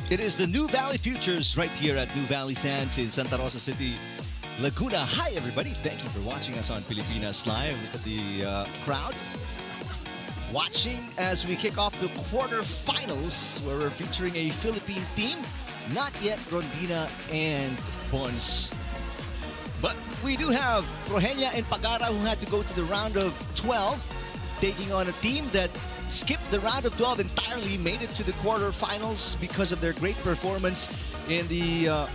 It is the Nuvali Futures right here at Nuvali Sands in Santa Rosa City, Laguna. Hi, everybody. Thank you for watching us on Pilipinas Live. Look at the crowd watching as we kick off the quarterfinals, where we're featuring a Philippine team. Not yet Rondina and Pons. But we do have Rogelia and Pagara, who had to go to the round of 12, taking on a team that skipped the round of 12 entirely, made it to the quarterfinals because of their great performance in the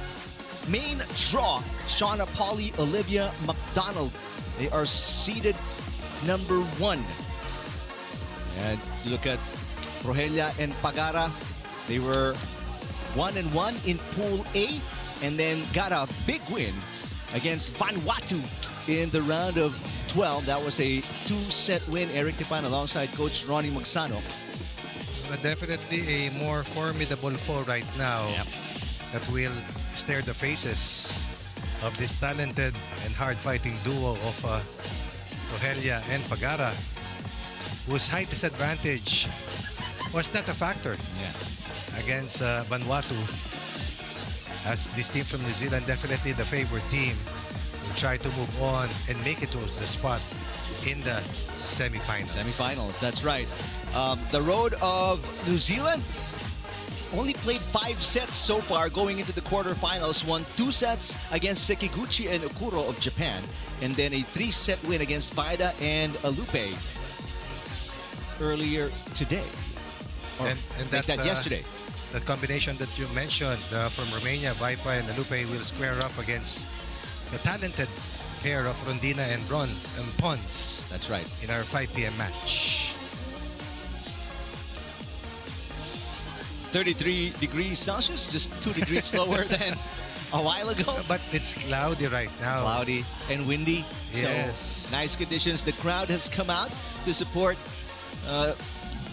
main draw. Shauna Polly, Olivia McDonald. They are seeded number 1. And look at Rogelia and Pagara. They were 1-1 in Pool A, and then got a big win against Vanuatu in the round of 12. That was a 2-set win. Eric Tipan alongside Coach Ronnie Magsano. Definitely a more formidable foe right now. Yep. That will stare the faces of this talented and hard-fighting duo of Rogelia and Pagara, whose height disadvantage was not a factor against Vanuatu, as this team from New Zealand, definitely the favored team, will try to move on and make it to the spot in the semifinals. Semifinals, that's right. The road of New Zealand only played 5 sets so far going into the quarterfinals. Won 2 sets against Sekiguchi and Okuro of Japan, and then a 3-set win against Vaida and Alupe earlier today. And that yesterday. That combination that you mentioned from Romania, Vaipa and Alupe, will square up against the talented pair of Rondina and Pons. That's right. In our 5 p.m. match. 33 degrees Celsius, just 2 degrees lower than a while ago. But it's cloudy right now. Cloudy and windy. Yes. So nice conditions. The crowd has come out to support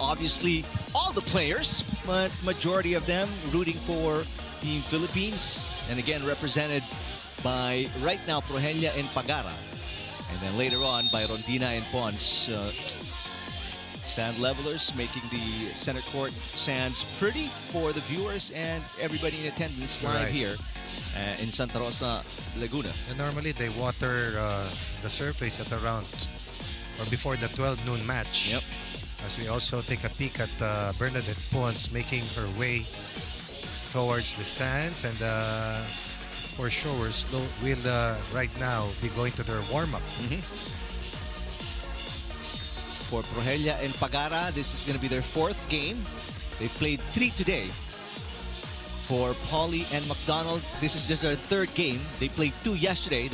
obviously all the players, but majority of them rooting for Team Philippines, and again represented by right now Rogelia and Pagara, and then later on by Rondina and Pons. Sand levelers making the center court sands pretty for the viewers and everybody in attendance live here in Santa Rosa, Laguna. And normally they water the surface at around or before the 12 noon match. Yep. As we also take a peek at Bernadette Pons making her way towards the stands, and for sure we'll right now be going to their warm-up. For Rogelia and Pagara, this is going to be their 4th game. They've played 3 today. For Polly and McDonald, this is just their 3rd game. They played 2 yesterday.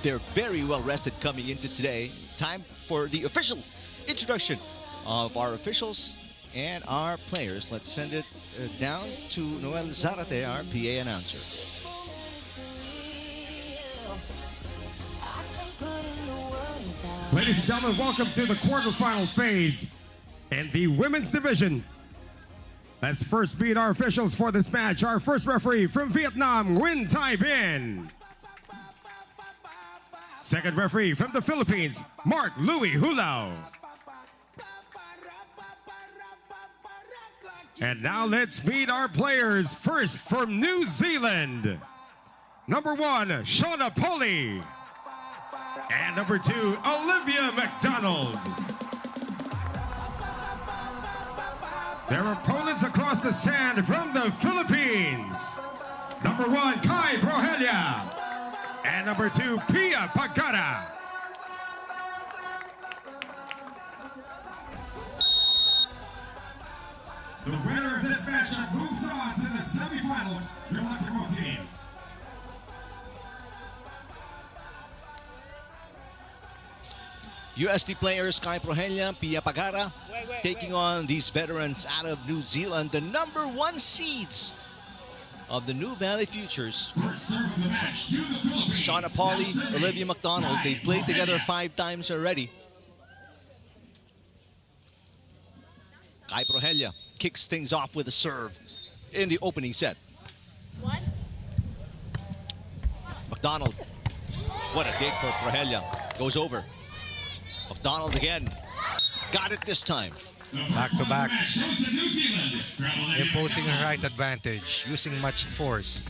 They're very well rested coming into today. Time for the official introduction of our officials and our players. Let's send it down to Noel Zarate, our PA announcer. Ladies and gentlemen, welcome to the quarterfinal phase in the women's division. Let's first meet our officials for this match. Our first referee from Vietnam, Nguyen Tai Binh. Second referee from the Philippines, Mark Louis Hulao. And now let's meet our players. First from New Zealand, number 1, Shauna Polly. And number 2, Olivia McDonald. Their opponents across the sand from the Philippines, number 1, Kai Rogelia. And number 2, Pia Pagara. The winner of this matchup moves on to the semifinals. Good luck to both teams. USD players Kai Rogelia, Pia Pagara, taking on these veterans out of New Zealand, the number 1 seeds of the Nuvali Futures. Shauna Polly, Olivia McDonald. They played together 5 times already. Kai Rogelia kicks things off with a serve in the opening set. McDonald, what a dig for Rogelia. Goes over. McDonald again. Got it this time. Back to back. Imposing her height advantage, using much force.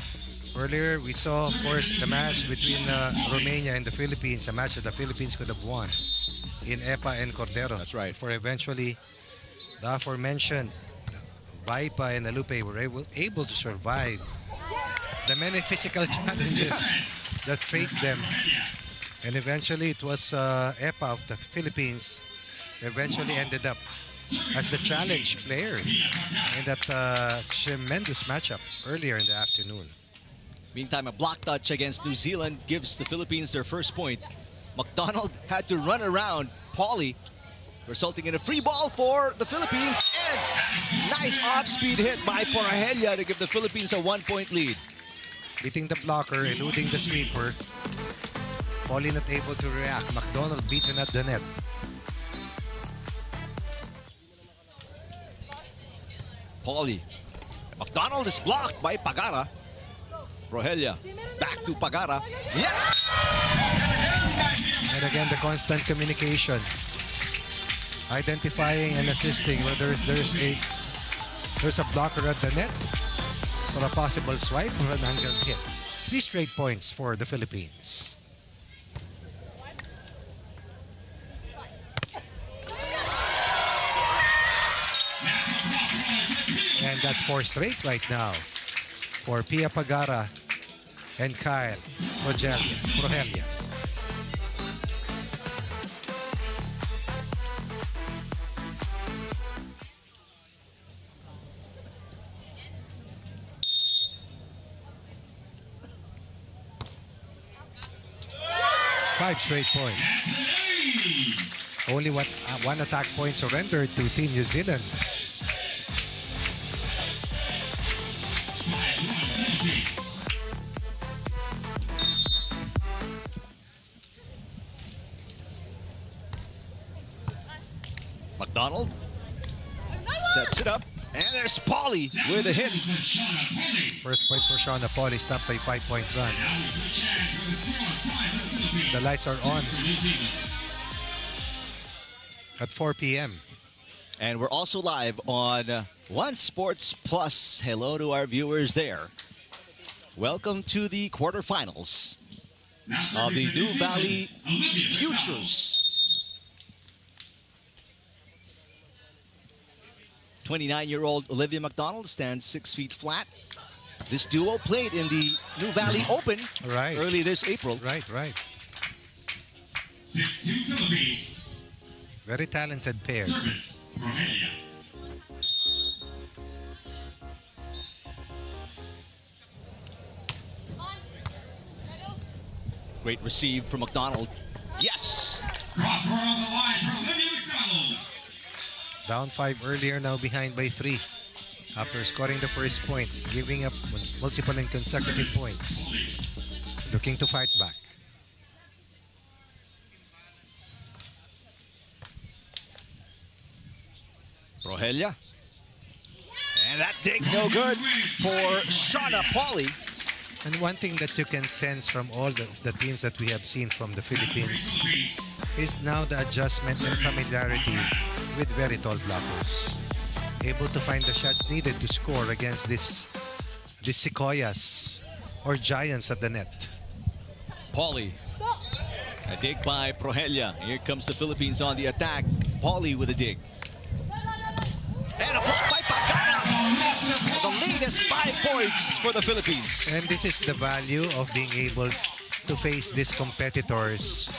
Earlier, we saw, of course, the match between Romania and the Philippines, a match that the Philippines could have won in Epa and Cordero. That's right. For eventually, the aforementioned Vaipa and Alupe were able to survive the many physical challenges that faced them. And eventually, it was Epa of the Philippines eventually ended up as the challenge player in that tremendous matchup earlier in the afternoon. Meantime, a block touch against New Zealand gives the Philippines their first point. McDonald had to run around Pauly, resulting in a free ball for the Philippines. And nice off-speed hit by Porahella to give the Philippines a 1-point lead. Beating the blocker, eluding the sweeper. Pauly not able to react. McDonald beaten at the net. Pauly. McDonald is blocked by Pagara. Porahella back to Pagara. Yes! And again, the constant communication. Identifying and assisting whether there's a blocker at the net for a possible swipe or an angled hit. 3 straight points for the Philippines. And that's 4 straight right now for Pia Pagara and Kyle Porahella. Five straight points. Only one attack point surrendered to Team New Zealand. McDonald sets it up, and there's Pauly with a hit. First point for Shauna. Pauly stops a 5-point run. The lights are on at 4 p.m. And we're also live on One Sports Plus. Hello to our viewers there. Welcome to the quarterfinals of the Nuvali Futures. 29-year-old Olivia McDonald stands 6 feet flat. This duo played in the Nuvali Open early this April. Right. 6-2 Philippines. Very talented pair. Service, Porahella. Great receive from McDonald. Yes! Crossbar on the line for Olivia McDonald. Down 5 earlier, now behind by 3. After scoring the first point, giving up multiple and consecutive points. Looking to fight back. Porahella. And that dig no good for Shauna Pauly. And one thing that you can sense from all the teams that we have seen from the Philippines is now the adjustment and familiarity with very tall blockers. Able to find the shots needed to score against these sequoias or giants at the net. Pauly. A dig by Porahella. Here comes the Philippines on the attack. Pauly with a dig. And a block by Pagara. The lead is 5 points for the Philippines. And this is the value of being able to face these competitors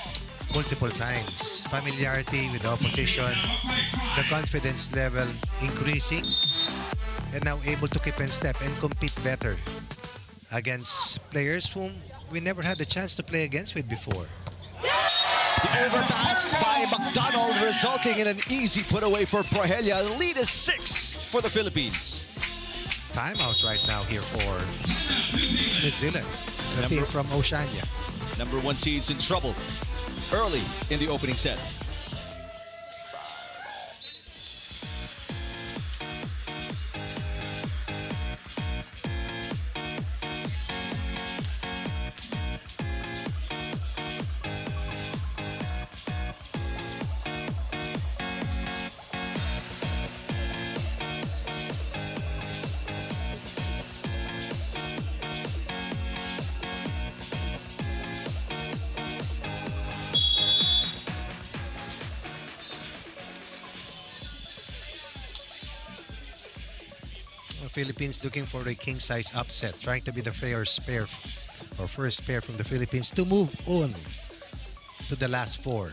multiple times. Familiarity with the opposition, the confidence level increasing, and now able to keep in step and compete better against players whom we never had the chance to play against with before. The overpass by McDonald resulting in an easy put away for Porahella. The lead is 6 for the Philippines. Timeout right now here for New Zealand, the team from Oceania. Number 1 seeds in trouble early in the opening set. The Philippines looking for a king-size upset, trying to be the first pair from the Philippines to move on to the last four.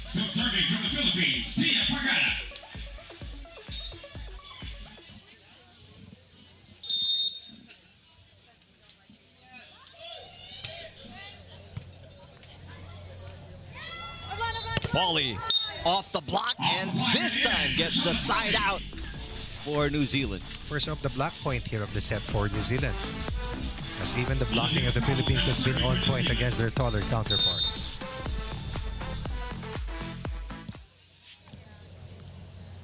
Still serving from the Philippines, Pia Pagana. Volley off the block, and this time gets the side out for New Zealand. First off the block point here of the set for New Zealand, as even the blocking of the Philippines has been on point against their taller counterparts.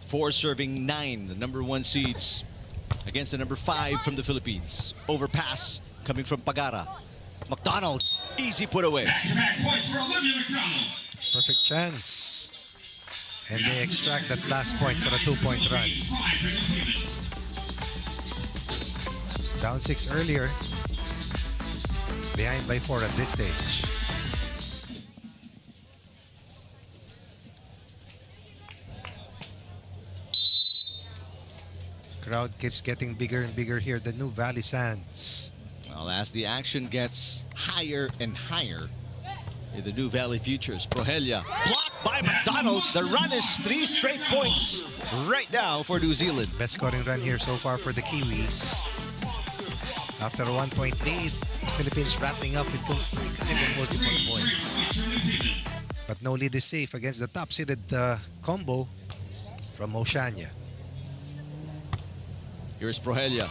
4 serving 9, the number 1 seeds against the number 5 from the Philippines. Overpass coming from Pagara. McDonald, easy put away. Back-to-back points for Olivia McDonald. Perfect chance. And they extract that last point for a 2-point run. Down 6 earlier. Behind by 4 at this stage. Crowd keeps getting bigger and bigger here, the Nuvali Sands. Well, as the action gets higher and higher in the Nuvali Futures, Prohelia blocked by McDonald. The run is 3 straight points right now for New Zealand. Best scoring run here so far for the Kiwis. After a 1-point lead, Philippines rattling up with consecutive multiple points. But no lead is safe against the top-seeded combo from Oceania. Here's Prohelia.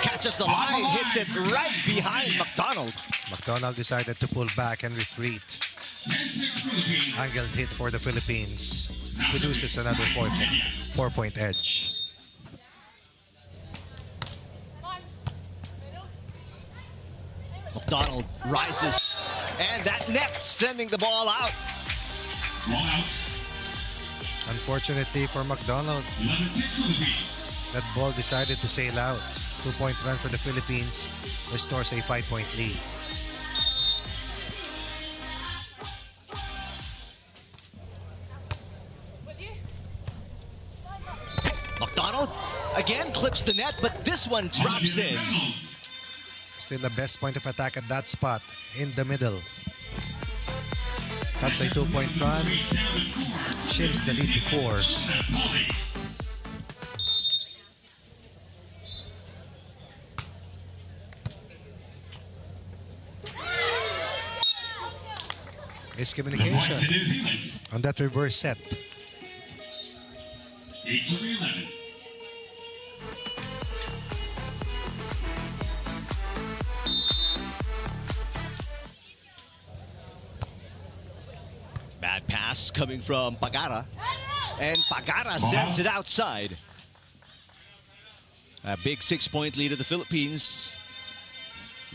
Catches the line, hits it right behind McDonald. McDonald decided to pull back and retreat. 10-6 Philippines. Angled hit for the Philippines. Produces another 4-point edge. McDonald rises, and that net sending the ball out. Ball out. Unfortunately for McDonald, 11-6 Philippines. that ball decided to sail out. 2-point run for the Philippines restores a 5-point lead. McDonald again clips the net, but this one drops in. Still the best point of attack at that spot in the middle. That's a 2-point run. Shifts the lead to 4. Miscommunication on that reverse set. 8-11. Bad pass coming from Pagara, and Pagara sends it outside. A big 6-point lead of the Philippines.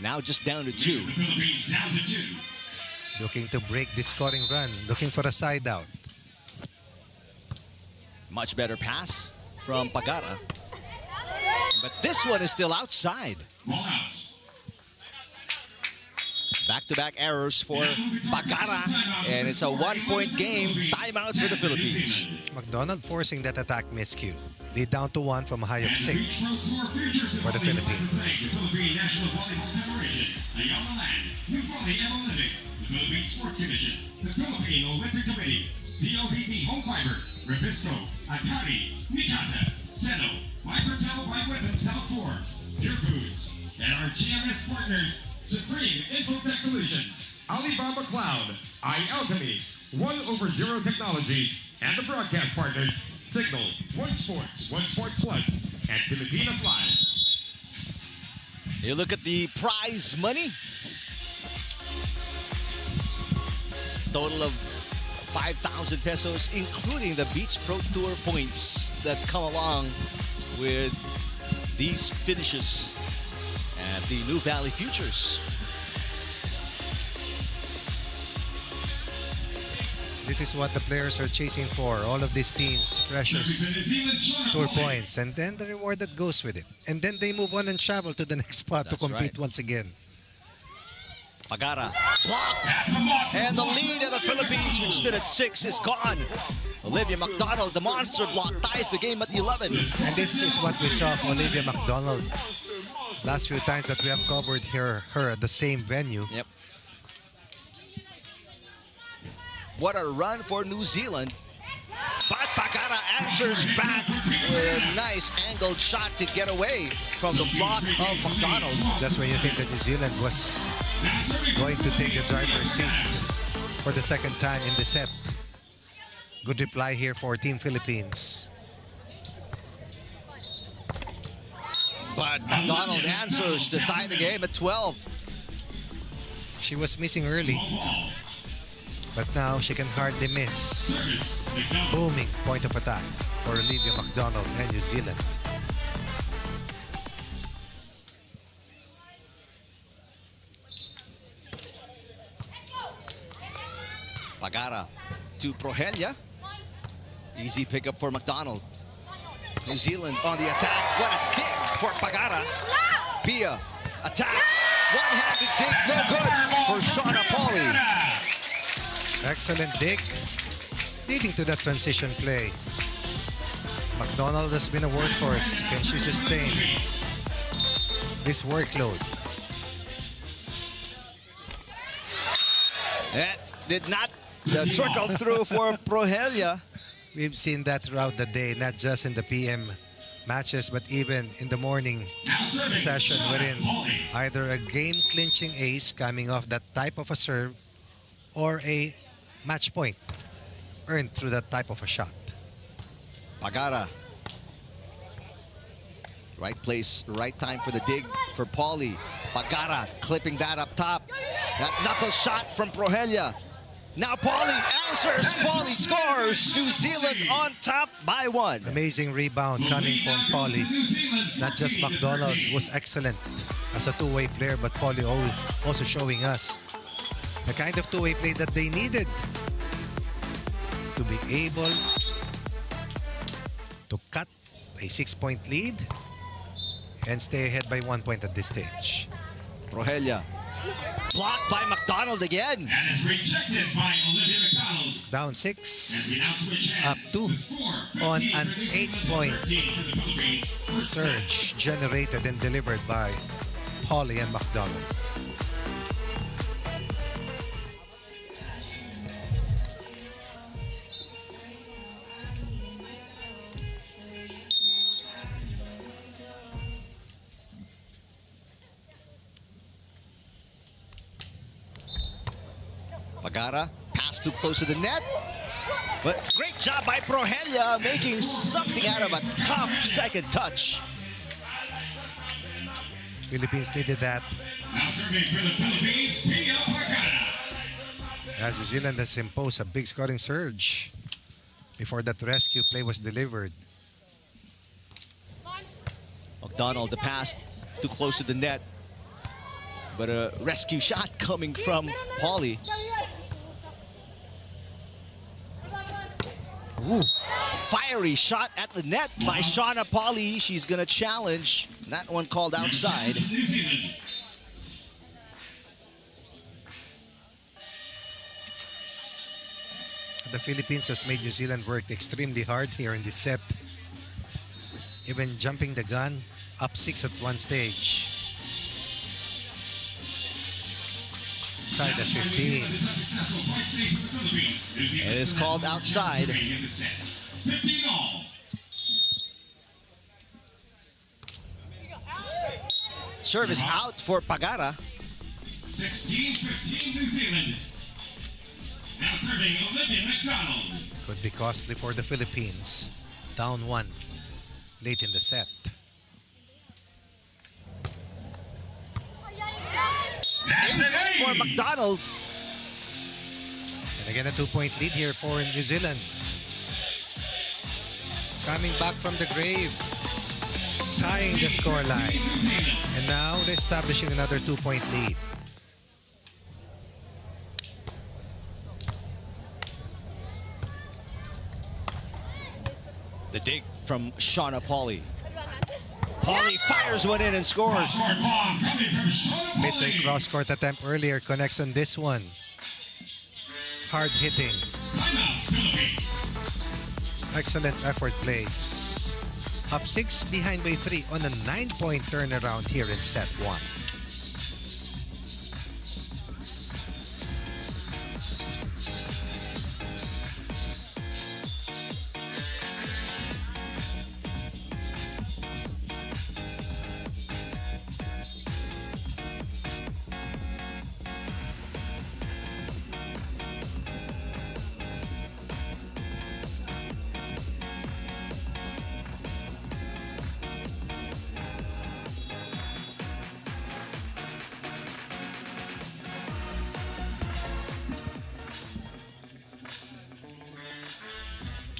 Now just down to 2. The Philippines down to 2. Looking to break this scoring run, looking for a side out. Much better pass from Pagara. But this one is still outside. Ball out. Back-to-back errors for Pagara, and it's a 1-point game. Timeout for the Philippines. McDonald forcing that attack miscue. Lead down to 1 from a high of 6 for the Philippines. The Philippine National Volleyball Federation, Ayala Land, Nuvali and Olympic, the Philippine Sports Commission, the Philippine Olympic Committee, PLDT Home Fiber, Ribisco, Akari, Mikasa, Seno, Vibratel by Weapon South Forbes, Pure Foods, and our GMS partners, Supreme Infotech Solutions, Alibaba Cloud, iAlchemy, 1/0 Technologies, and the broadcast partners, Signal, One Sports Plus, and Filipinas Live. You look at the prize money. Total of 5,000 pesos, including the Beach Pro Tour points that come along with these finishes at the Nuvali Futures. This is what the players are chasing for. All of these teams, precious tour points, and then the reward that goes with it. And then they move on and travel to the next spot to compete once again. Pagara blocked, and the lead of the Philippines, which stood at 6, is gone. Olivia McDonald, the monster block, ties the game at 11. And this is what we saw of Olivia McDonald last few times that we have covered her at the same venue. Yep. What a run for New Zealand. But Pagara answers back with a nice angled shot to get away from the block of McDonald. Just when you think that New Zealand was going to take the driver's seat for the second time in the set. Good reply here for Team Philippines. But McDonald answers to tie the game at 12. She was missing early, but now she can hardly miss. Booming point of attack for Olivia McDonald and New Zealand. Pagara to Prohelia. Easy pickup for McDonald. New Zealand on the attack. What a dig for Pagara. Pia attacks. One-handed dig, no good for Shauna Pauly. Excellent dig, leading to that transition play. McDonald has been a workhorse. Can she sustain this workload? That did not trickle through for Prohelia. We've seen that throughout the day, not just in the PM matches, but even in the morning session, wherein either a game-clinching ace coming off that type of a serve or a match point earned through that type of a shot. Pagara. Right place, right time for the dig for Pauly. Pagara clipping that up top. That knuckle shot from Prohelia. Now Pauly answers. Pauly scores. New Zealand on top by 1. Amazing rebound coming from Pauly. Not just McDonald was excellent as a two-way player, but Pauly also showing us the kind of two-way play that they needed to be able to cut a 6-point lead and stay ahead by 1 point at this stage. Prohelia blocked by McDonald again. And is rejected by Olivia McDonald. Down 6, As we now switch hands. up 2 The score, on 15 an for New Zealand, 8-point 13 for the Philippines. First set. surge generated and delivered by Pauly and McDonald. Pagara, pass too close to the net. But great job by Prohelia, making something out of a tough second touch. Philippines needed that, Now serving for the Philippines, Pia Pagara. as New Zealand has imposed a big scoring surge before that rescue play was delivered. McDonald, the pass too close to the net. But a rescue shot coming from Pauly. Ooh, fiery shot at the net by Shauna Pauly. She's going to challenge. That one called outside. New Zealand. The Philippines has made New Zealand work extremely hard here in this set. Even jumping the gun, up 6 at one stage. Tied at 15. It is called outside. 15 all. Service out for Pagara. 16-15 New Zealand. Now serving Olivia McDonald. Could be costly for the Philippines. Down 1 late in the set. That's an ace. For McDonald. And again, a 2-point lead here for New Zealand. Coming back from the grave. Tying the scoreline. And now they're establishing another 2-point lead. The dig from Shauna Pauly. Pauly fires one in and scores. Cross-court bomb coming from Shauna Missed a Pauly. cross-court attempt earlier. Connects on this one. Hard hitting. Timeout, Philippines. Excellent effort plays. Up 6, behind by 3 on a 9-point turnaround here in set 1.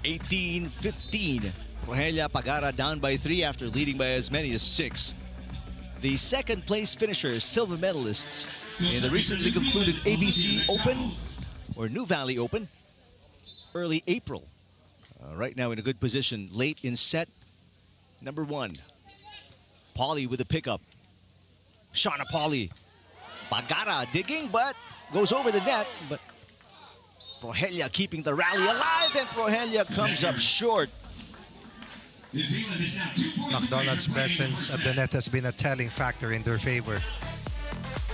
(18-15). Rogelia Pagara down by 3 after leading by as many as 6. The second place finishers, silver medalists in the recently concluded ABC Open or Nuvali Open, early April. Right now in a good position, late in set number 1. Pauly with the pickup. Shauna Pauly. Pagara digging, but goes over the net. But Rogelia keeping the rally alive, and Rogelia comes up short. New Zealand is now 2 points. McDonald's presence at the net has been a telling factor in their favor.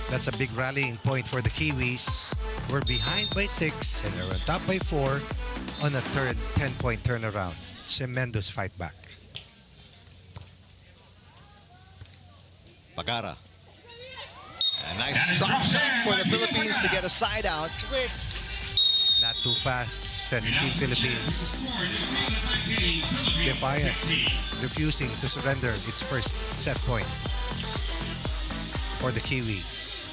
That's a big rallying point for the Kiwis. We're behind by 6 and they're on top by 4 on a third 10-point turnaround. Tremendous fight back. Pagara. A nice drop shot for the Philippines to get a side out. Not too fast, says Team Philippines. Defiant, refusing to surrender its first set point for the Kiwis.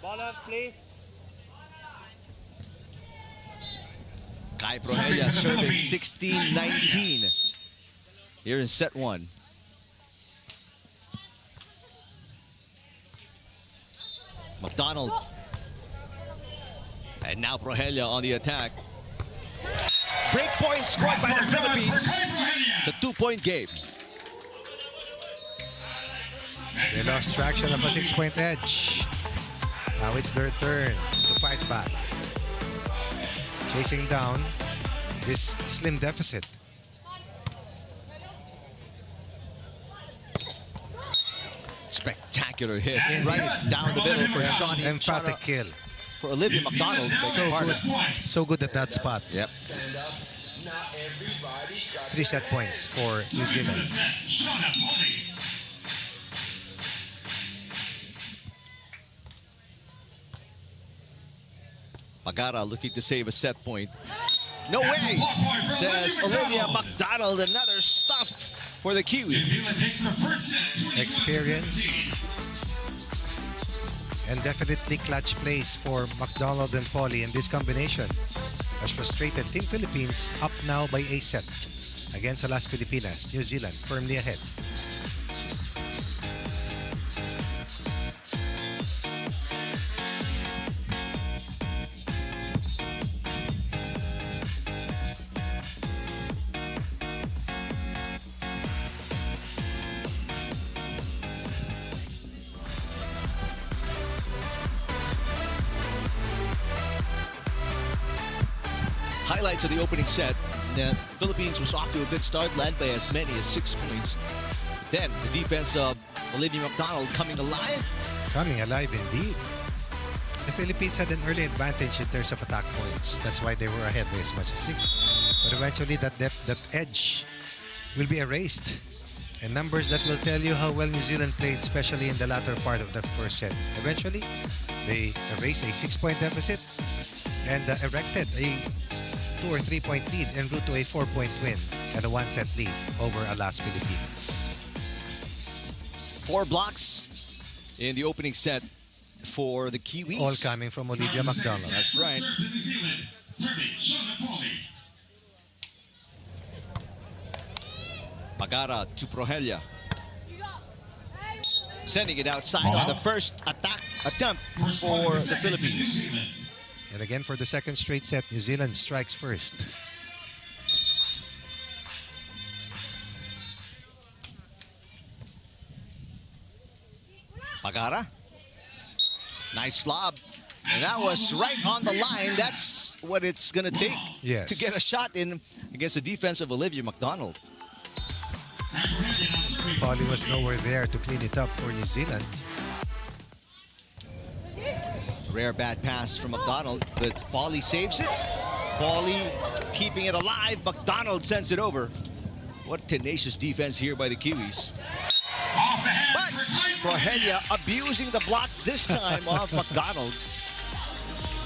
Ball up, please. Kai Rogelia serving 16-19 here in set 1. McDonald. And now Rogelia on the attack. Break point scored by the Philippines. It's a 2-point game. They lost traction of a 6-point edge. Now it's their turn to fight back. Chasing down this slim deficit. Spectacular hit right down the middle for Shawnee. Emphatic kill. For Olivia McDonald. So good. So good at that spot. Yep. 3 set points for New Zealand. Pagara looking to save a set point. No way, says Olivia McDonald. Another stuff for the Kiwis. Experience and definitely clutch plays for McDonald and Pauly in this combination has frustrated Team Philippines, up now by a set against the Las Filipinas. New Zealand firmly ahead. Highlights of the opening set. The Philippines was off to a good start, led by as many as 6 points. Then the defense of Olivia McDonald coming alive. Coming alive indeed. The Philippines had an early advantage in terms of attack points. That's why they were ahead by as much as 6. But eventually that edge will be erased. And numbers that will tell you how well New Zealand played, especially in the latter part of that first set. Eventually, they erased a 6-point deficit and erected a 2 or 3 point lead en route to a 4-point win and a 1-set lead over Las Philippines. 4 blocks in the opening set for the Kiwis. All coming from Olivia McDonald. That's right. Pagara to Rogelia. Sending it outside on the first attack attempt for the Philippines. And again, for the second straight set, New Zealand strikes first. Pagara. Nice lob. And that was right on the line. That's what it's going to take Yes. to get a shot in against the defense of Olivia McDonald. Polly was nowhere there to clean it up for New Zealand. Rare bad pass from McDonald, but Polly saves it. Polly keeping it alive. McDonald sends it over. What tenacious defense here by the Kiwis. But Rogelia abusing the block this time of McDonald.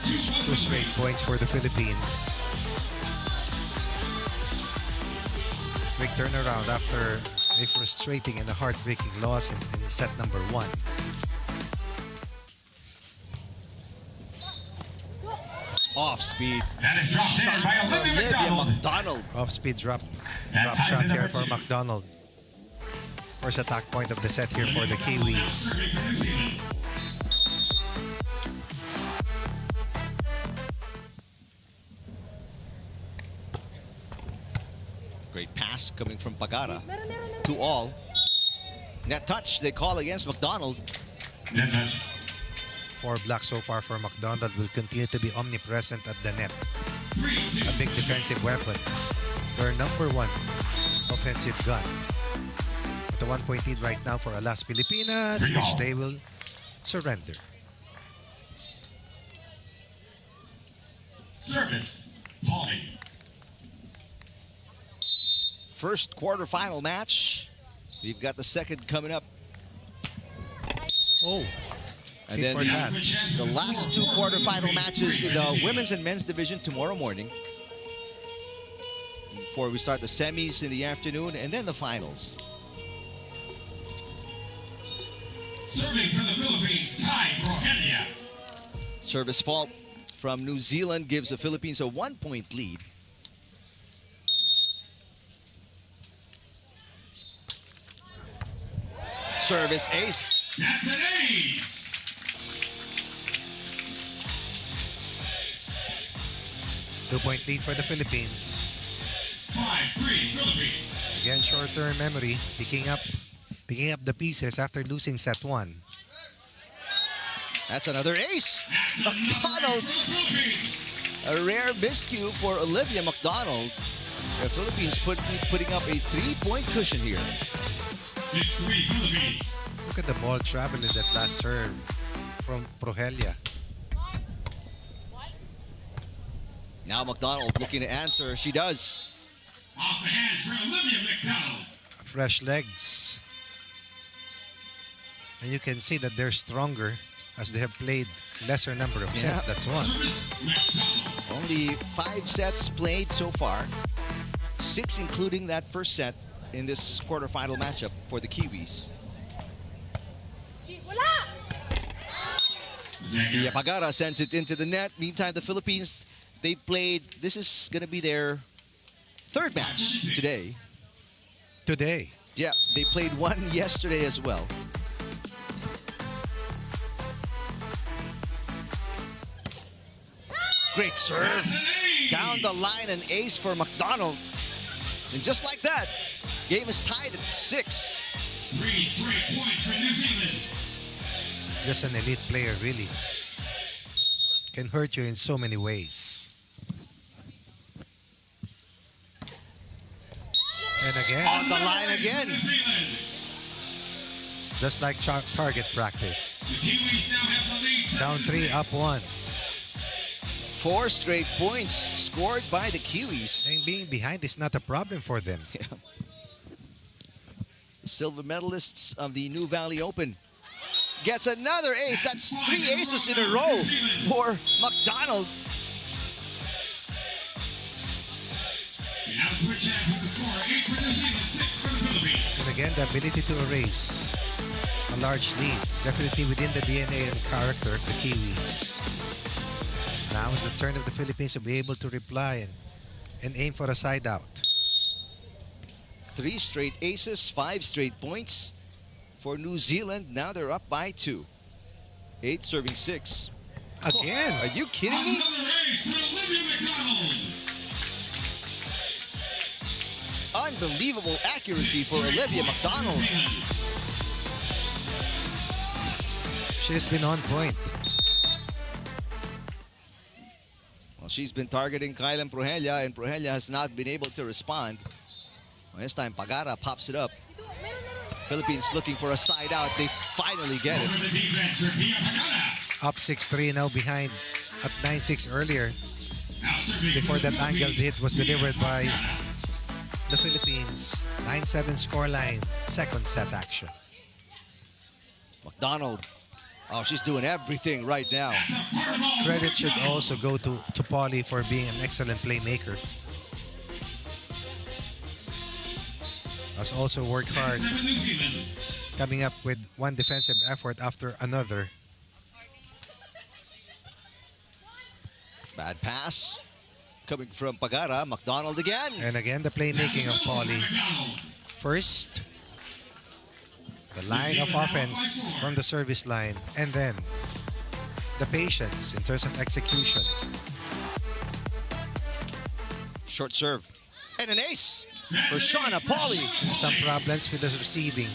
2 straight points for the Philippines. Quick turnaround after a frustrating and a heartbreaking loss in set number 1. Off speed. That is dropped in by Olivia McDonald. McDonald. Off-speed drop That's shot item here number for 2. McDonald. First attack point of the set here for the Kiwis. Serving for New Zealand. Great pass coming from Pagara. 2-all. Net touch they call against McDonald. Net touch. 4 blocks so far for McDonald will continue to be omnipresent at the net. 3-2. A big defensive weapon. Their number 1 offensive gun. With a 1-point lead right now for Alas Pilipinas, which they will surrender. Service. Polly. First quarterfinal match. We've got the second coming up. Oh, And Tit then for tat. the last 2 quarterfinal matches in the women's and men's division tomorrow morning. Before we start the semis in the afternoon and then the finals. Serving for the Philippines, Kai Rogelia. Service fault from New Zealand gives the Philippines a 1-point lead. Service ace. That's an ace. Two-point lead for the Philippines. 5-3 Philippines. Again, short-term memory, picking up the pieces after losing set 1. That's another ace. That's another McDonald. ace for the Philippines. A rare miscue for Olivia McDonald. The Philippines putting up a 3-point cushion here. 6-3 Philippines. Look at the ball traveling that last serve from Rogelia. Now McDonald looking to answer. She does. Off the hands for Olivia McDonald. Fresh legs. And you can see that they're stronger as they have played lesser number of sets. Yeah. That's one. Service McDonald. Only 5 sets played so far. 6 including that first set in this quarterfinal matchup for the Kiwis. Attacker. Pagara sends it into the net. Meantime, the Philippines, they played, this is going to be their 3rd match today. Today. Yeah, they played 1 yesterday as well. Great serve. That's an ace. Down the line, an ace for McDonald. And just like that, game is tied at 6. 3 straight points for New Zealand. Just an elite player, really. Can hurt you in so many ways. And again, On the Another line ace for again. New Zealand. just like target practice. The Kiwis now have the lead. Down 3, up 1. 4 straight points scored by the Kiwis. And being behind is not a problem for them. Yeah. The silver medalists of the Nuvali Open gets another ace. That's 3 aces in a row for McDonald. Now switch hands with the score. 8 for New Zealand, 6 for the Philippines. And again, the ability to erase a large lead. Definitely within the DNA and character of the Kiwis. Now is the turn of the Philippines to be able to reply and aim for a side out. 3 straight aces, 5 straight points for New Zealand. Now they're up by 2. 8 serving 6. Again. Are you kidding me? Another ace for Olivia McDonald. Unbelievable accuracy for Olivia McDonald. She's been on point. she's been targeting Kylan Prohelia, and Prohelia has not been able to respond. Well, this time, Pagara pops it up. Philippines looking for a side out. They finally get it. Over the defense for Pia Pagana. Up 6-3, now behind at 9-6 earlier. Now serving Before for the that angled Philippines, hit was Pia delivered by Pagana. the Philippines. 9-7 scoreline, second set action. McDonald. Oh, she's doing everything right now. That's a far ball. Credit should also go to Polly for being an excellent playmaker. Has also worked hard, 7 New Zealand. coming up with one defensive effort after another. Bad pass. Coming from Pagara. McDonald again. And again, the playmaking of Polly. First, the line of offense from the service line, and then the patience in terms of execution. Short serve. And an ace for Shauna Pauly. Some problems with the receiving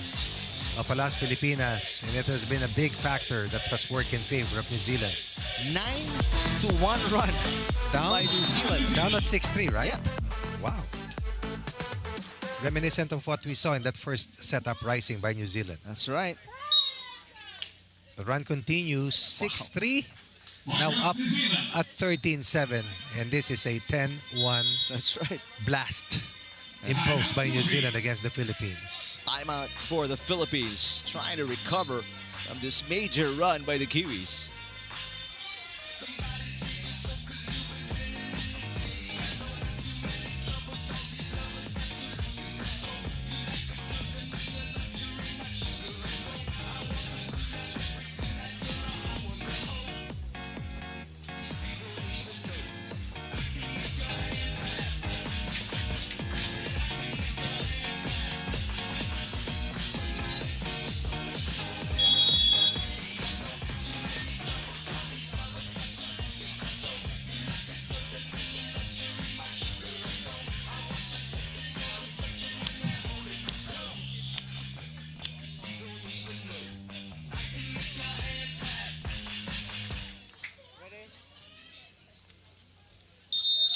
of Alas Pilipinas, and it has been a big factor that has worked in favor of New Zealand. 9-1 run Down by New Zealand. Down at 6-3, right? Yeah. Wow. Reminiscent of what we saw in that first setup rising by New Zealand. That's right. The run continues, 6-3. Now up at 13-7. And this is a 10-1 That's right. blast imposed by New Zealand against the Philippines. Timeout for the Philippines, trying to recover from this major run by the Kiwis.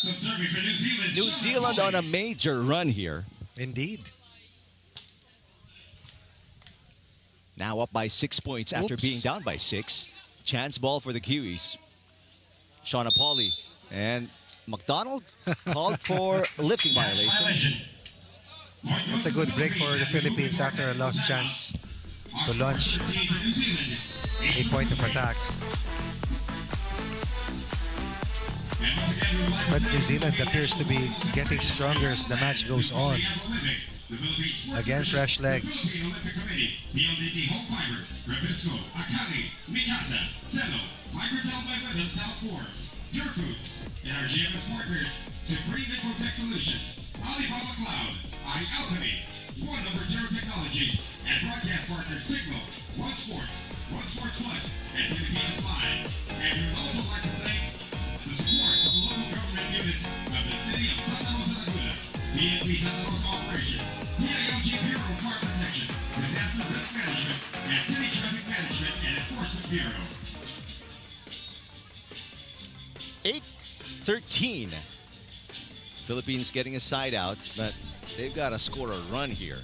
Still serving for New Zealand. New Zealand on a major run here. Indeed. Now up by 6 points after Oops. being down by 6. Chance ball for the Kiwis. Shauna Pauly and McDonald called for a lifting violation. That's a good break for the Philippines after a lost chance to launch a point of attack. But New Zealand appears to be getting stronger as the match goes on. Again, fresh legs. PLDT Home Fiber, Rebisco, Akari, Mikasa, Seno, Fibertel by Venom, South Forbes, Your Foods, and our GMS partners, Supreme Infotech Solutions, Alibaba Cloud, iAlchemy, One Number Zero Technologies, and broadcast partners Signal, One Sports Plus, and Filipinas Live. And we would also like to thank the support of the local government units of the city of Santa Rosa, Laguna, PNP Santa Rosa Operations, DILG Bureau of Fire Protection, Disaster Risk Management, and City Traffic Management and Enforcement Bureau. 8-13. Philippines getting a side out, but they've got to score a run here.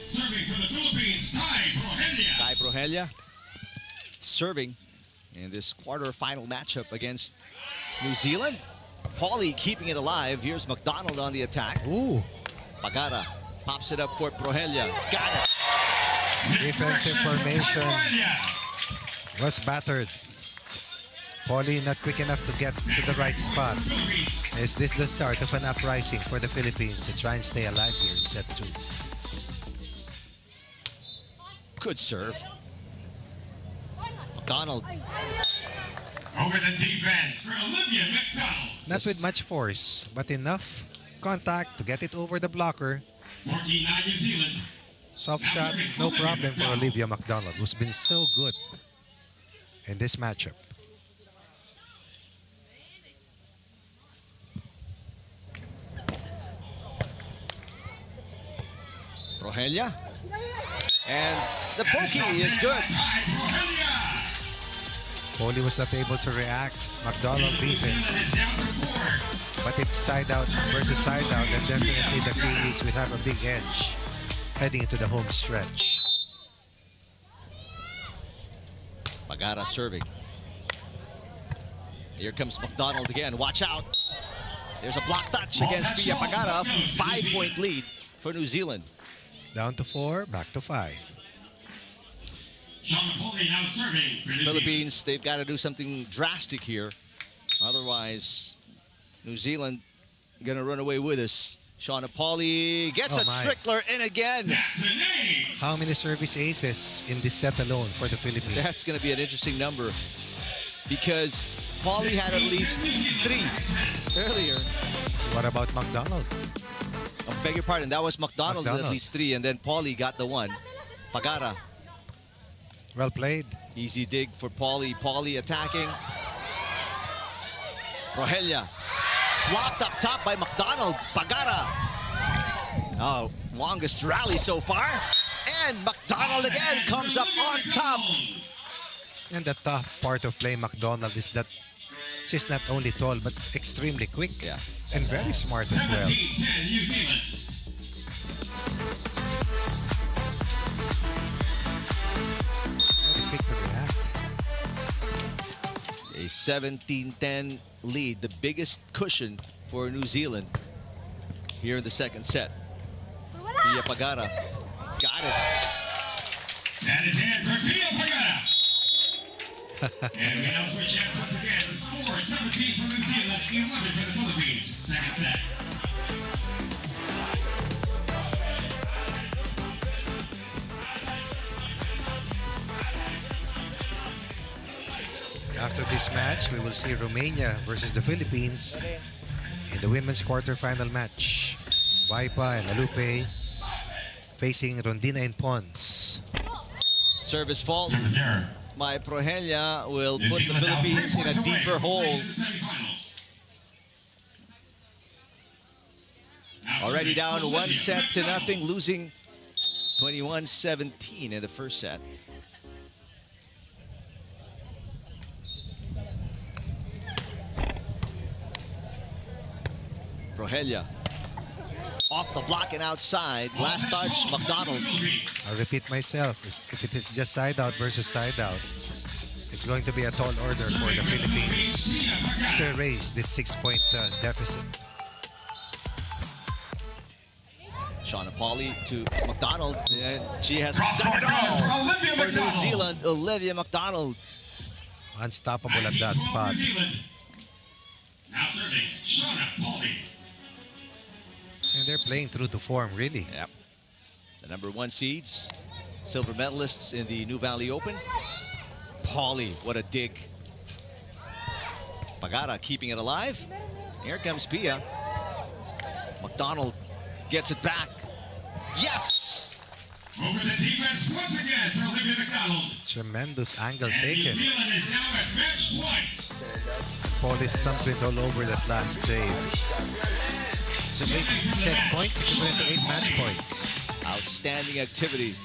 Serving for the Philippines, Ty Prohelia. Kai Prohelia serving in this quarterfinal matchup against New Zealand. Pauly keeping it alive. Here's McDonald on the attack. Ooh, Pagara pops it up for Prohelia. Got it. defensive formation was battered. Pauly not quick enough to get to the right spot. Is this the start of an uprising for the Philippines to try and stay alive here in set 2? Good serve. McDonald. Over the defense for Olivia McDonald. Not with much force, but enough contact to get it over the blocker. 14-9 New Zealand. Soft shot, no problem for Olivia McDonald, who's been so good in this matchup. Prohelia. And the pokey is good. Ty Prohelia. Foley was not able to react. McDonald beat him. But it's side out versus side out, and definitely the Kiwis will have a big edge heading into the home stretch. Pagara serving. Here comes McDonald again. Watch out. There's a block touch against Pia Pagara. 5-point lead for New Zealand. Down to 4, back to 5. Now serving for New Philippines, they've got to do something drastic here. Otherwise, New Zealand going to run away with us. Sean Pauly gets a trickler in again. How many service aces in this set alone for the Philippines? That's going to be an interesting number because Pauly had at least 3 earlier. What about McDonald? I beg your pardon, that was McDonald with at least 3, and then Pauly got the 1. Pagara. Well played. Easy dig for Pauly. Pauly attacking. Rogelia. Blocked up top by McDonald. Pagara. Oh, longest rally so far. And McDonald again comes up on top. And the tough part of playing McDonald is that she's not only tall, but extremely quick. Yeah. And very smart as well. 17-10 New Zealand. Very quick to react. A 17-10 lead, the biggest cushion for New Zealand here in the second set. Pia Pagara got it. That is in for Pia Pagara. And we now switch hands once again. The score 17 for New Zealand, 11 for the Philippines. Second set. After this match, we will see Romania versus the Philippines in the women's quarterfinal match. Vaipa and Alupe facing Rondina and Pons. Service fault. Service error. My Progelia will New put the Zealand now 3 Philippines in a points away deeper from hole. reaching the semifinal. Now Already serving down Olivia 1 set to McDonald. nothing, losing 21-17 in the first set. Rogelia off the block and outside. Last touch, McDonald. I'll repeat myself. If it is just side out versus side out, it's going to be a tall order for the Philippines to erase this 6-point deficit. Shauna Pauly to McDonald, and she has Cross done court it all for Olivia for New McDonald. Zealand. Olivia McDonald. Unstoppable at that 19-12 spot. New Zealand. Now serving Shauna Pauly. And they're playing true to form, really. Yep. The number 1 seeds, silver medalists in the Nuvali Open. Pauly, what a dig. Pagara keeping it alive. Here comes Pia. McDonald gets it back. Yes! Over the defense once again for Olivia McDonald. Tremendous angle And New taken. Zealand is now at match point. Pauly stumped it all over that last save. Just 8 set points, equivalent to 8 match points. Outstanding activity,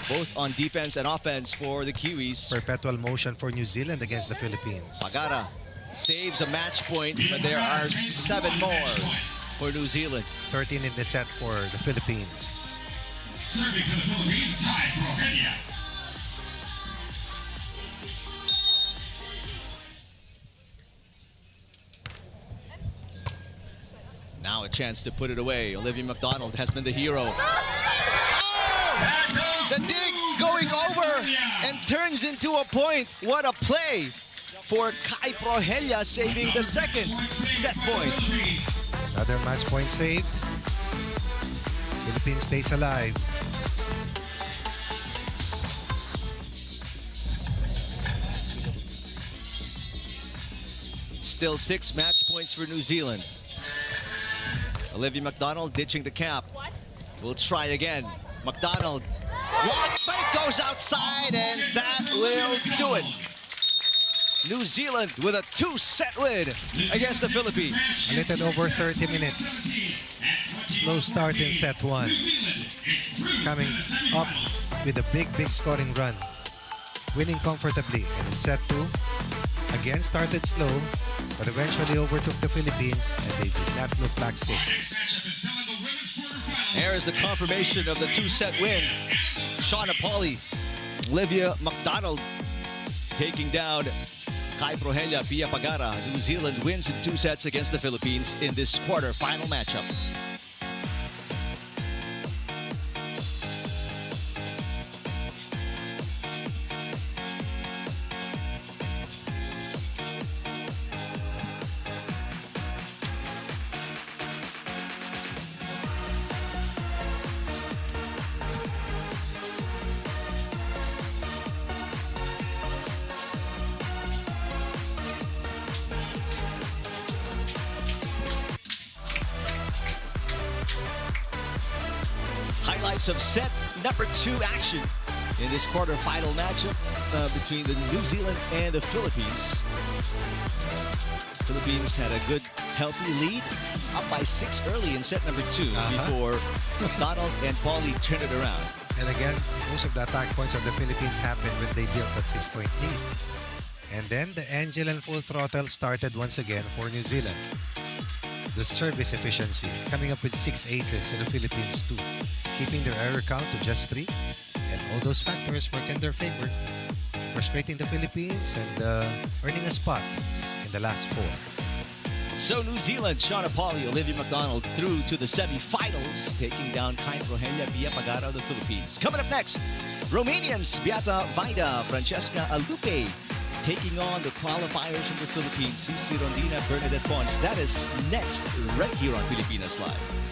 both on defense and offense for the Kiwis. Perpetual motion for New Zealand against the Philippines. Pagara saves a match point, but there are 7 more for New Zealand. 13 in the set for the Philippines. Serving for the Philippines, tied for Rogelia. Now a chance to put it away. Olivia McDonald has been the hero. There goes The dig going over and turns into a point. What a play for Kai Progelia, saving the second set point. Another match point saved. Philippines stays alive. Still 6 match points for New Zealand. Olivia McDonald ditching the cap. We'll try again. McDonald blocked, but it goes outside, and that will do it. New Zealand with a 2-set win against the Philippines. A little over 30 minutes. Slow start in set 1. Coming up with a big scoring run. Winning comfortably. And in set 2, again started slow, but eventually overtook the Philippines, and they did not look back This since. matchup is held in the women's quarterfinals. There is the confirmation of the two-set win. Shauna Pauly, Olivia McDonald taking down Kai Prohelia, Pia Pagara. New Zealand wins in 2 sets against the Philippines in this quarterfinal matchup. Highlights of set number 2 action in this quarterfinal matchup between the New Zealand and the Philippines. Philippines had a good, healthy lead, up by 6 early in set number 2 before McDonald and Pauly turned it around. And again, most of the attack points of the Philippines happened when they built that 6-point lead. And then the engine and full throttle started once again for New Zealand. The service efficiency, coming up with 6 aces in the Philippines too, keeping their error count to just 3. And all those factors work in their favor, frustrating the Philippines and earning a spot in the last 4. So New Zealand, Shauna Pauly, Olivia McDonald through to the semifinals, taking down Kai Prohelia, Pia Pagara of the Philippines. Coming up next, Romanians Beata Vaida, Francesca Alupe taking on the qualifiers from the Philippines, Cici Rondina, Bernadette Pons. That is next, right here on Pilipinas Live.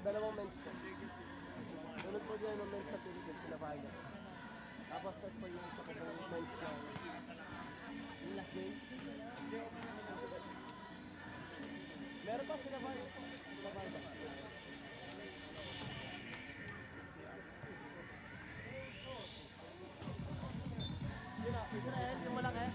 Dalawang men's po. Sunod po dyan ng men's sa Philippines, sila Violet. Tapos set po yung isa po ng men's na yung last game. Meron pa sila Violet. Sila Violet. Israel, yung malaki.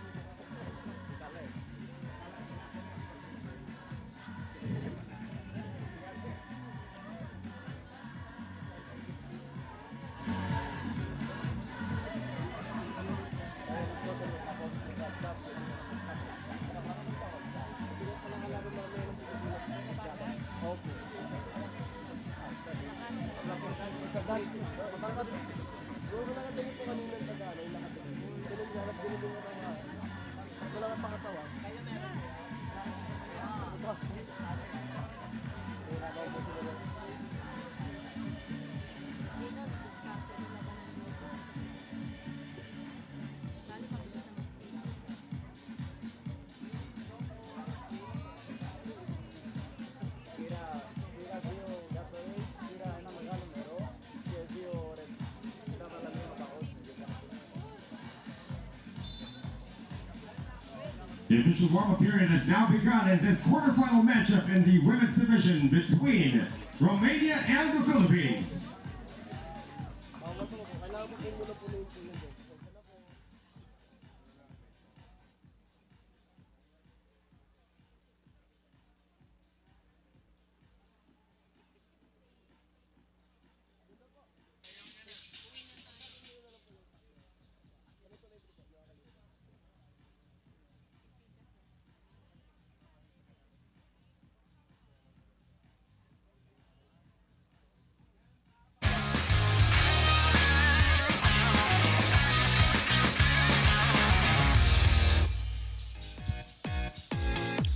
The official warm-up period has now begun in this quarterfinal matchup in the women's division between Romania and the Philippines.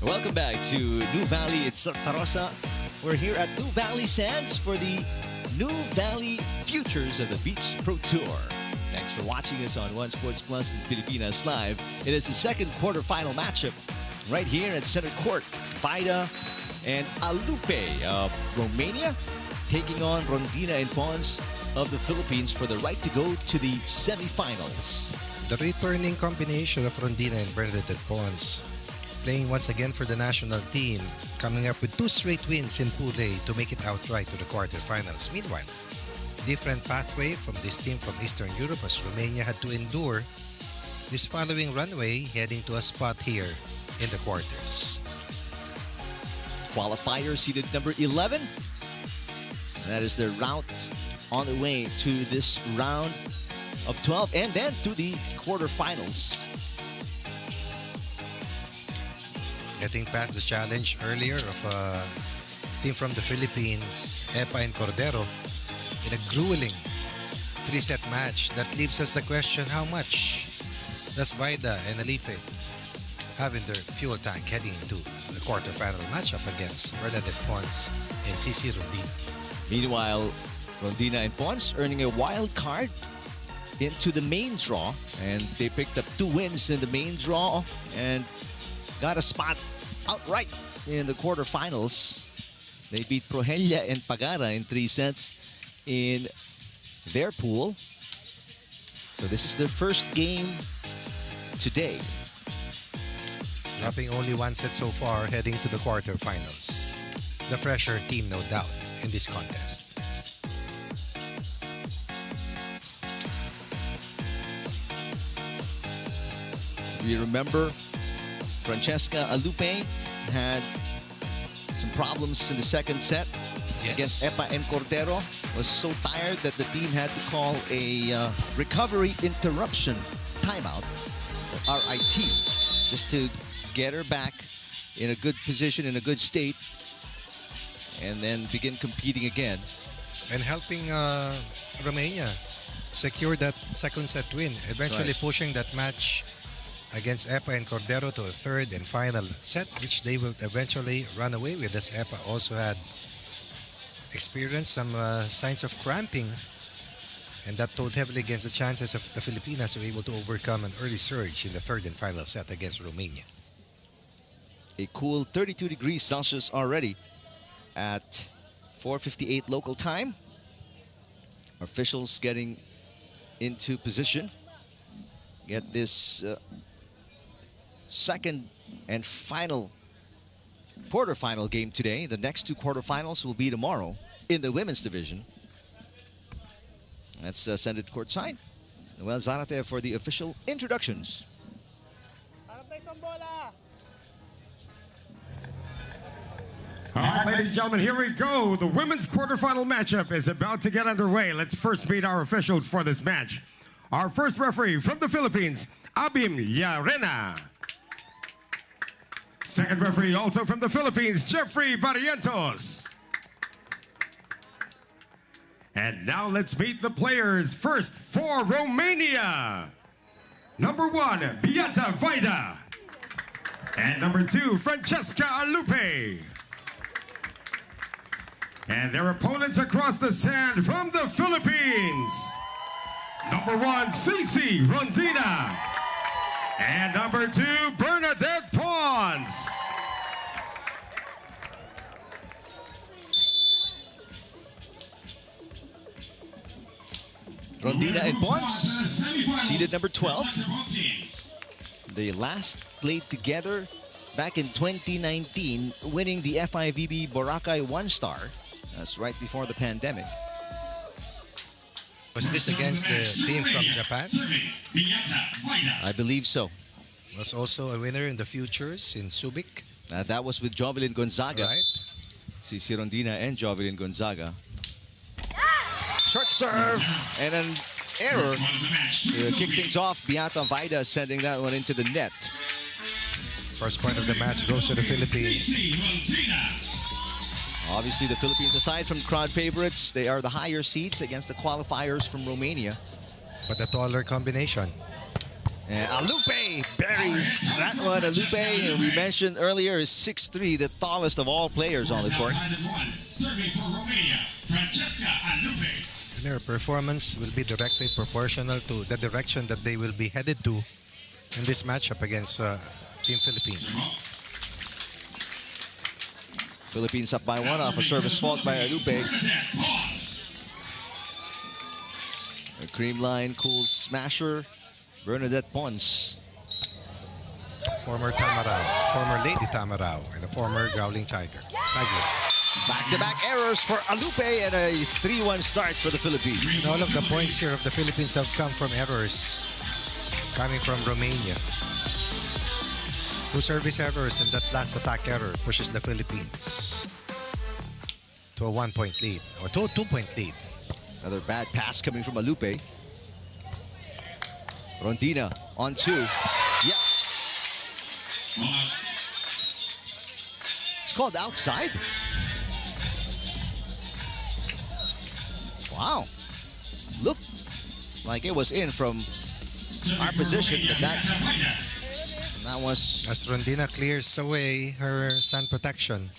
Welcome back to Nuvali. It's Santa Rosa. We're here at Nuvali Sands for the Nuvali Futures of the Beach Pro Tour. Thanks for watching us on One Sports Plus and Pilipinas Live. It is the second quarterfinal matchup right here at center court. Vida and Alupe of Romania taking on Rondina and Pons of the Philippines for the right to go to the semifinals. The returning combination of Rondina and Bernadette Pons playing once again for the national team, coming up with 2 straight wins in Pool A to make it outright to the quarterfinals. Meanwhile, different pathway from this team from Eastern Europe as Romania had to endure this following runway heading to a spot here in the quarters. Qualifier seeded number 11. That is their route on the way to this round of 12 and then to the quarterfinals. Getting past the challenge earlier of a team from the Philippines, Epa and Cordero, in a grueling 3-set match. That leaves us the question, how much does Vida and Alife have in their fuel tank heading into the quarterfinal matchup against Bernadette Pons and CC Rondina? Meanwhile, Rondina and Pons earning a wild card into the main draw, and they picked up 2 wins in the main draw and got a spot outright in the quarterfinals. They beat Prohelia and Pagara in 3 sets in their pool. So this is their first game today. Dropping only 1 set so far, heading to the quarterfinals. The fresher team, no doubt, in this contest. We remember Francesca Alupe had some problems in the second set against Epa and Cordero. Was so tired that the team had to call a recovery interruption timeout, RIT, just to get her back in a good position, in a good state, and then begin competing again. And helping Romania secure that second set win, eventually Right. pushing that match against EPA and Cordero to a third and final set, which they will eventually run away with, as EPA also had experienced some signs of cramping, and that told heavily against the chances of the Filipinas to be able to overcome an early surge in the third and final set against Romania. A cool 32 degrees Celsius already at 4:58 local time. Officials getting into position. Get this second and final quarterfinal game today. The next two quarterfinals will be tomorrow in the women's division. Let's send it courtside. Noel Zarate for the official introductions. All right, ladies and gentlemen, here we go. The women's quarterfinal matchup is about to get underway. Let's first meet our officials for this match. Our first referee from the Philippines, Abim Yarena. Second referee also from the Philippines, Jeffrey Barrientos. And now let's meet the players. First for Romania. Number 1, Beata Vaida. And number 2, Francesca Alupe. And their opponents across the sand from the Philippines. Number 1, Cici Rondina. And number 2, Bernadette Pons. Rondina and Pons, seeded number 12. Both teams. They last played together back in 2019, winning the FIVB Boracay 1-star. That's right before the pandemic. Was this against the team from Japan? I believe so. Was also a winner in the futures in Subic, That was with Jovelyn Gonzaga. right? Cici Rondina and Jovelyn Gonzaga. Short serve and an error. Kick things off. Beata Vaida sending that one into the net. First point of the match goes to the Philippines. Obviously, the Philippines, aside from crowd favorites, they are the higher seeds against the qualifiers from Romania. But the taller combination. And Alupe buries that one. Alupe, we mentioned earlier, is 6'3", the tallest of all players on the court. Serving for Romania, Francesca Alupe. Their performance will be directly proportional to the direction that they will be headed to in this matchup against Team Philippines. Philippines up by 1 off a service fault by Alupe. A cream line, cool smasher, Bernadette Pons. Former Tamarao, former Lady Tamarao, and a former Growling Tigers. Back-to-back errors for Alupe and a 3-1 start for the Philippines. And all of the points here of the Philippines have come from errors coming from Romania. 2 service errors and that last attack error pushes the Philippines to a 1-point lead, or to a 2-point lead. Another bad pass coming from Alupe. Rondina on 2. Yes. It's called outside. Wow. Looked like it was in from our position, but that was... As Rondina clears away her sun protection,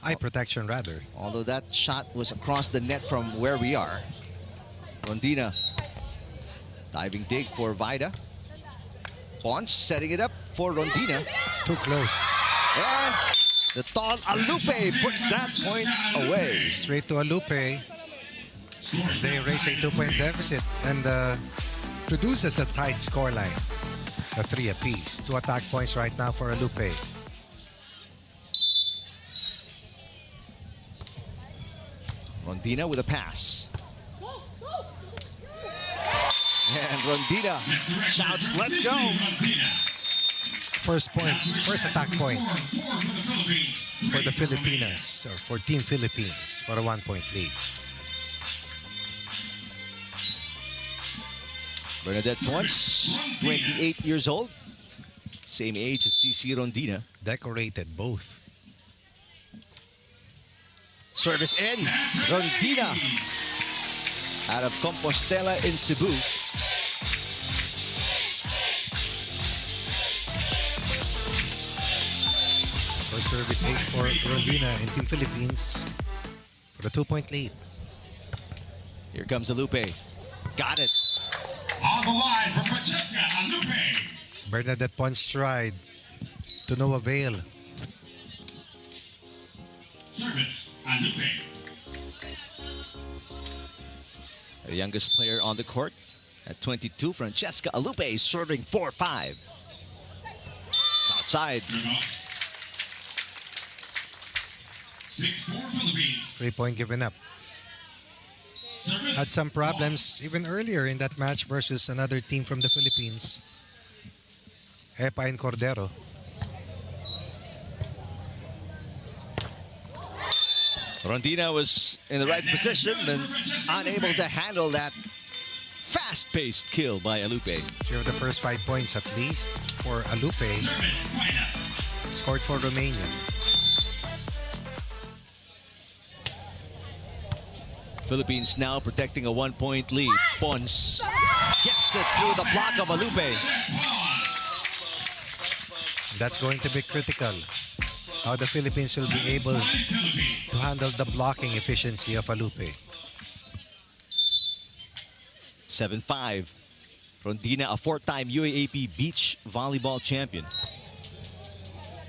eye protection rather. Although that shot was across the net from where we are. Rondina diving dig for Vaida. Pons setting it up for Rondina. Too close. And the tall Alupe puts that point away. Straight to Alupe. They erase a 2-point deficit and produces a tight scoreline. A 3 apiece. 2 attack points right now for Alupe. Rondina with a pass. And Rondina shouts, "Let's go!" First point, first attack point for the Filipinas, or for Team Philippines, for a 1-point lead. Bernadette Pons, 28 years old. Same age as CC Rondina. Decorated both. Service in. Rondina out of Compostela in Cebu. First service ace for Rondina in Team Philippines for the 2-point lead. Here comes Alupe. Got it. On the line from Francesca Alupe. Bernadette Ponce tried to no avail. Service Alupe. The youngest player on the court at 22, Francesca Alupe, serving 4-5. It's outside. 6-4 Philippines. 3-point given up. Service Had some problems loss. even earlier in that match versus another team from the Philippines. Epa and Cordero. Rondina was in the right position and unable to handle that fast-paced kill by Alupe. Here are the first 5 points at least for Alupe. Service Guida. Scored for Romania. Philippines now protecting a 1-point lead. Ponce gets it through the block of Alupe. That's going to be critical. How the Philippines will be able to handle the blocking efficiency of Alupe. 7-5. Rondina, a 4-time UAAP beach volleyball champion.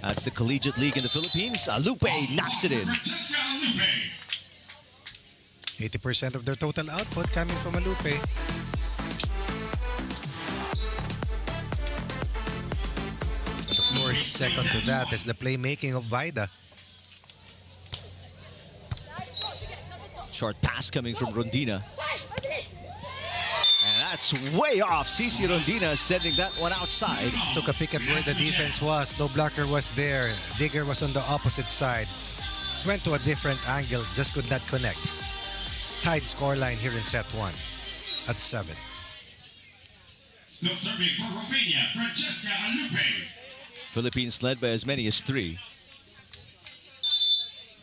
That's the collegiate league in the Philippines. Alupe knocks it in. Francesca Alupe. 80% of their total output coming from Alupe. But of course, second to that is the playmaking of Vida. Short pass coming from Rondina. And that's way off. CC Rondina sending that one outside. Took a pick at where the defense was. No blocker was there. Digger was on the opposite side. Went to a different angle, just could not connect. Tied scoreline here in set 1 at 7. Still serving for Romania, Francesca Alupe. Philippines led by as many as 3.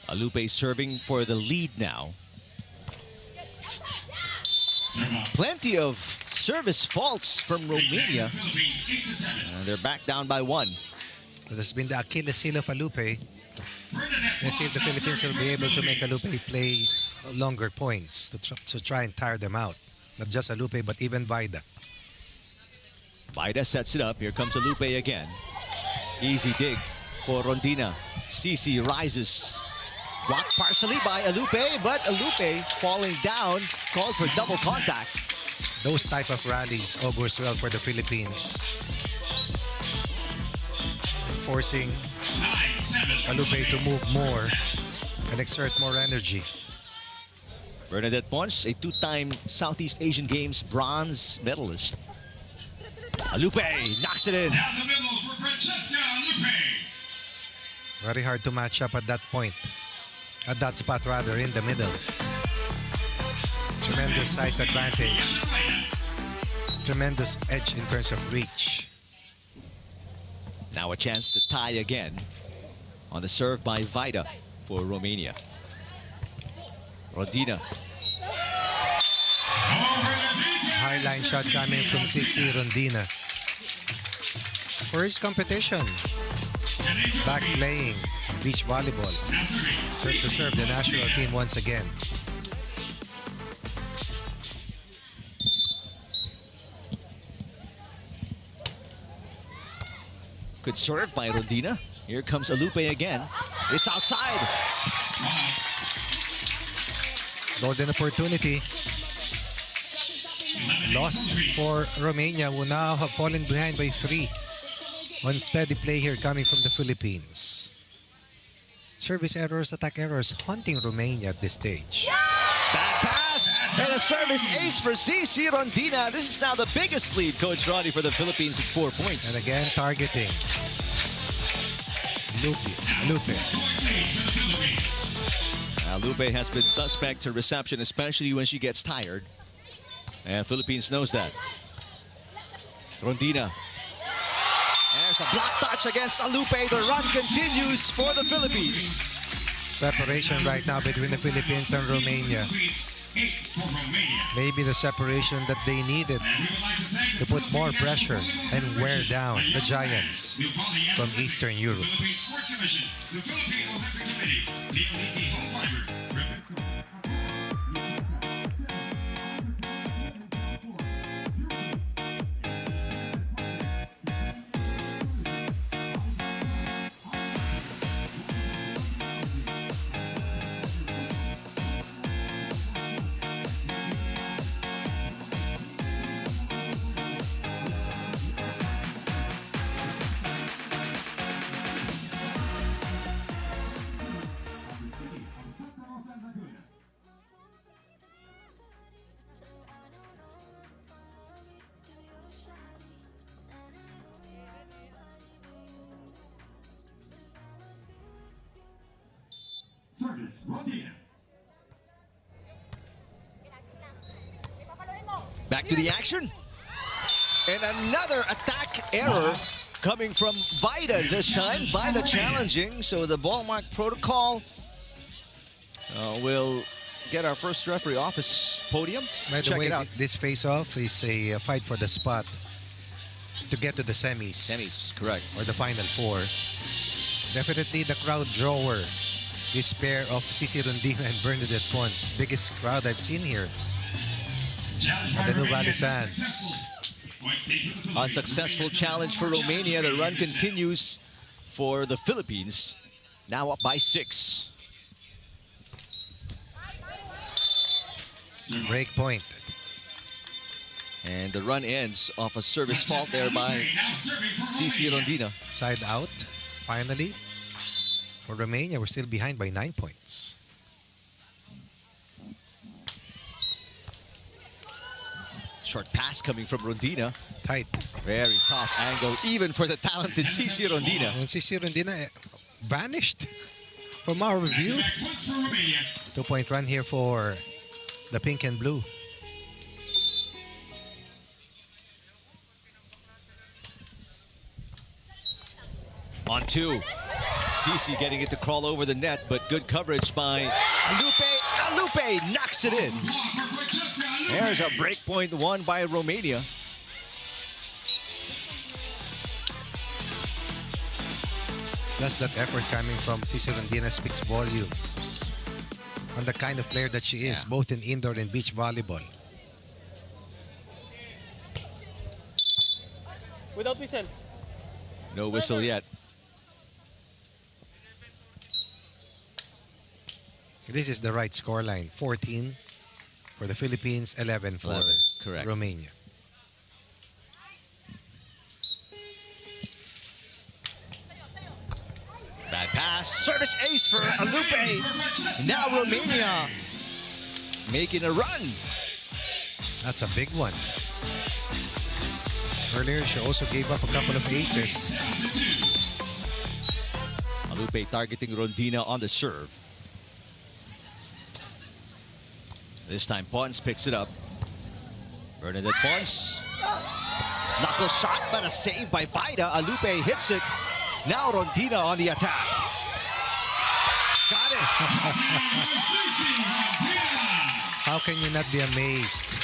Alupe serving for the lead now. Plenty of service faults from Romania. Philippines 8-7. And they're back down by 1. That has been the Achilles heel of Alupe. Bernadette Let's see if the Ponce Philippines will serving be for able to make Philippines. Alupe play longer points to try and tire them out. Not just Alupe, but even Vida. Vida sets it up. Here comes Alupe again. Easy dig for Rondina. CC rises. Blocked partially by Alupe, but Alupe falling down, called for double contact. Those type of rallies augurs well for the Philippines. Forcing 9-7 Alupe to move more and exert more energy. Bernadette Ponce, a 2-time Southeast Asian Games bronze medalist. Alupe knocks it in. Down the middle for Francesca Alupe. Very hard to match up at that point. At that spot rather, in the middle. Tremendous size advantage. Tremendous edge in terms of reach. Now a chance to tie again on the serve by Vida for Romania. Rondina. High line shot coming from CC Rondina. First competition. Back playing beach volleyball. Set to serve the national team once again. Good serve by Rondina. Here comes Alupe again. It's outside. Golden opportunity. Lost for Romania, who now have fallen behind by 3. On steady play here coming from the Philippines. Service errors, attack errors, haunting Romania at this stage. Bad pass and a service ace for CC Rondina. This is now the biggest lead, Coach Roddy, for the Philippines at 4 points. And again, targeting. Lupe. Alupe has been suspect to reception, especially when she gets tired. And Philippines knows that. Rondina. And There's a block touch against Alupe. The run continues for the Philippines. Separation right now between the Philippines and Romania. Maybe the separation that they needed to put more pressure and wear down the giants from Eastern Europe. Service, Rodina. Back to the action. And another attack error coming from Vida this time. Vida challenging, so the ball mark protocol will get our first referee office podium. By the Check way, it out. this face-off is a fight for the spot to get to the semis. Semis, correct. Or the final four. Definitely the crowd drawer. This pair of Cici Rondina and Bernadette Pons. Biggest crowd I've seen here at the Nuvali Sands. Unsuccessful challenge for Romania. The run continues for the Philippines. Now up by 6. Break point. And the run ends off a service fault there by Cici Rondina. Side out, finally. For Romania, we're still behind by 9 points. Short pass coming from Rondina. Tight. Very tough angle, even for the talented Cici Rondina. And Cici Rondina vanished from our view. 2-point run here for the pink and blue. On 2. Cici getting it to crawl over the net, but good coverage by Alupe. Alupe knocks it in. There's a break point won by Romania. Plus that effort coming from Cici Rondina speaks volumes on the kind of player that she is, both in indoor and beach volleyball. Without whistle. No whistle yet. This is the right scoreline. 14 for the Philippines, 11 for 11, correct. Romania. Bad pass. Service ace for Alupe. Now Romania making a run. That's a big one. Earlier, she also gave up a couple of aces. Alupe targeting Rondina on the serve. This time Pons picks it up. Bernadette Pons. Knuckle shot, but a save by Vida. Alupe hits it. Now Rondina on the attack. Got it. How can you not be amazed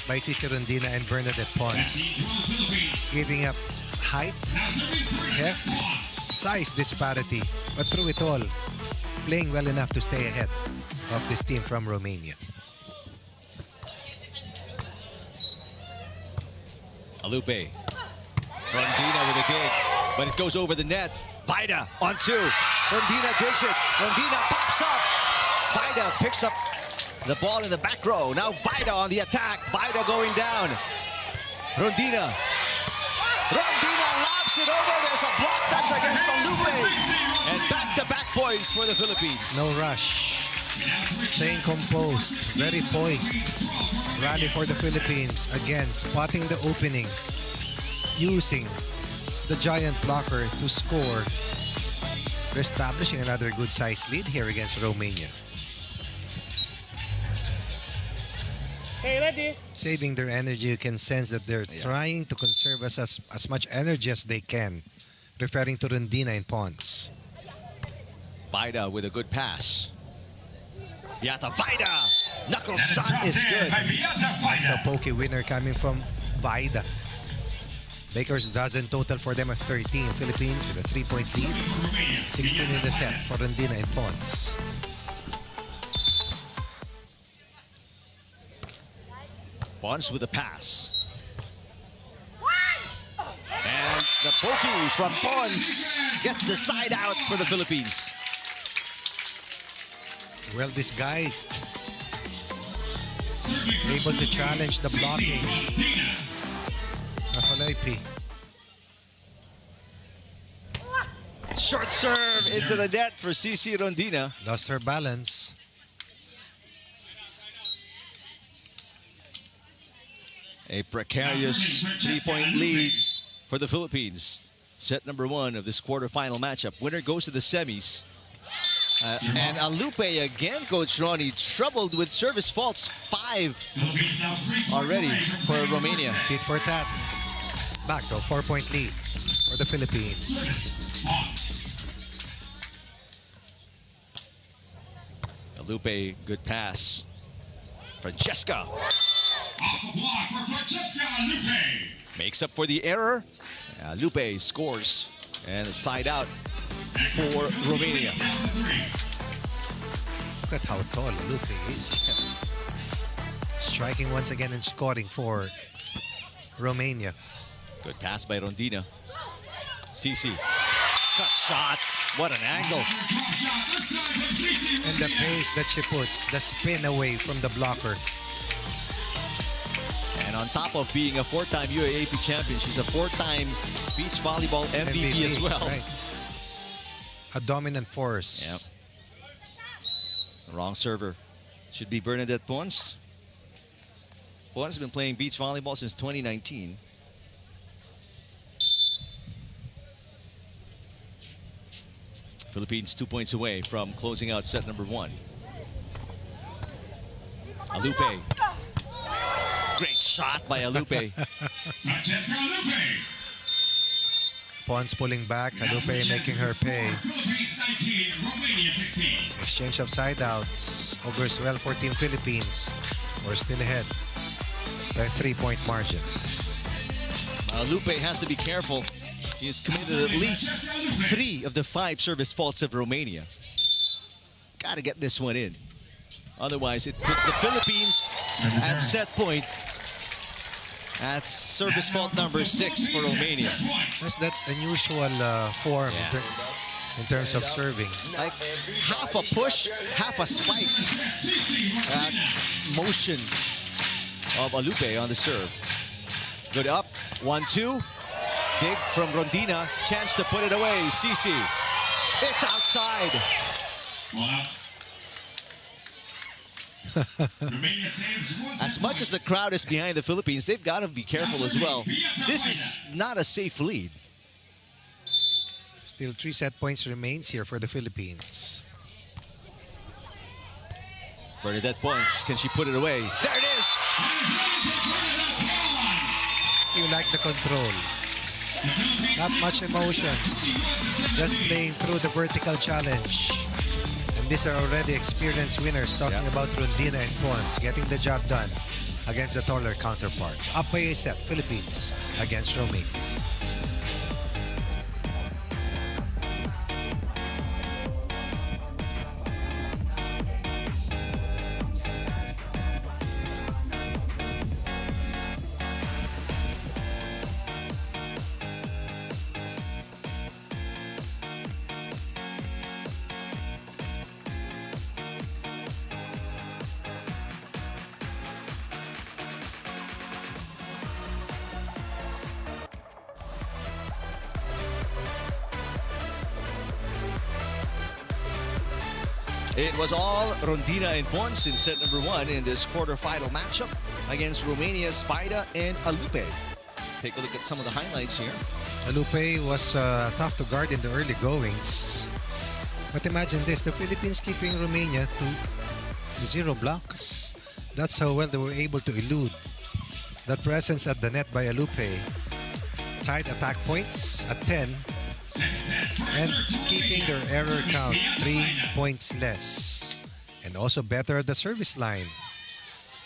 by Cici Rondina and Bernadette Pons? Giving up height, heft, size disparity, but through it all, playing well enough to stay ahead of this team from Romania. Alupe. Rondina with a dig, but it goes over the net. Vida on 2. Rondina digs it. Rondina pops up. Vida picks up the ball in the back row. Now Vida on the attack. Vida going down. Rondina. Rondina lobs it over. There's a block touch against Alupe. And back-to-back points for the Philippines. No rush. Staying composed, very poised. Rally for the Philippines. Again, spotting the opening. Using the giant blocker to score. Establishing another good size lead here against Romania. Okay, ready? Saving their energy, you can sense that they're trying to conserve as much energy as they can. Referring to Rondina and Pons. Vida with a good pass. Yata Vida! Knuckle shot is good. That's a pokey winner coming from Vida. Baker's dozen total for them at 13. Philippines with a 3-point lead. 16 in the set for Rondina and Pons. Pons with a pass. And the pokey from Pons gets the side out for the Philippines. Well disguised. Able to challenge the blocking. Rafalepi. Short serve into the net for CC Rondina. Lost her balance. A precarious 3-point lead for the Philippines. Set number 1 of this quarterfinal matchup. Winner goes to the semis. And Alupe again, Coach Ronnie, troubled with service faults. 5 already for Romania. Tit for tat. Back to a 4-point lead for the Philippines. Alupe, good pass. Francesca. Off the block for Francesca Lupe. Makes up for the error. Lupe scores. And a side out for Romania. Look at how tall Lupe is. Striking once again and scoring for Romania. Good pass by Rondina. CC. Cut shot. What an angle. And the pace that she puts, the spin away from the blocker. And on top of being a 4-time UAAP champion, she's a 4-time beach volleyball MVP as well. Right. A dominant force. Yep. Wrong server. Should be Bernadette Pons. Pons has been playing beach volleyball since 2019. Philippines 2 points away from closing out set number 1. Alupe. Great shot by Alupe. Francesca Lupe. Pons pulling back, Alupe making her pay. Philippines 19, Romania 16. Exchange of side outs. Augurs well for Team Philippines. We're still ahead by a 3-point margin. Alupe has to be careful. She has committed at least 3 of the 5 service faults of Romania. Got to get this one in. Otherwise, it puts the Philippines at set point. That's service fault number 6 for Romania. That's that unusual form in terms of serving. Like half a push, half a spike. That motion of Alupe on the serve. Good up, 1-2. Dig from Rondina, chance to put it away. CC, it's outside. Well, Romania saves once. As much as the crowd is behind the Philippines, they've got to be careful as well. This is not a safe lead. Still 3 set points remains here for the Philippines. Bernadette Pons, can she put it away? There it is! You like the control. Not much emotions. Just playing through the vertical challenge. And these are already experienced winners, talking about Rondina and Pons getting the job done against the taller counterparts. Up by a set, Philippines against Romania. It was all Rondina and Pons in set number 1 in this quarterfinal matchup against Romania's Vida and Alupe. Take a look at some of the highlights here. Alupe was tough to guard in the early goings. But imagine this, the Philippines keeping Romania to 0 blocks. That's how well they were able to elude that presence at the net by Alupe. Tied attack points at 10 and keeping their error count 3 points less. And also better at the service line.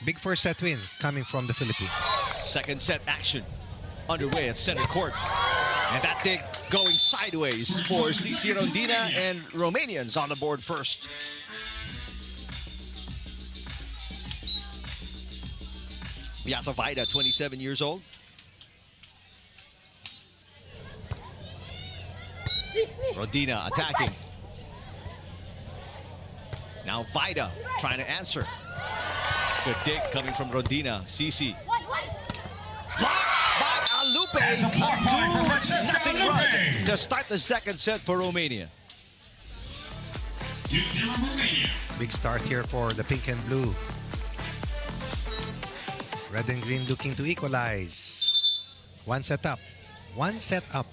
Big first set win coming from the Philippines. Second set action underway at center court. And that dig going sideways for CC Rondina and Romanians on the board first. Beata Vaida, 27 years old. Rondina attacking. Now Vaida trying to answer. Good dig coming from Rondina. CC. Blocked by Alupe. That's a block by for Francesca Alupe. To start the second set for Romania. 2-0 Romania. Big start here for the pink and blue. Red and green looking to equalize. One set up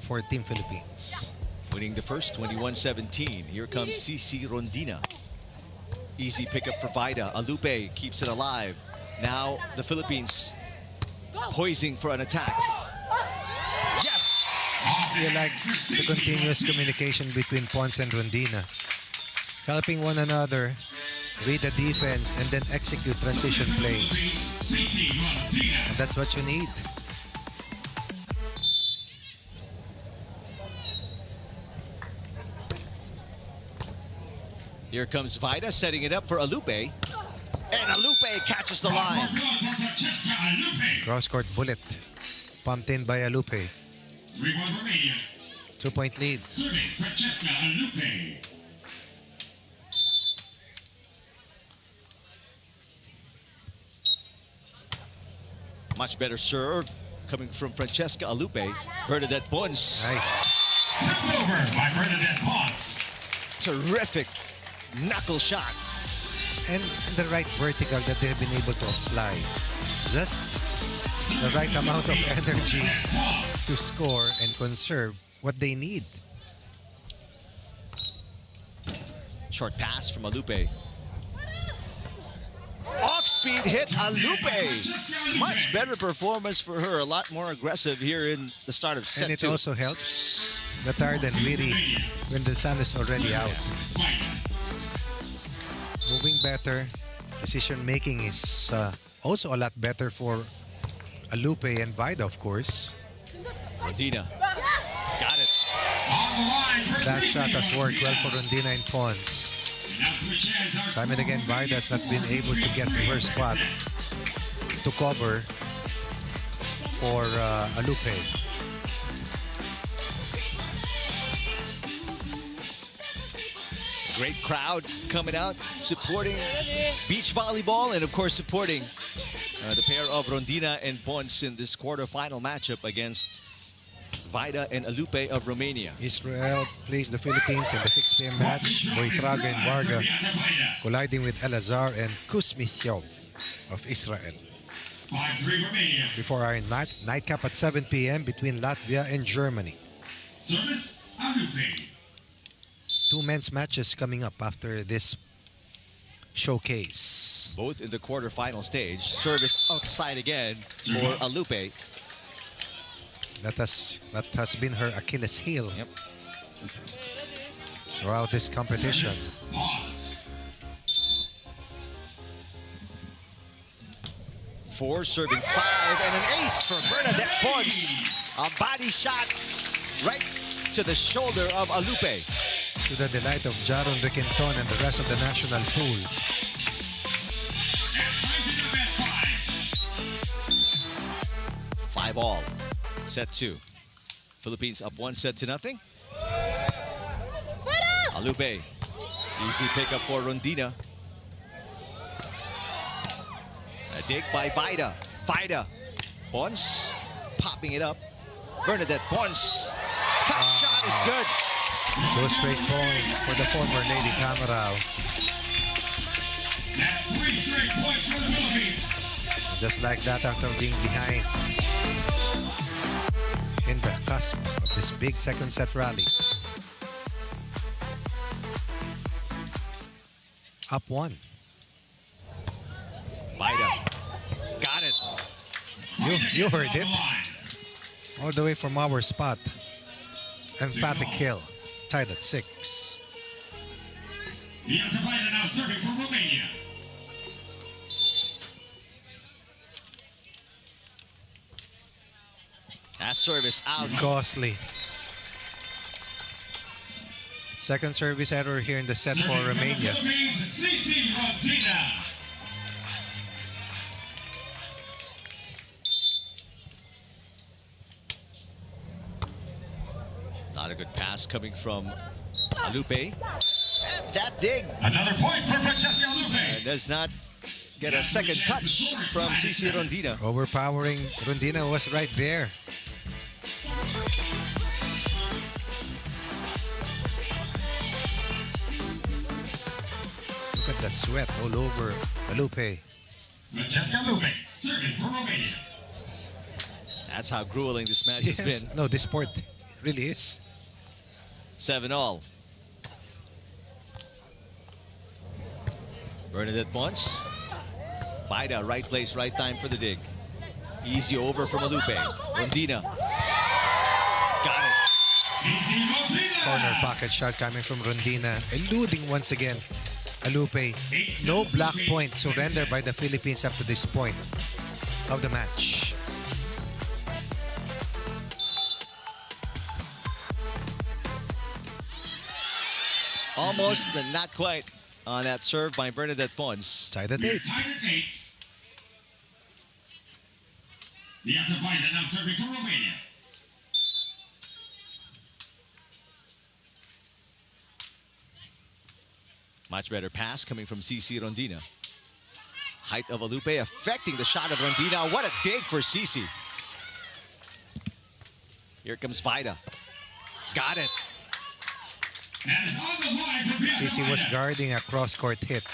for Team Philippines. Winning the first 21-17. Here comes CC Rondina. Easy pickup for Vaida. Alupe keeps it alive. Now the Philippines poising for an attack. Yes! You like the continuous communication between Pons and Rondina. Helping one another, read the defense, and then execute transition plays. And that's what you need. Here comes Vaida setting it up for Alupe. And Alupe catches the line. Cross-court bullet pumped in by Alupe. 3-1 Romania. 2-point lead. Serving Francesca Alupe. Much better serve coming from Francesca Alupe. Bernadette Pons. Nice. Tipped over by Bernadette Pons. Terrific knuckle shot. And the right vertical that they've been able to apply. Just the right amount of energy to score and conserve what they need. Short pass from Alupe. Off-speed hit Alupe. Much better performance for her. A lot more aggressive here in the start of set And it 2. also helps the tired and weary when the sun is already out. Moving better. Decision making is also a lot better for Alupe and Vaida, of course. Rondina. Got it. On the line for That CC shot has worked well for Rondina. Rondina and Pons. Now switch hands, our Time and again, score Vaida has not been able to get to her spot to cover for Alupe. Great crowd coming out, supporting beach volleyball, and of course supporting the pair of Rondina and Pons in this quarterfinal matchup against Vaida and Alupe of Romania. Israel plays the Philippines in the 6 p.m. match. Boitraga and Varga colliding with Elazar and Kuzmichov of Israel. 5-3 Romania. Before our nightcap at 7 p.m. between Latvia and Germany. Service Alupe. 2 men's matches coming up after this showcase. Both in the quarterfinal stage. Service outside again for Alupe. That has been her Achilles heel Yep. throughout this competition. Pause. 4 serving 5 and an ace for Bernadette Pons. A body shot right to the shoulder of Alupe. To the delight of Jaron Riquenton and the rest of the national pool. And ties it up at 5. 5 all. Set 2. Philippines up 1-0. Alupe. Easy pickup for Rondina. A dig by Vaida. Vaida. Pons popping it up. Bernadette Pons. Cut shot is good. 2 straight points for the former Lady Camarao. That's 3 straight points for the Philippines. Just like that, after being behind in the cusp of this big second set rally. Up 1. Vida. Got it. You heard it. All the way from our spot. Emphatic kill. Tied at 6. Bianca Vida now serving for Romania. That service out. Costly. Second service error here in the set for Romania. Not a good pass coming from Alupe. And that dig. Another point for Francesca Alupe. Does not get a second touch from CC Rondina. Overpowering. Rondina was right there. Look at the sweat all over Alupe. Francesca Alupe serving for Romania. That's how grueling this match has been. No, this sport really is. 7-all. Bernadette Pons. Vida, right place, right time for the dig. Easy over from Alupe. Rondina. Got it. Corner pocket shot coming from Rondina. Eluding once again Alupe. No block point surrender by the Philippines up to this point of the match. Almost, but not quite on that serve by Bernadette Pons. Tied at We are 8. tied at 8. Bianca Vida now serving for Romania. Much better pass coming from CC Rondina. Height of Alupe affecting the shot of Rondina. What a dig for CC. Here comes Vida. Got it. And it's on the line for Bianca Sisi was Vida. guarding a cross-court hit.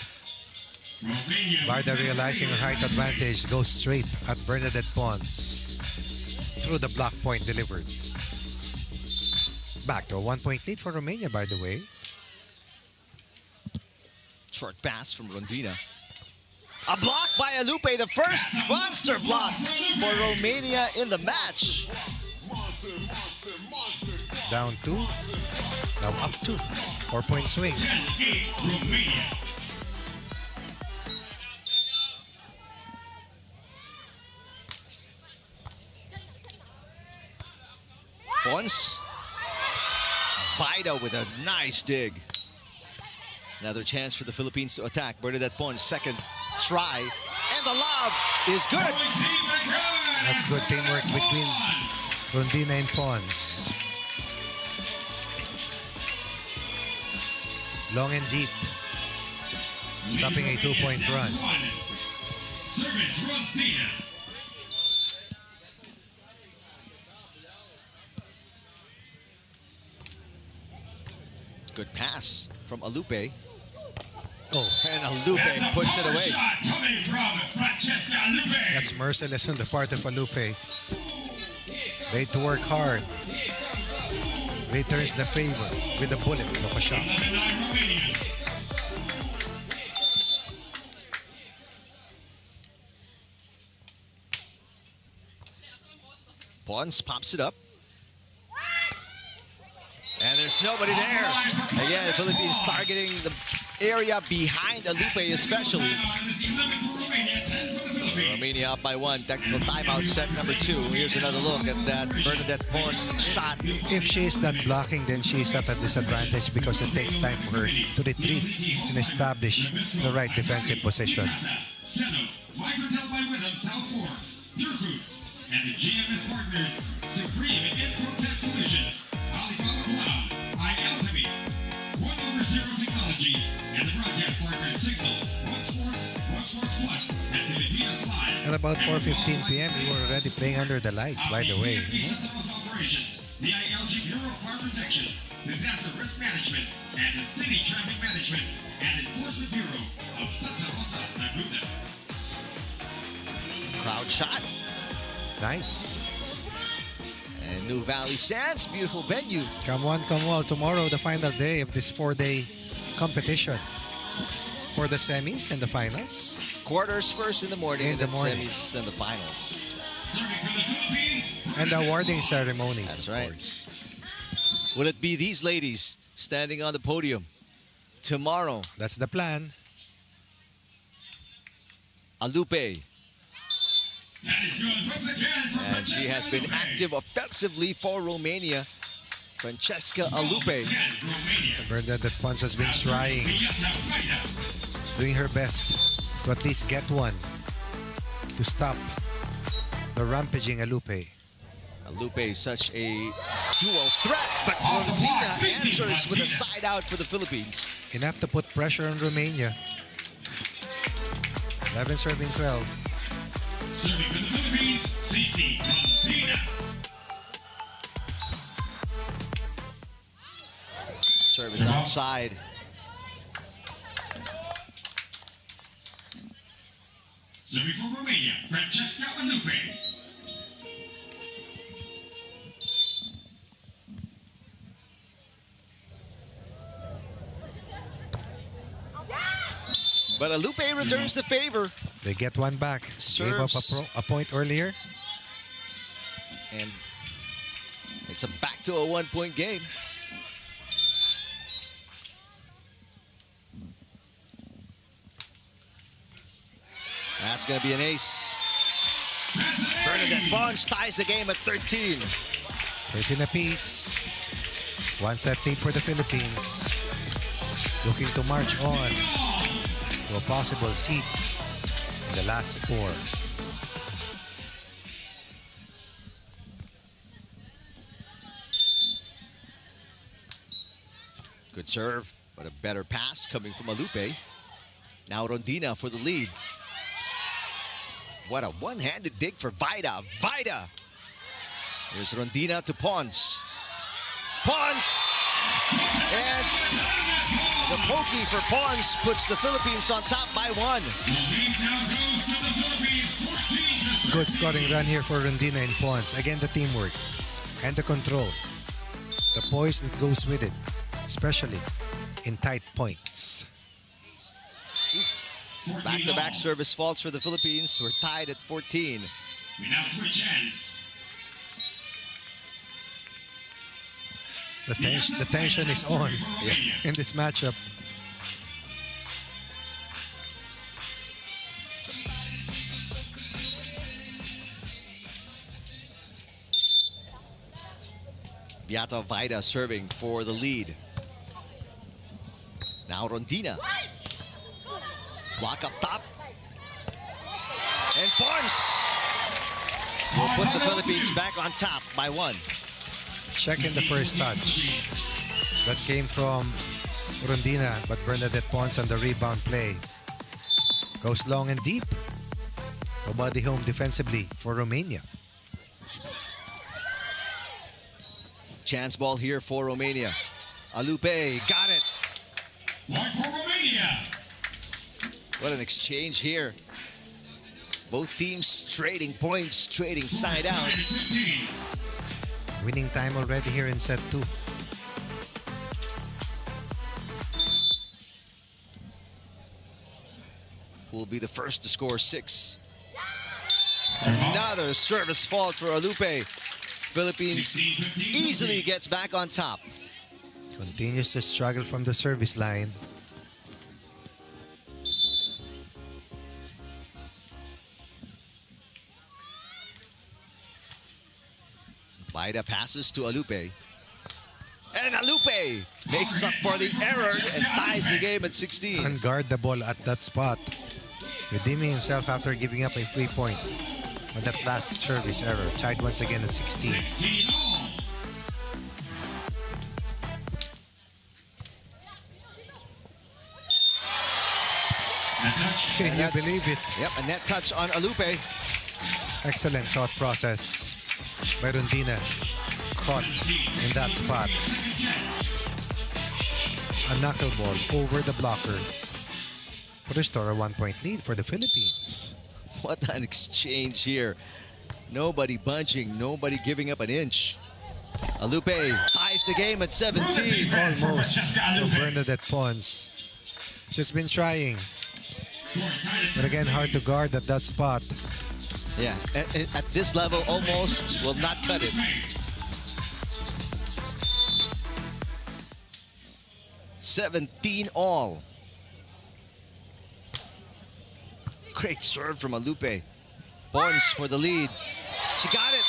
Romania Vida, realizing her height advantage, goes straight at Bernadette Pons. Through the block point delivered. Back to a 1-point lead for Romania, by the way. Short pass from Rondina. A block by Alupe, the first monster block for Romania in the match. Down 2. Now up 2. 4-point swing. 10-8 Romania. Pons. Vida with a nice dig. Another chance for the Philippines to attack. Bernadette Pons, second try. And the lob is good. That's good teamwork between Rondina and Pons. Long and deep. Stopping a 2-point run. Service Rondina. Good pass from Alupe. Oh, And Alupe pushed it away. Shot coming from Francesca Alupe. that's merciless on the part of Alupe. Ready to work hard. Returns the favor with a bullet of a shot. 11-9 Romania. Pons pops it up. And there's nobody there. Again, the Philippines targeting the area behind Alupe especially. And it's 11 for Romania, 10 for the Philippines. Romania up by 1. Technical timeout set number 2. Here's another look at that Bernadette Pons shot. If she is not blocking, then she is at a disadvantage because it takes time for her to retreat and establish the right defensive position. Seno, Vibratel by Wyndham, South Forbes, Pure Foods, and the GMS partners, Supreme Infotech Solutions, Alibaba Cloud, iAlchemy, 1/0 Technologies, and the broadcast partners Signal, One Sports Plus, and Filipinas Live. At about 4:15 p.m., we were already playing under the lights, by the way. Operations, the ILG Bureau of Fire Protection, Disaster Risk Management, and the City Traffic Management and Enforcement Bureau of Santa Rosa, Laguna. Crowd shot. Nice. And Nuvali Sands, beautiful venue. Come on, come on. Tomorrow, the final day of this 4-day competition for the semis and the finals. quarters first in the morning, In and the then morning. semis and the finals. Serving for the Philippines. And the awarding ceremonies, That's of right. course. Will it be these ladies standing on the podium tomorrow? That's the plan. Alupe, That is good. Once again for and she has been Francesca Alupe. active offensively for Romania. Francesca Alupe. 10, Romania. Bernadette Pons has been trying, Piazza Vaida. doing her best to at least get one to stop the rampaging Alupe. Alupe is such a dual threat, but Off the block, Romania 60, answers with a Martina. side out for the Philippines. Enough to put pressure on Romania. 11 serving 12. Serving for the Philippines, CC Martina. Service outside. Serving for Romania, Francesca Alupe. But Alupe returns the favor. They get one back. Gave up Serves. a point earlier. And it's back to a 1-point game. That's going to be an ace. Bernadette Pons ties the game at 13. 13 apiece. One set lead for the Philippines. Looking to march on to a possible seat in the last four. Good serve, but a better pass coming from Alupe. Now Rondina for the lead. What a one-handed dig for Vaida. Vaida! Here's Rondina to Pons. Pons! And the pokey for Pons puts the Philippines on top by 1. The lead now goes to the Philippines, 14 to 13. Good scoring run here for Rondina and Pons. Again, the teamwork and the control. The poise that goes with it, especially in tight points. 14 Back-to-back all. service faults for the Philippines. We're tied at 14. We now switch ends. The tension is on in this matchup. Beata Vaida serving for the lead. Now Rondina. Block up top. And Pons will put the Philippines back on top by 1. Check in the first touch. That came from Rondina, but Bernadette Pons on the rebound play. Goes long and deep. Nobody home defensively for Romania. Chance ball here for Romania. Alupe got it. Point for Romania. What an exchange here. Both teams trading points, trading side out. 15. Winning time already here in set 2. Who will be the first to score 6? Another service fault for Alupe. Philippines 16, 15 easily Philippines. gets back on top. Continues to struggle from the service line. Vaida passes to Alupe. And Alupe makes up for the error and ties the game at 16. Unguardable at that spot. Redeeming himself after giving up a free point on that last service error. Tied once again at 16. 16 all. Net touch. Can you that's- believe it? Yep, a net touch on Alupe. Excellent thought process by Rondina. Caught in that spot. Second set. A knuckleball over the blocker to restore a 1-point lead for the Philippines. What an exchange here. Nobody bunching, nobody giving up an inch. Alupe ties the game at 17. Almost Francesca to Alupe. Bernadette Pons. She's been trying. But again, hard to guard at that spot. Yeah, at this level, almost will not cut it. 17 all. Great serve from Alupe. Pons for the lead. She got it.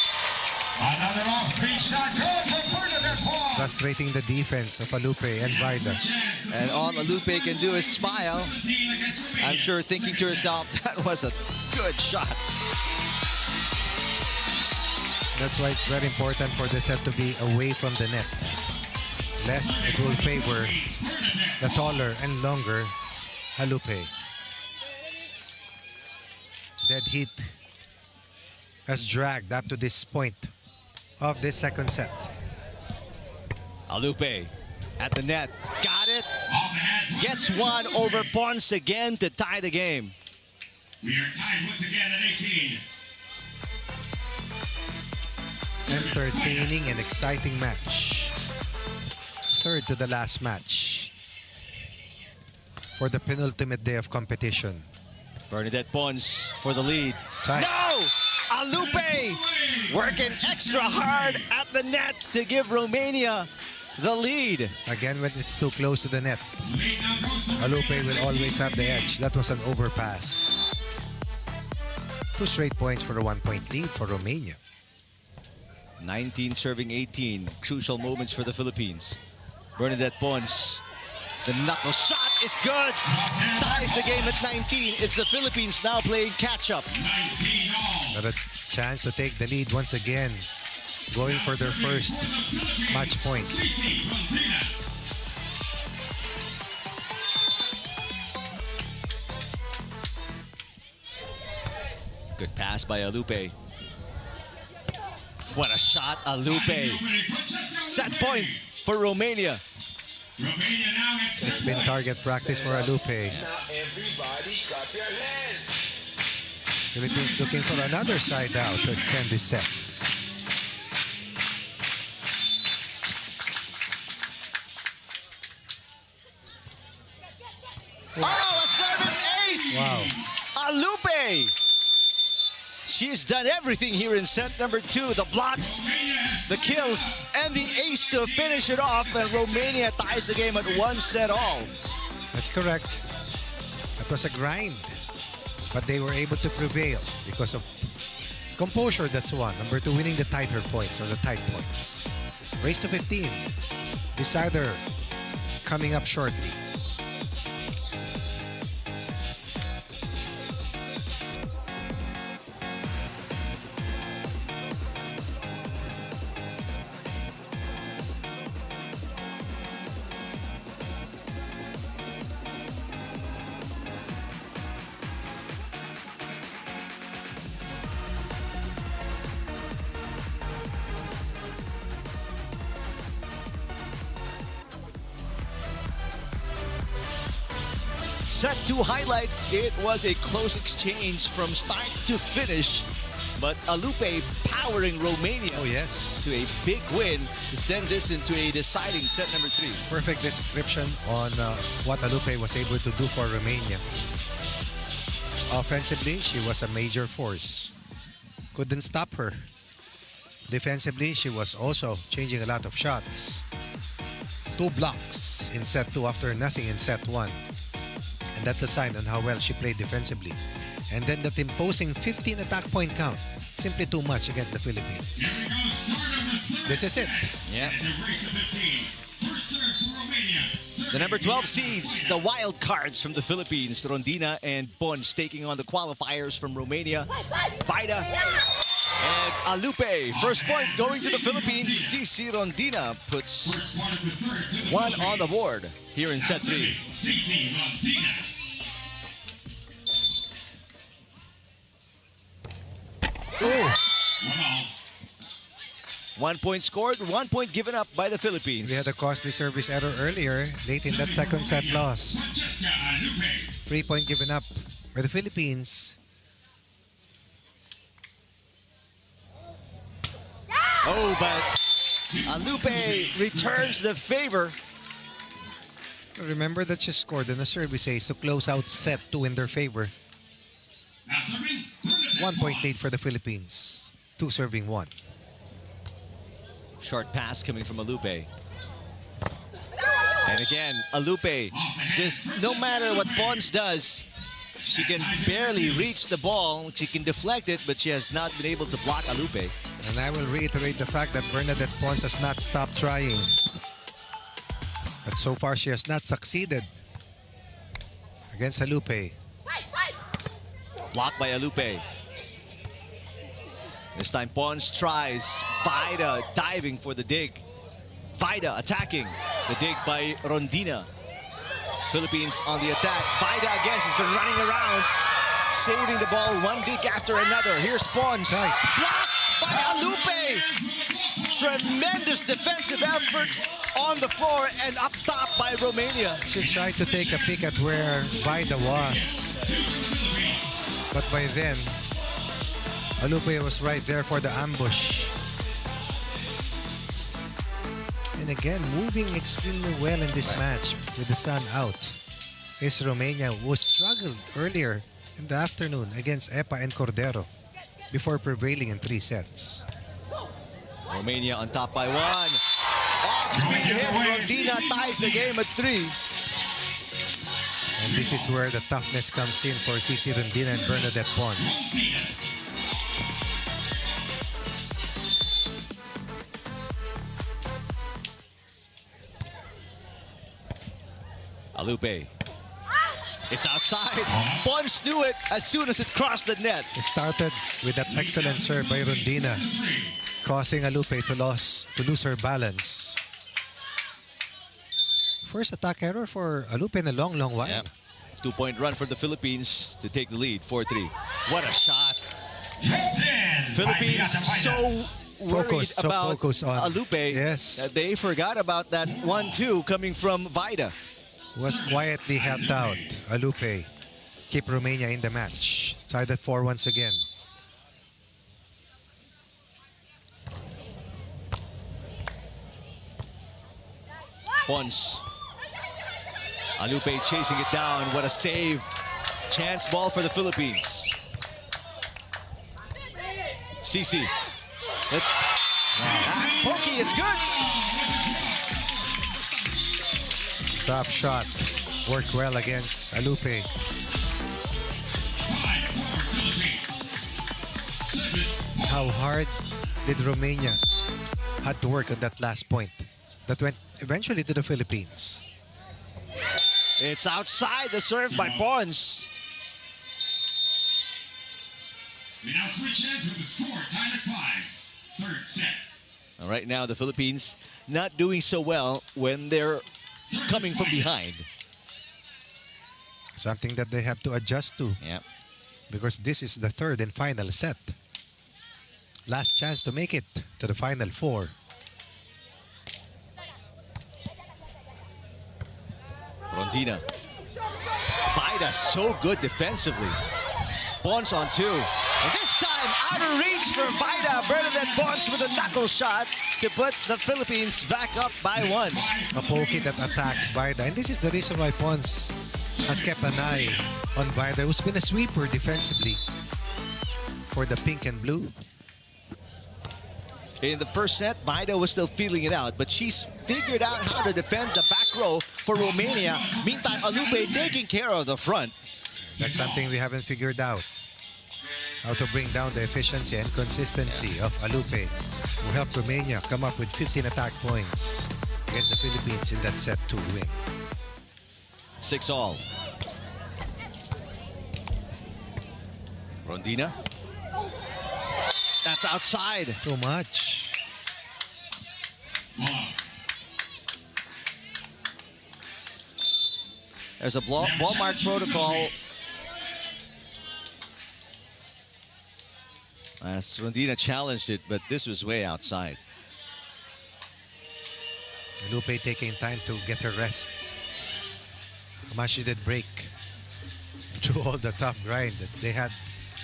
Another off-speed shot. Good for Bernadette Pons. Frustrating the defense of Alupe and Vida. And all Alupe can do is smile. I'm sure thinking to herself, that was a good shot. That's why it's very important for the set to be away from the net, lest it will favor the taller and longer Alupe. Dead heat has dragged up to this point of this second set. Alupe at the net. Got it. Gets one over Pons again to tie the game. We are tied once again at 18. Entertaining and exciting match. Third to the last match for the penultimate day of competition. Bernadette Pons for the lead. Tie. No! Alupe working extra hard at the net to give Romania the lead. Again, when it's too close to the net, Alupe will always have the edge. That was an overpass. 2 straight points for a 1-point lead for Romania. 19 serving 18. Crucial moments for the Philippines. Bernadette Pons. The knuckle shot is good. Ties the game at 19. It's the Philippines now playing catch-up. Another chance to take the lead once again. Going for their first match points. Good pass by Alupe. What a shot, Alupe. Set point for Romania. It's been target practice for Alupe. Philippines looking for another side out to extend this set. Oh, a service ace! Wow. Alupe! She's done everything here in set number 2. The blocks, the kills, and the ace to finish it off. And Romania ties the game at 1-all. That's correct. That was a grind. But they were able to prevail because of composure, that's one. Number 2, winning the tighter points or the tight points. Race to 15. Decider coming up shortly. Set 2 highlights. It was a close exchange from start to finish, but Alupe powering Romania Oh, yes. to a big win to send this into a deciding set number 3. Perfect description on what Alupe was able to do for Romania. Offensively, she was a major force. Couldn't stop her. Defensively, she was also changing a lot of shots. 2 blocks in set 2 after nothing in set 1. And that's a sign on how well she played defensively. And then that imposing 15 attack point count. Simply too much against the Philippines. This is it. Yeah. The number 12 seeds, the wild cards from the Philippines, Rondina and Pons taking on the qualifiers from Romania, Vida and Alupe. First point going to the Philippines. CC Rondina puts 1 on the board here in set 3. Ooh. 1 point scored, 1 point given up by the Philippines. We had a costly service error earlier, late in that second set loss. 3 point given up by the Philippines. Oh, but Alupe returns the favor. Remember that she scored on a service ace to close out set 2 in their favor. Now serving, 1 point lead for the Philippines. 2 serving 1. Short pass coming from Alupe. And again, Alupe, just no matter what Pons does, she can barely reach the ball. She can deflect it, but she has not been able to block Alupe. And I will reiterate the fact that Bernadette Pons has not stopped trying. But so far, she has not succeeded against Alupe. Blocked by Alupe. This time Pons tries. Vida diving for the dig. Vida attacking. The dig by Rondina. Philippines on the attack. Vida again, she's been running around, saving the ball one dig after another. Here's Pons. Blocked by Alupe. Tremendous defensive effort on the floor and up top by Romania. She tried to take a peek at where Vida was. But by then, Alupe was right there for the ambush. And again, moving extremely well in this match with the sun out is Romania, who struggled earlier in the afternoon against Epa and Cordero before prevailing in 3 sets. Romania on top by 1. Off-speed hit. Rondina ties the game at 3. And this is where the toughness comes in for Cici Rondina and Bernadette Pons. Alupe. It's outside. Pons knew it as soon as it crossed the net. It started with that excellent serve by Rondina, causing Alupe to lose her balance. First attack error for Alupe in a long, long while. Yep. 2-point run for the Philippines to take the lead, 4-3. What a shot. Philippines so worried about Alupe that they forgot about that 1-2 coming from Vida. Was quietly helped out. Alupe keep Romania in the match. Tied at 4 once again. Pons. Alupe chasing it down. What a save. Chance ball for the Philippines. Cici. Pokey is good. Top shot. Worked well against Alupe. How hard did Romania had to work on that last point that went eventually to the Philippines? It's outside the serve by Pons. We now switch ends with the score tied at 5. Third set. Right now, the Philippines not doing so well when they're coming from behind. Something that they have to adjust to. Yep. Because this is the third and final set. Last chance to make it to the final 4. Rondina. Vida so good defensively. Pons on 2. And this time, out of reach for Vida. Bernadette Pons with a knuckle shot to put the Philippines back up by 1. A pokey that attacked Vida. And this is the reason why Pons has kept an eye on Vida, who's been a sweeper defensively for the pink and blue. In the first set, Vida was still feeling it out, but she's figured out how to defend the back row for Romania. Meantime, Alupe taking care of the front. That's something we haven't figured out. How to bring down the efficiency and consistency of Alupe, who helped Romania come up with 15 attack points against the Philippines in that set 2 win. 6-all. Rondina. That's outside. Too much. There's a ball mark protocol. As Rondina challenged it, but this was way outside. Lupe taking time to get her rest. How much she did break through all the tough grind that they had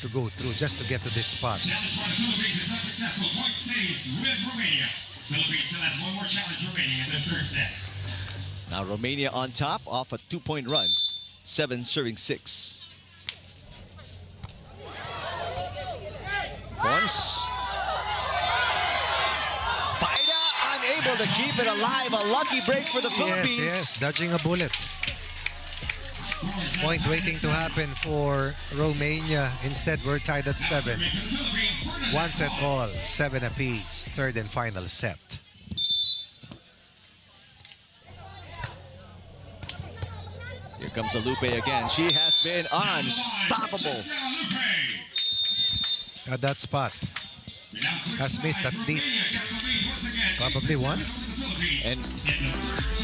to go through just to get to this spot. Challenge for the Philippines is unsuccessful. Point stays with Romania. Philippines still has one more challenge remaining in this third set. Now Romania on top off a 2-point run. 7 serving 6. Once. Vaida unable to keep it alive. A lucky break for the Philippines. Yes, dodging a bullet. Point waiting to happen for Romania. Instead, we're tied at 7. 1 set all, 7 apiece. Third and final set. Here comes Lupe again. She has been unstoppable. At that spot. Has missed at least probably once. And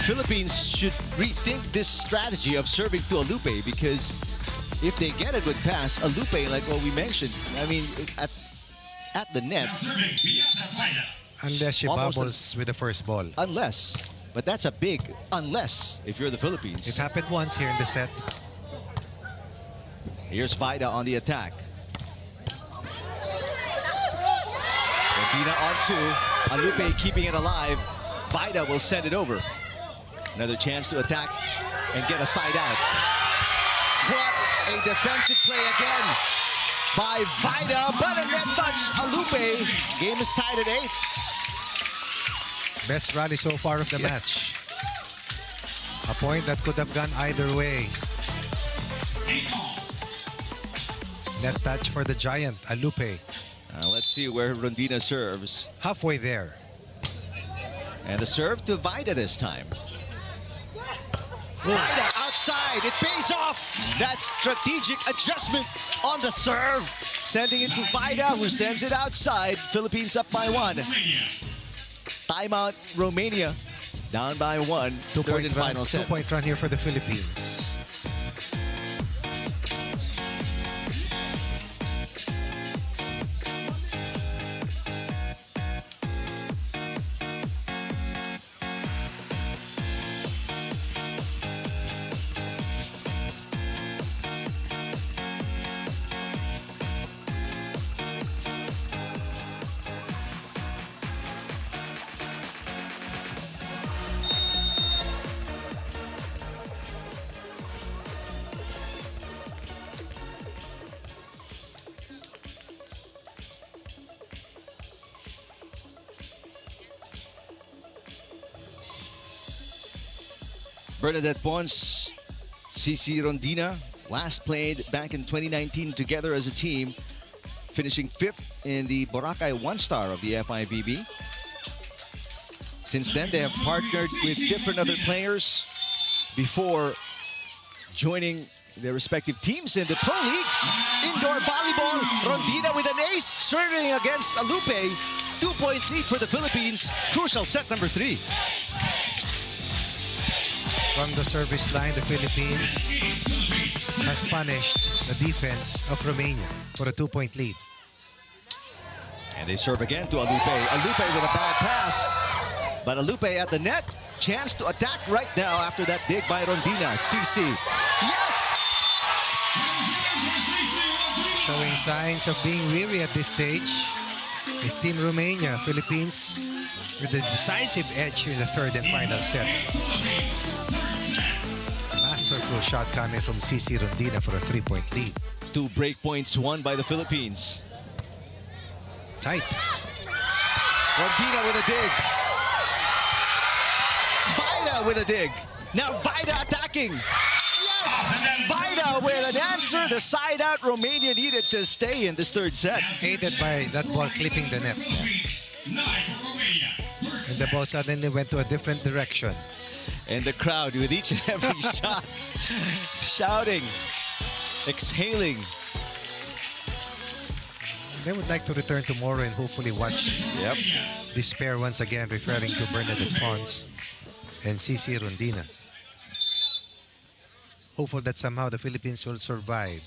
Philippines should rethink this strategy of serving to Lupe, because if they get it with pass, Lupe, like what we mentioned, I mean, at the net. Unless she bubbles with the first ball. Unless. But that's a big unless if you're the Philippines. It happened once here in the set. Here's Vaida on the attack. Medina on 2. Alupe keeping it alive. Vaida will send it over. Another chance to attack and get a side out. What a defensive play again by Vaida, but a net touch. Alupe. Game is tied at 8. Best rally so far of the match. A point that could have gone either way. Net touch for the giant, Alupe. Let's see where Rondina serves. Halfway there. And the serve to Vaida this time. Vaida outside. It pays off. That strategic adjustment on the serve. Sending it to Vaida, who sends it outside. Philippines up by 1. Timeout, Romania. Down by 1. Third and final set. 2-point run here for the Philippines. Bernadette Pons, CC Rondina, last played back in 2019 together as a team, finishing 5th in the Boracay 1-star of the FIVB. Since then, they have partnered with different other players before joining their respective teams in the Pro League. Indoor volleyball, Rondina with an ace, serving against Alupe. 2-point lead for the Philippines. Crucial set number 3. From the service line, the Philippines has punished the defense of Romania for a 2-point lead. And they serve again to Alupe. Alupe with a bad pass. But Alupe at the net. Chance to attack right now after that dig by Rondina. CC. Yes! Showing signs of being weary at this stage is Team Romania. Philippines with a decisive edge in the third and final set. Masterful shot coming from CC Rondina for a 3-point lead. 2 break points won by the Philippines. Tight. Rondina with a dig. Vaida with a dig. Now Vaida attacking. Yes! Vaida with an answer. The side out Romania needed to stay in this third set. Aided by that ball clipping the net. And the ball suddenly went to a different direction. And the crowd with each and every shot shouting, exhaling. They would like to return tomorrow and hopefully watch this pair once again, referring to Bernadette Pons and CC Rondina. Hopeful that somehow the Philippines will survive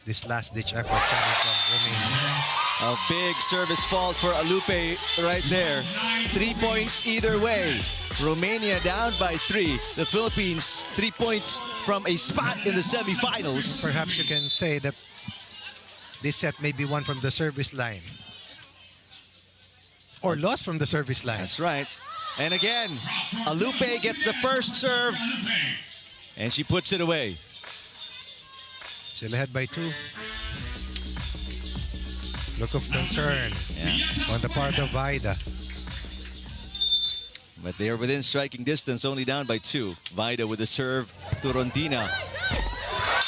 this last-ditch effort coming from Romania. A big service fault for Alupe right there. 3 points either way. Romania down by 3. The Philippines 3 points from a spot in the semifinals. Perhaps you can say that this set may be won from the service line. Or lost from the service line. That's right. And again, Alupe gets the first serve, and she puts it away. Still ahead by 2. Look of concern on the part of Vaida. But they are within striking distance, only down by 2. Vaida with the serve to Rondina.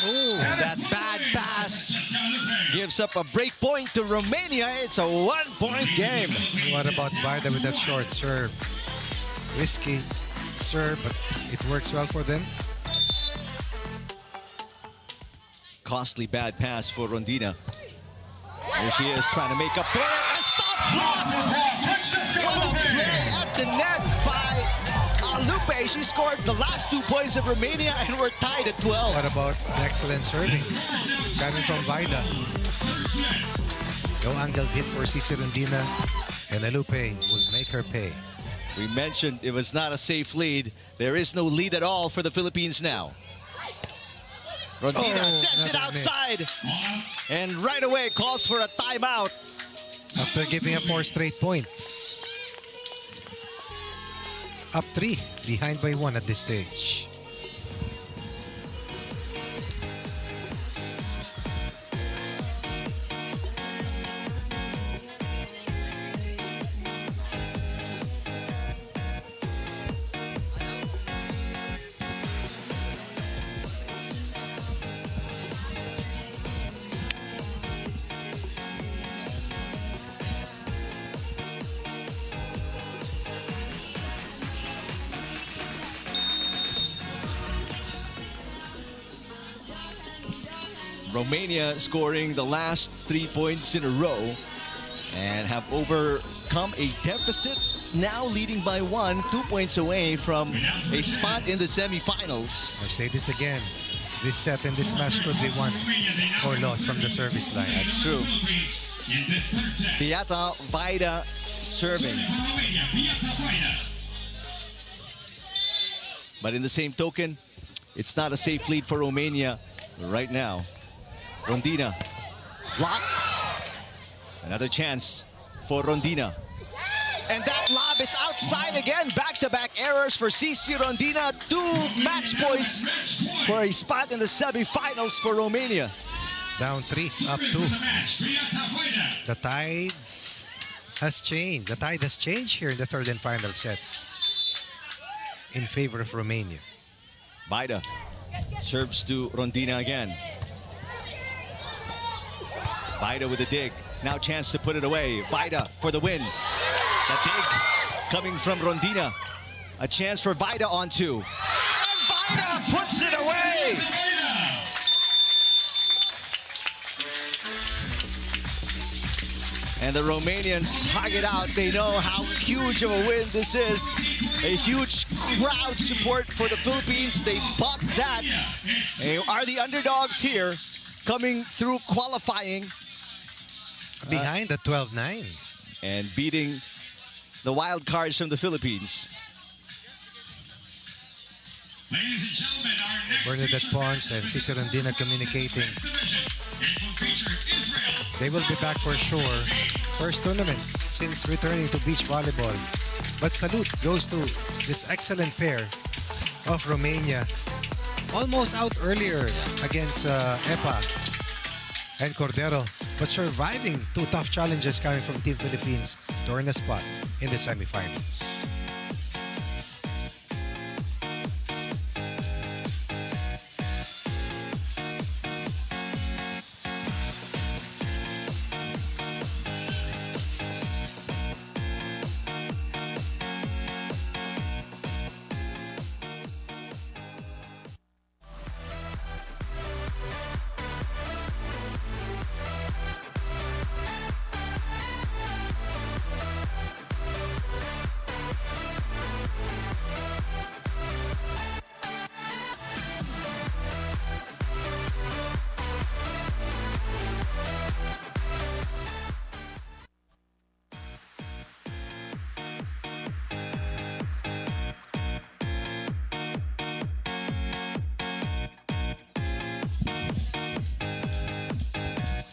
Oh, that bad pass gives up a break point to Romania. It's a 1-point game. What about Vaida with that short serve? Risky serve, but it works well for them. Costly bad pass for Rondina. Here she is trying to make up for it. A stop! At the net by Alupe. She scored the last 2 points of Romania, and we're tied at 12. What about the excellent serving coming from Vaida? No angled hit for Cici Rondina, and Alupe will make her pay. We mentioned it was not a safe lead. There is no lead at all for the Philippines now. Rondina sends it outside, and right away calls for a timeout. After giving up 4 straight points. Up 3, behind by 1 at this stage. Romania scoring the last 3 points in a row and have overcome a deficit, now leading by 1, 2 points away from a spot in the semifinals. I'll say this again. This set and this match could be won or lost from the service line. That's true. Beata Vaida serving. But in the same token, it's not a safe lead for Romania right now. Rondina, block. Another chance for Rondina. And that lob is outside again. Back-to-back errors for Cici Rondina. 2 match points for a spot in the semifinals for Romania. Down 3, up 2. The tides has changed. The tide has changed here in the third and final set in favor of Romania. Vaida serves to Rondina again. Vaida with a dig. Now chance to put it away. Vaida for the win. The dig coming from Rondina. A chance for Vaida on 2. And Vaida puts it away. And the Romanians hug it out. They know how huge of a win this is. A huge crowd support for the Philippines. They bought that. They are the underdogs here, coming through qualifying. Behind at 12-9. And beating the wild cards from the Philippines. Ladies and gentlemen, our next Bernadette Pons and Cici Rondina communicating. They will be back for sure. First tournament since returning to beach volleyball. But salute goes to this excellent pair of Romania. Almost out earlier against EPA and Cordero, but surviving 2 tough challenges coming from Team Philippines to earn a spot in the semifinals.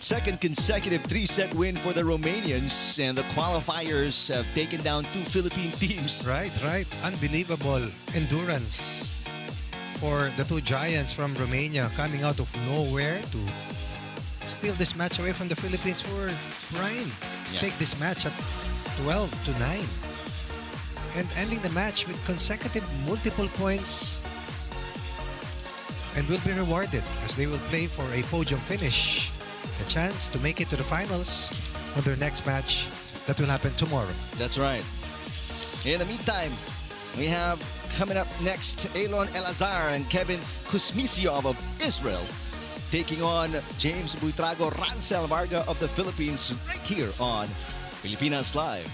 second consecutive 3-set win for the Romanians, and the qualifiers have taken down 2 Philippine teams. Right. Unbelievable endurance for the two giants from Romania, coming out of nowhere to steal this match away from the Philippines, who were primed to take this match at 12-9. And ending the match with consecutive multiple points, and will be rewarded as they will play for a podium finish, a chance to make it to the finals on their next match that will happen tomorrow. That's right. In the meantime, we have coming up next Elon Elazar and Kevin Kuzmisyov of Israel taking on James Buitrago Rancel Varga of the Philippines right here on Pilipinas Live.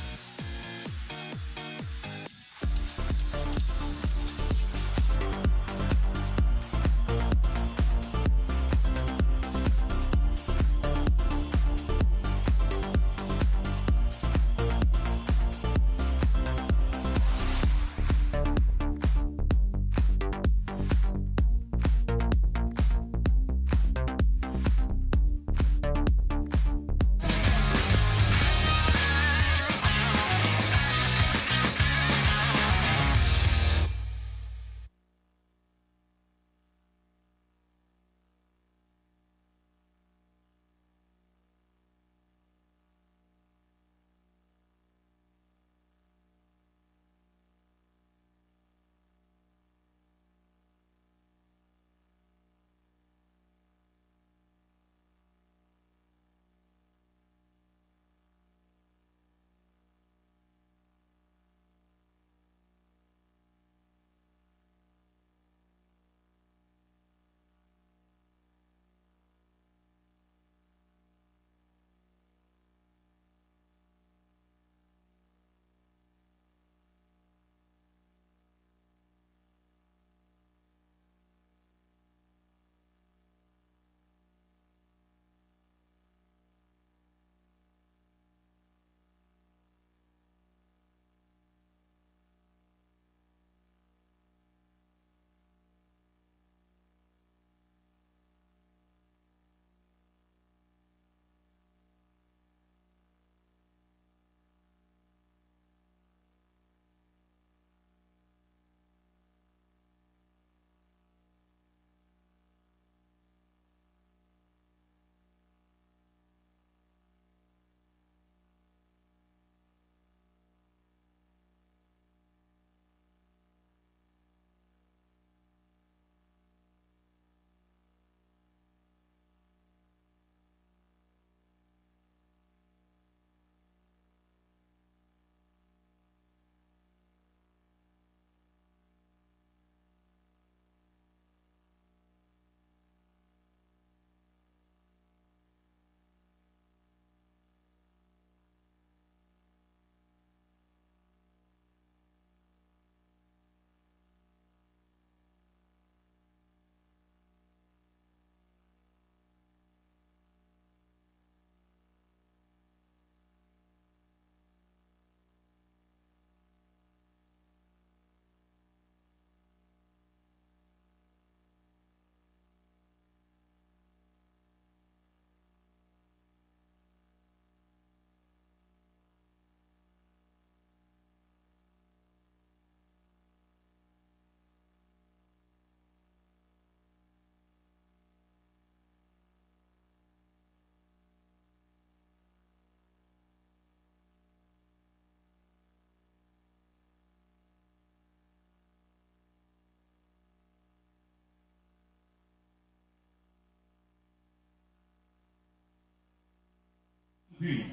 Please.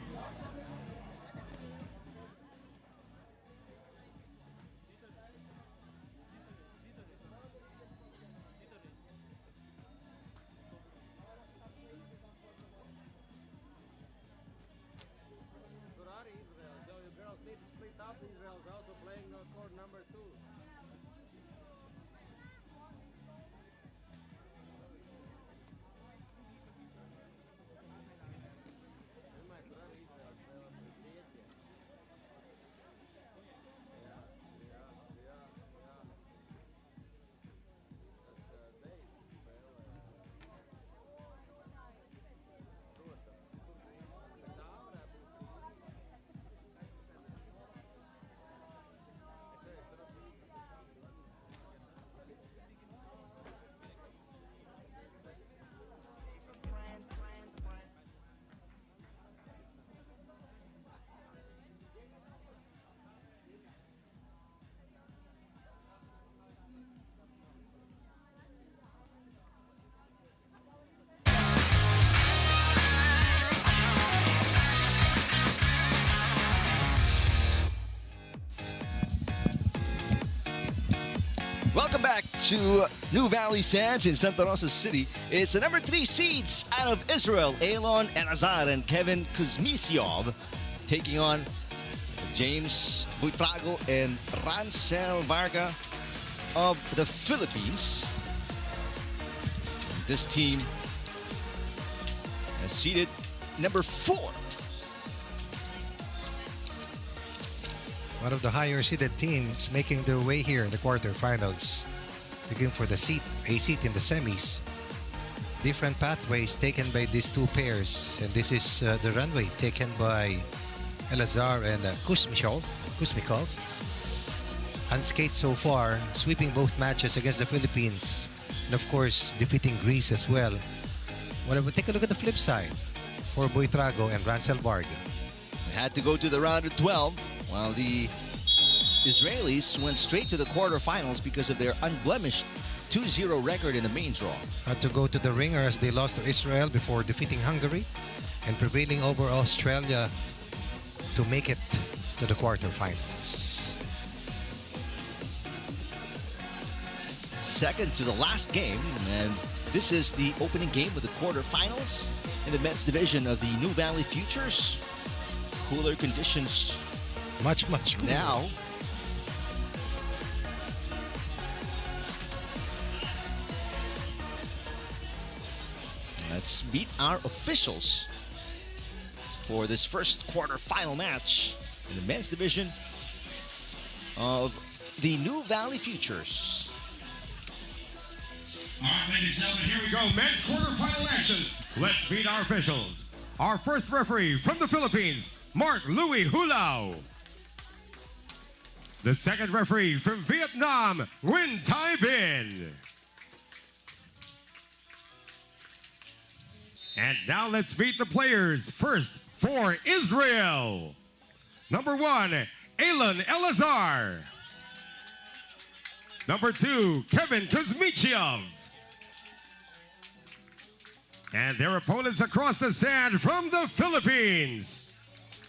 to New Valley Sands in Santa Rosa City. It's the number 3 seeds out of Israel, Elon Elazar and Kevin Kuzmisyov, taking on James Buitrago and Rancel Varga of the Philippines. This team has seeded number 4. One of the higher seeded teams making their way here in the quarterfinals, looking for a seat in the semis. Different pathways taken by these two pairs, and this is the runway taken by Elazar and Kuzmikov. Unscathed so far, sweeping both matches against the Philippines, and of course defeating Greece as well. Well, we'll take a look at the flip side for Buitrago and Rancel Varga. They had to go to the round of 12, while the Israelis went straight to the quarterfinals because of their unblemished 2-0 record in the main draw. Had to go to the ringer as they lost to Israel before defeating Hungary and prevailing over Australia to make it to the quarterfinals. Second to the last game, and this is the opening game of the quarterfinals in the men's division of the New Valley Futures. Cooler conditions Much cooler. now. Let's meet our officials for this first quarterfinal match in the men's division of the New Valley Futures. All right, ladies and gentlemen, here we go. Men's quarterfinal action. Let's meet our officials. Our first referee from the Philippines, Mark Louis Hulao. The second referee from Vietnam, Nguyen Tai Binh. And now let's meet the players. First, for Israel. Number 1, Elon Elazar. Number 2, Kevin Kuzmisyov. And their opponents across the sand from the Philippines.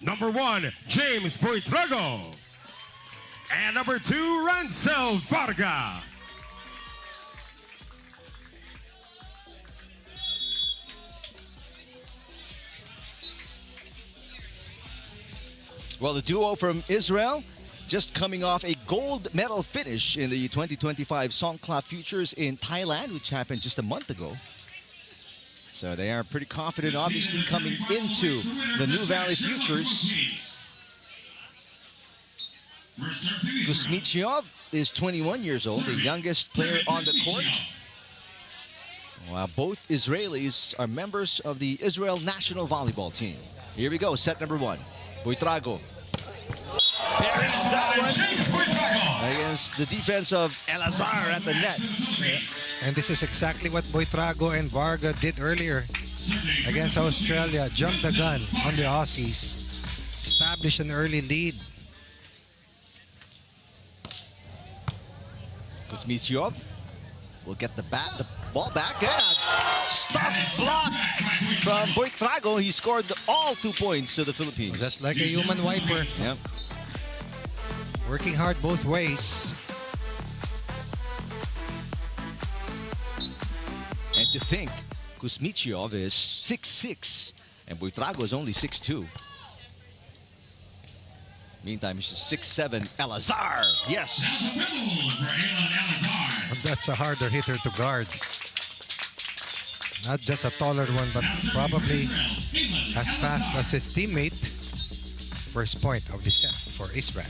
Number 1, James Buitrago. And number 2, Rancel Varga. Well, the duo from Israel just coming off a gold medal finish in the 2025 Songkla Futures in Thailand, which happened just a month ago. So they are pretty confident, obviously, coming into the New Valley Futures. Kuzmisyov is 21 years old, the youngest player on the court. While both Israelis are members of the Israel national volleyball team. Here we go, set number 1. Buitrago buries that one against the defense of Elazar at the net. And this is exactly what Buitrago and Varga did earlier against Australia. Jumped the gun on the Aussies. Established an early lead. Kuzmisyov will get the ball back. And a stop block from Buitrago. He scored all 2 points to the Philippines. Just like a human wiper. Yep. Working hard both ways. And to think, Kuzmisyov is 6'6", and Buitrago is only 6'2". Meantime, it's 6'7", Elazar. Yes. That's a harder hitter to guard. Not just a taller one, but probably as fast as his teammate. First point of the set for Israel.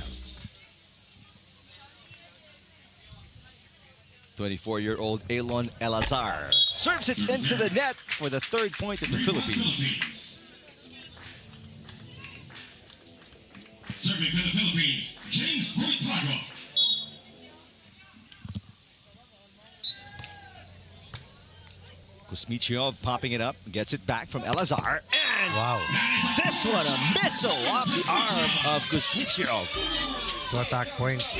24-year-old Elon Elazar serves it into the net for the 3rd point of the Philippines. Serving for the Philippines, James Buitrago. Kuzmisyov popping it up, gets it back from Elazar, and Wow. this one a missile off the arm of Kuzmisyov. 2 attack points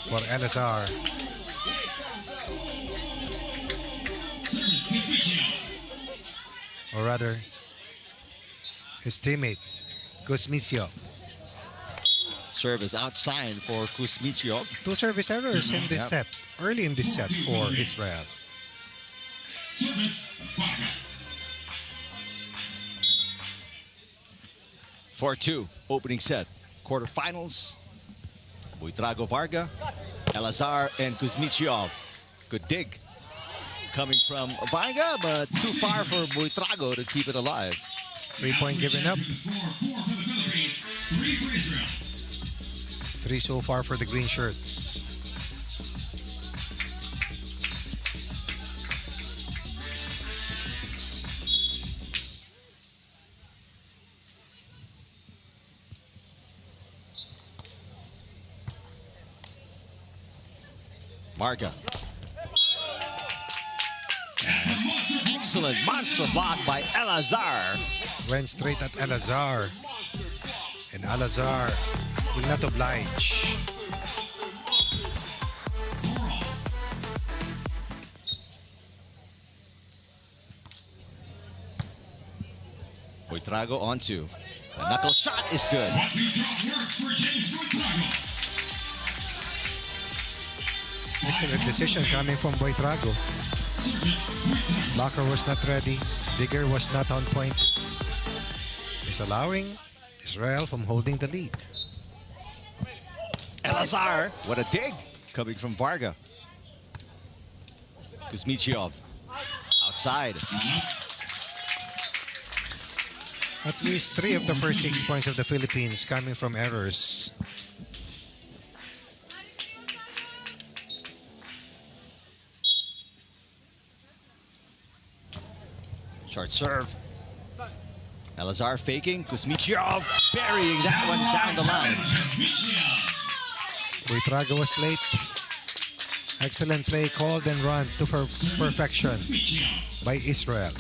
for Elazar. Or rather, his teammate, Kuzmisyov. Serve is outside for Kuzmichev. 2 service errors in this Yep. set. Early in this set for Israel. Service, Varga. 4-2, opening set. Quarterfinals. Buitrago Varga, Elazar, and Kuzmichev. Good dig coming from Varga, but too far for Buitrago to keep it alive. 3-point given up. The score 4 for the Philippines, 3 for Israel. 3 so far for the green shirts. Varga. Excellent monster block by Elazar. Went straight at Elazar. And Elazar will not oblige. Buitrago on 2. The knuckle shot is good. 1-2 drop works for James Buitrago. Excellent decision coming from Buitrago. Service, Buitrago. Blocker was not ready. Digger was not on point. Is allowing Israel from holding the lead. Elazar, what a dig coming from Varga. Kuzmichev outside. At least 3 of the first 6 points of the Philippines coming from errors. Short serve. Elazar faking. Kuzmichev burying that one down the line. Buitrago was late. Excellent play called and run to perfection by Israel.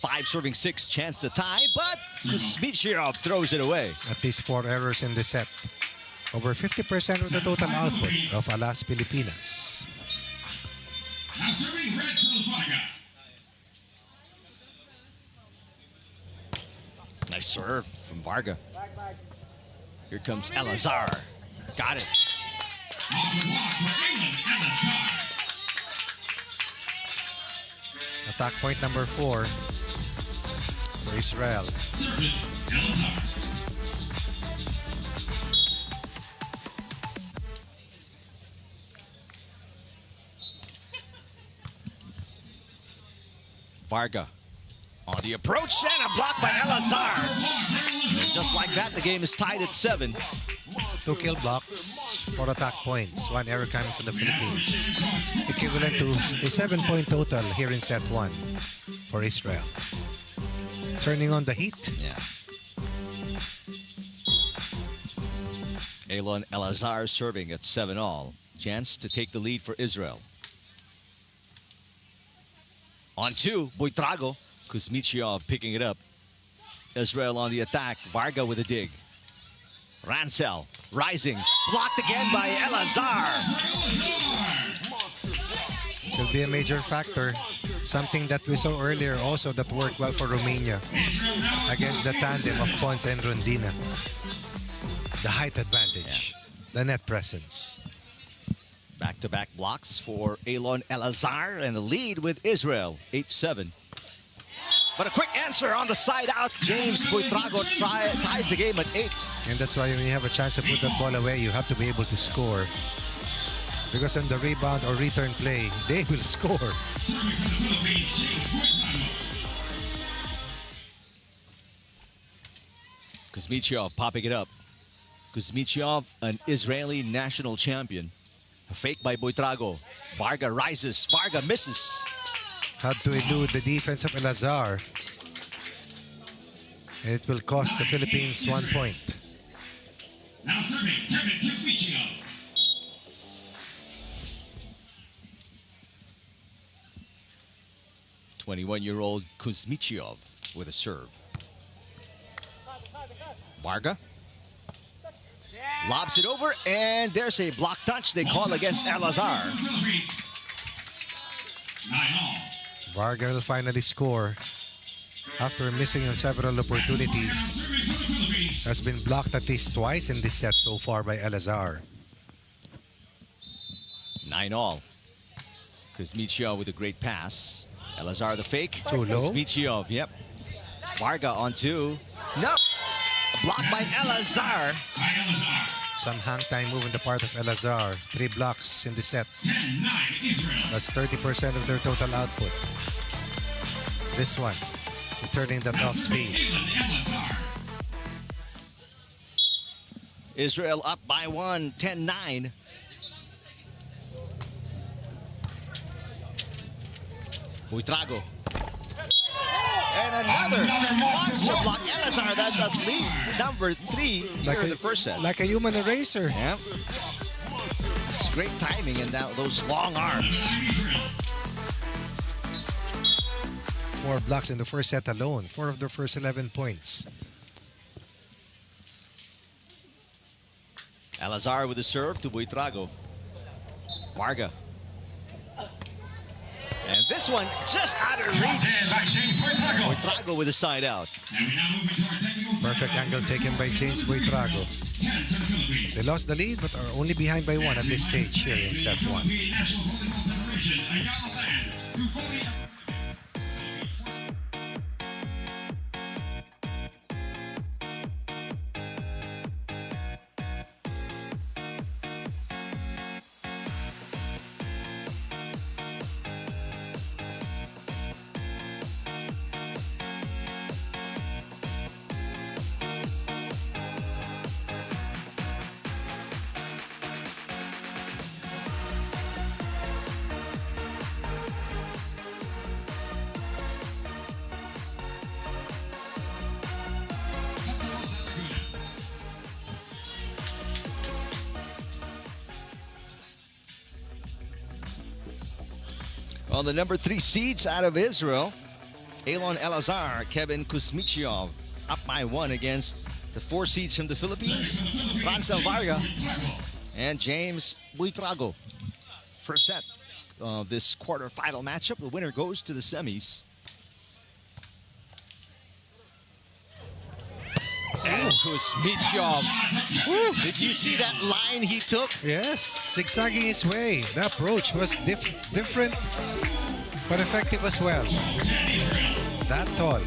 Five serving 6, chance to tie, but Kuzmichev throws it away. At least 4 errors in the set. Over 50% of the total output of Alas Pilipinas. Now serving Red Cell Varga. Nice serve from Varga. Here comes Elazar. Got it. Off the block for England, Elazar. Attack point number 4 for Israel. Service, Elazar. Varga on the approach and a block by Elazar. Just like that, the game is tied at 7. 2 kill blocks, 4 attack points, 1 error coming from the Philippines. Equivalent to a 7-point total here in set 1 for Israel. Turning on the heat. Yeah. Elon Elazar serving at 7-all. Chance to take the lead for Israel. On 2, Buitrago. Kuzmichev picking it up. Israel on the attack. Varga with a dig. Rancel rising. Blocked again by Elazar. Could be a major factor. Something that we saw earlier also that worked well for Romania against the tandem of Ponce and Rondina. The height advantage. The net presence. Back-to-back blocks for Elon Elazar and the lead with Israel, 8-7. But a quick answer on the side out. James Buitrago ties the game at 8. And that's why when you have a chance to put that ball away, you have to be able to score. Because on the rebound or return play, they will score. Serving for the Philippines, James Buitrago. Kuzmichev popping it up. Kuzmichev, an Israeli national champion. A fake by Buitrago. Varga rises. Varga misses. Had to elude the defense of Elazar. And it will cost the Philippines 1 point. Now serving Kevin Kuzmichev. '21-year-old Kuzmichev with a serve. Varga lobs it over, and there's a block touch they call against Elazar. Varga will finally score after missing on several opportunities. Has been blocked at least twice in this set so far by Elazar. 9-all. Kuzmichev with a great pass. Elazar the fake. Too low. Kuzmichev, yep. Varga on 2. No! A block by Elazar. Some hang time move on the part of Elazar. 3 blocks in the set. 10-9 Israel. That's 30% of their total output. This one, returning that off speed. Israel up by 1, 10-9. Buitrago. And another monster block. Elazar, that's at least number 3 here in the first set. Like a human eraser. Yeah. It's great timing and those long arms. 4 blocks in the first set alone. 4 of the first 11 points. Elazar with the serve to Buitrago. Varga. And this one just out of reach. Buitrago with a side out. Perfect angle taken by James Buitrago. They lost the lead but are only behind by 1 at this stage here in set 1. Well, the number 3 seeds out of Israel, Elon Elazar, Kevin Kuzmichev, up by 1 against the 4 seeds from the Philippines, Ransel Varga and James Buitrago. First set of this quarterfinal matchup. The winner goes to the semis. And Kuzmichev. Did you see that line he took? Yes, zigzagging his way. The approach was different, but effective as well. That tall,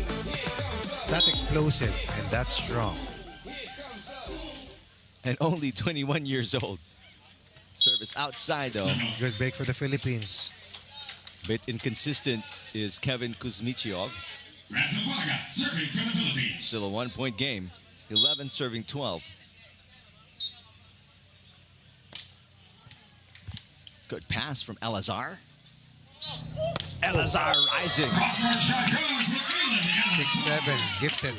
that explosive, and that strong. And only 21 years old. Service outside though. Good break for the Philippines. Bit inconsistent is Kevin Kuzmichev. Serving for the Philippines. Still a 1-point game. 11 serving 12. Good pass from Elazar. Elazar rising. 6'7", gifted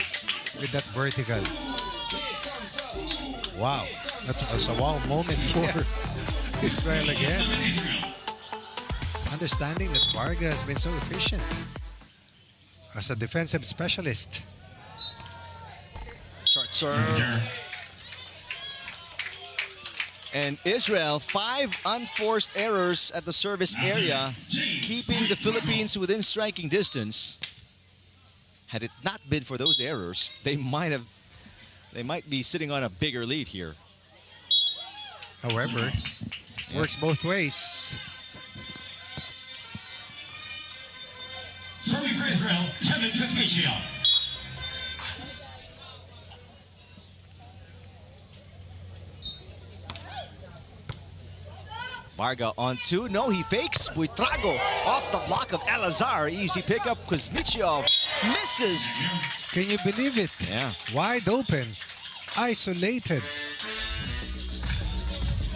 with that vertical. Wow, that was a wow moment for Israel again. Understanding that Varga has been so efficient as a defensive specialist. Short serve. And Israel, 5 unforced errors at the service area, keeping the Philippines within striking distance. Had it not been for those errors, they might be sitting on a bigger lead here. However, works both ways. Serving for Israel, Kevin Kuzmichev. Varga on 2. No, he fakes. Buitrago off the block of Elazar. Easy pickup. Kuzmichev misses. Can you believe it? Yeah. Wide open. Isolated.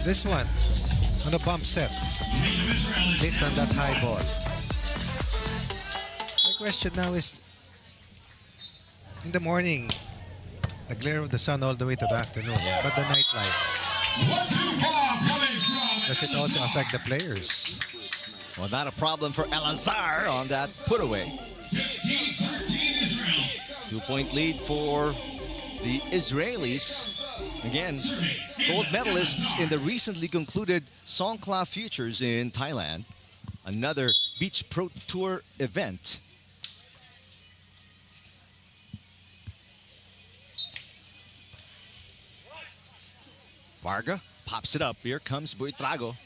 This one on a bump set. This on that high ball. My question now is, in the morning, the glare of the sun all the way to the afternoon, but the night lights. Does it also affect the players? Well, not a problem for Elazar on that put away. 15-13 Israel. 2-point lead for the Israelis. Again, gold medalists in the recently concluded Songkla Futures in Thailand. Another Beach Pro Tour event. Varga pops it up. Here comes Buitrago.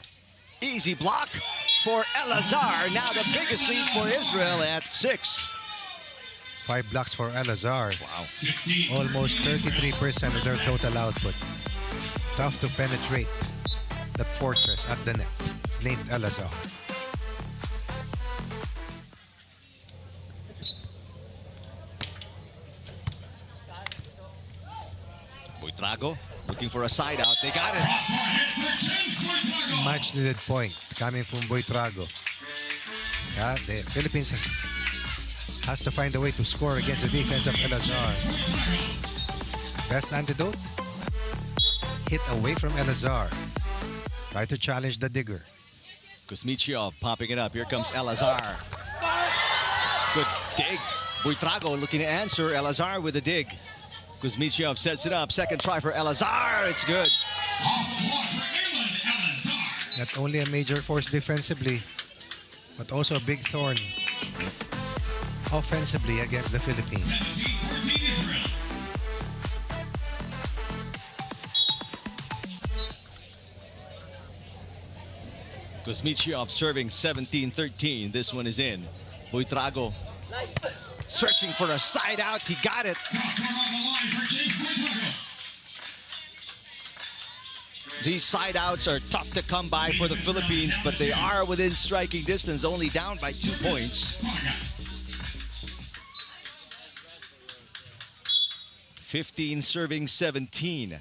Easy block for Elazar. Now the biggest lead for Israel at 6. 5 blocks for Elazar. Wow. Almost 33% of their total output. Tough to penetrate that fortress at the net, named Elazar. Buitrago looking for a side out. They got it. Much needed point coming from Buitrago. Yeah, the Philippines has to find a way to score against the defense of Elazar. Best antidote? Hit away from Elazar. Try to challenge the digger. Kuzmichov popping it up. Here comes Elazar. Good dig. Buitrago looking to answer. Elazar with a dig. Kuzmichov sets it up. Second try for Elazar. It's good. Not only a major force defensively, but also a big thorn offensively against the Philippines. Kuzmichov serving 17-13. This one is in. Buitrago searching for a side out. He got it. These side outs are tough to come by for the Philippines, but they are within striking distance, only down by 2 points. 15 serving 17.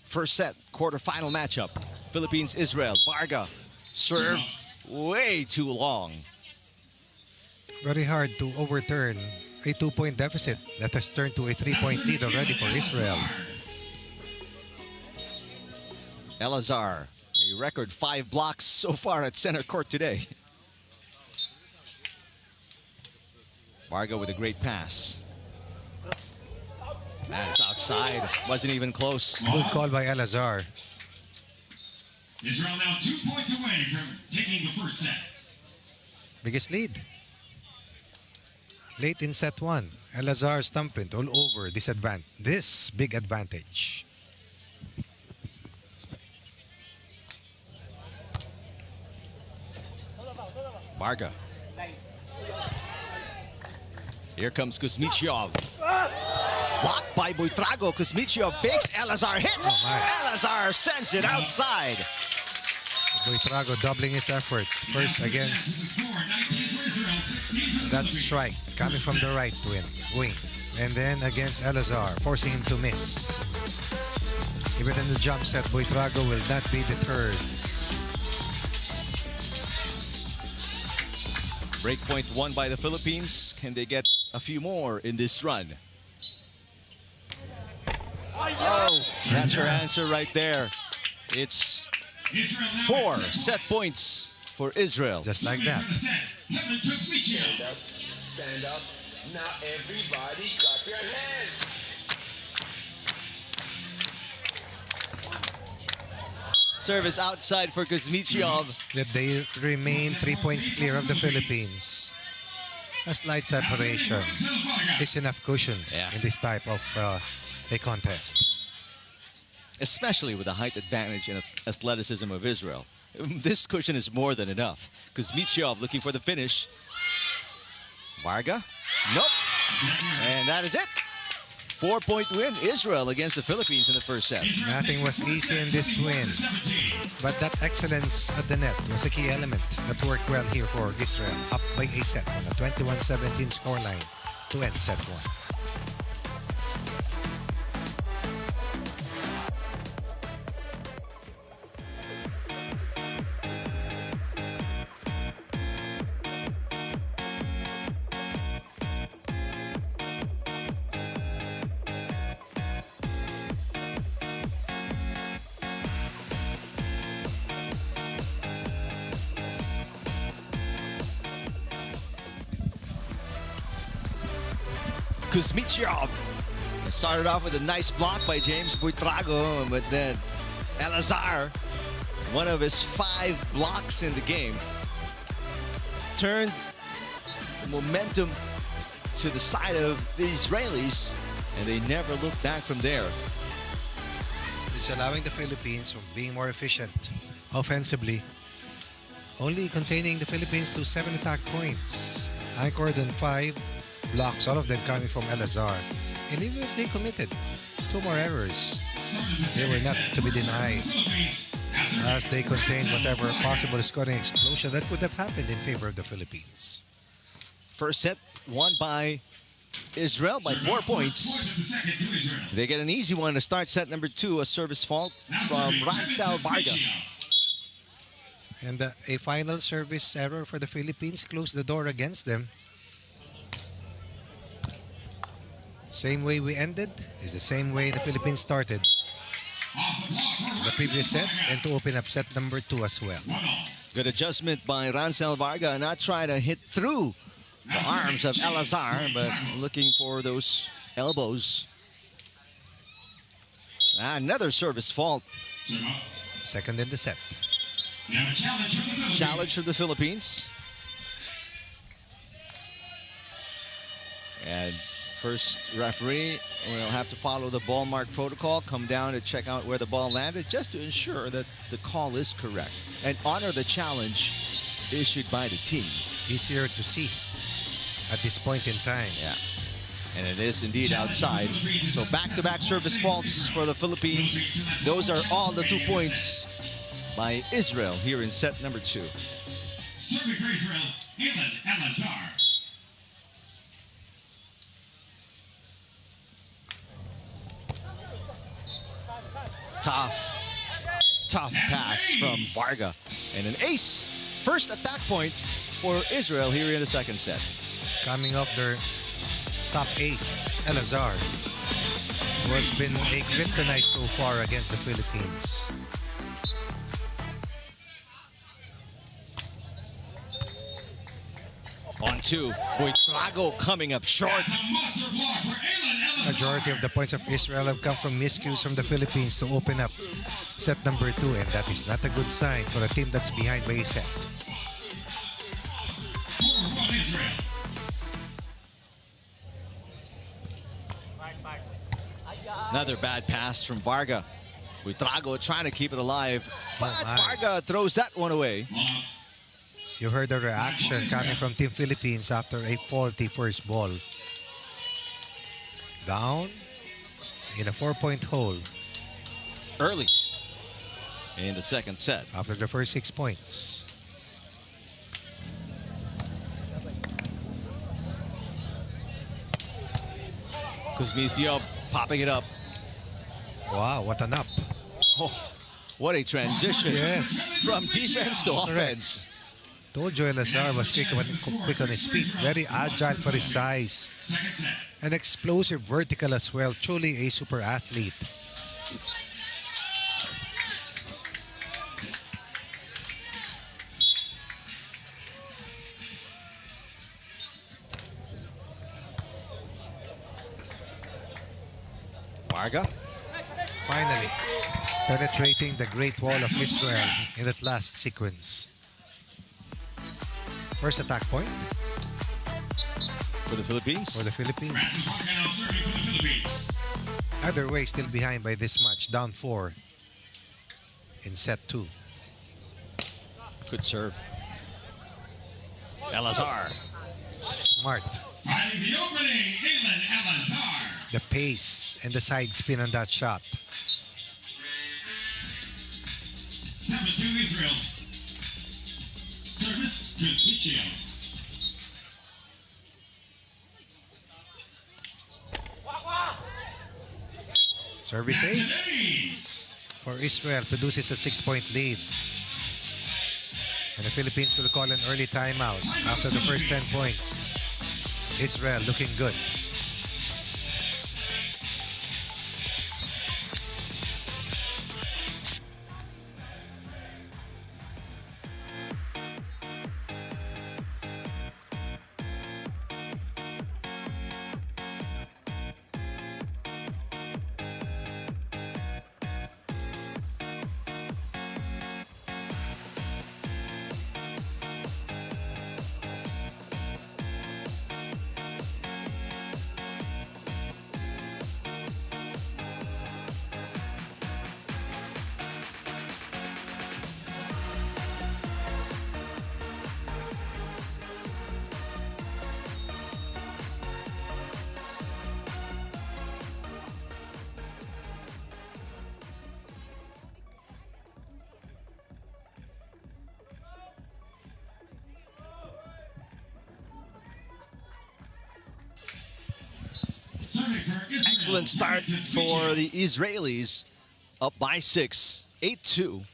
First set, quarterfinal matchup. Philippines-Israel. Varga served way too long. Very hard to overturn a 2-point deficit that has turned to a 3-point lead already for Israel. Elazar, a record 5 blocks so far at center court today. Varga with a great pass. That is outside. Wasn't even close. Good call by Elazar. Israel now 2 points away from taking the first set. Biggest lead. Late in set 1, Elazar's thumbprint all over this big advantage. Varga. Here comes Kuzmichov. Blocked by Buitrago. Kuzmichov fakes. Elazar hits. Elazar sends it outside. Buitrago doubling his effort. First against that strike coming from the right wing. And then against Elazar, forcing him to miss. Even in the jump set, Buitrago will not be deterred. Breakpoint won by the Philippines. Can they get a few more in this run? Oh, that's her answer right there. It's 4 set points for Israel. Just like that. Stand up, stand up. Now everybody clap your hands. Service outside for Kuzmichov. That they remain 3 points clear of the Philippines. A slight separation is enough cushion in this type of a contest. Especially with the height advantage and athleticism of Israel. This cushion is more than enough. Kuzmichov looking for the finish. Varga? Nope. And that is it. 4-point win, Israel against the Philippines in the first set. Nothing was easy in this win. But that excellence at the net was a key element that worked well here for Israel. Up by a set on a 21-17 scoreline to end set 1. Kuzmichov started off with a nice block by James Buitrago, but then Elazar, one of his 5 blocks in the game. turned the momentum to the side of the Israelis, and they never looked back from there. It's allowing the Philippines from being more efficient offensively, only containing the Philippines to 7 attack points, anchored on 5 blocks, all of them coming from Elazar. And even if they committed 2 more errors, they were not to be denied, as they contained whatever possible scoring explosion that could have happened in favor of the Philippines. First set won by Israel by 4 points. They get an easy one to start set number 2, a service fault from Ransal Varga. And a final service error for the Philippines closed the door against them. Same way we ended is the same way the Philippines started the previous set, and to open up set number 2 as well. Good adjustment by Ransal Varga, not trying to hit through the arms of Elazar, but looking for those elbows. Another service fault. Second in the set. Challenge for the Philippines. And first referee will have to follow the ball mark protocol, come down to check out where the ball landed, just to ensure that the call is correct and honor the challenge issued by the team. Easier to see at this point in time. Yeah. And it is indeed outside. So back-to-back service faults for the Philippines. Those are all the 2 points by Israel here in set number 2. Serving for Israel, Ilan Elazar. Tough pass from Varga. And an ace. First attack point for Israel here in the second set. Coming off their top ace, Elazar, who has been a kryptonite so far against the Philippines. On 2, Buitrago coming up short. That's a monster block for Ilan Elazar. Majority of the points of Israel have come from miscues from the Philippines to open up set number 2, and that is not a good sign for a team that's behind by a set. 4-1 Israel. Another bad pass from Varga. Buitrago trying to keep it alive, but my. Varga throws that one away. You heard the reaction coming from Team Philippines after a faulty first ball. Down in a 4-point hole Early in the second set. after the first 6 points. Kuzmisyov popping it up. Wow, what an up. Oh, what a transition Yes. from defense to offense. Told you Elazar was quick on his feet. Very agile for his size. Second set. An explosive vertical as well. Truly a super athlete. Varga. Finally, penetrating the Great Wall of Israel in that last sequence. First attack point For the Philippines. for the Philippines. Ransal Varga now serving for the Philippines. Either way, still behind by this much. Down 4 in set 2. Good serve. Elazar. Smart. Finding the opening, Ilan Elazar. The pace and the side spin on that shot. 7-2 Israel. Service, Kuzmichev. Service That's an ace ace. for Israel. Produces a 6-point lead. And the Philippines will call an early timeout after the first 10 points. Israel looking good. Excellent start for the Israelis. Up by 6, 8-2.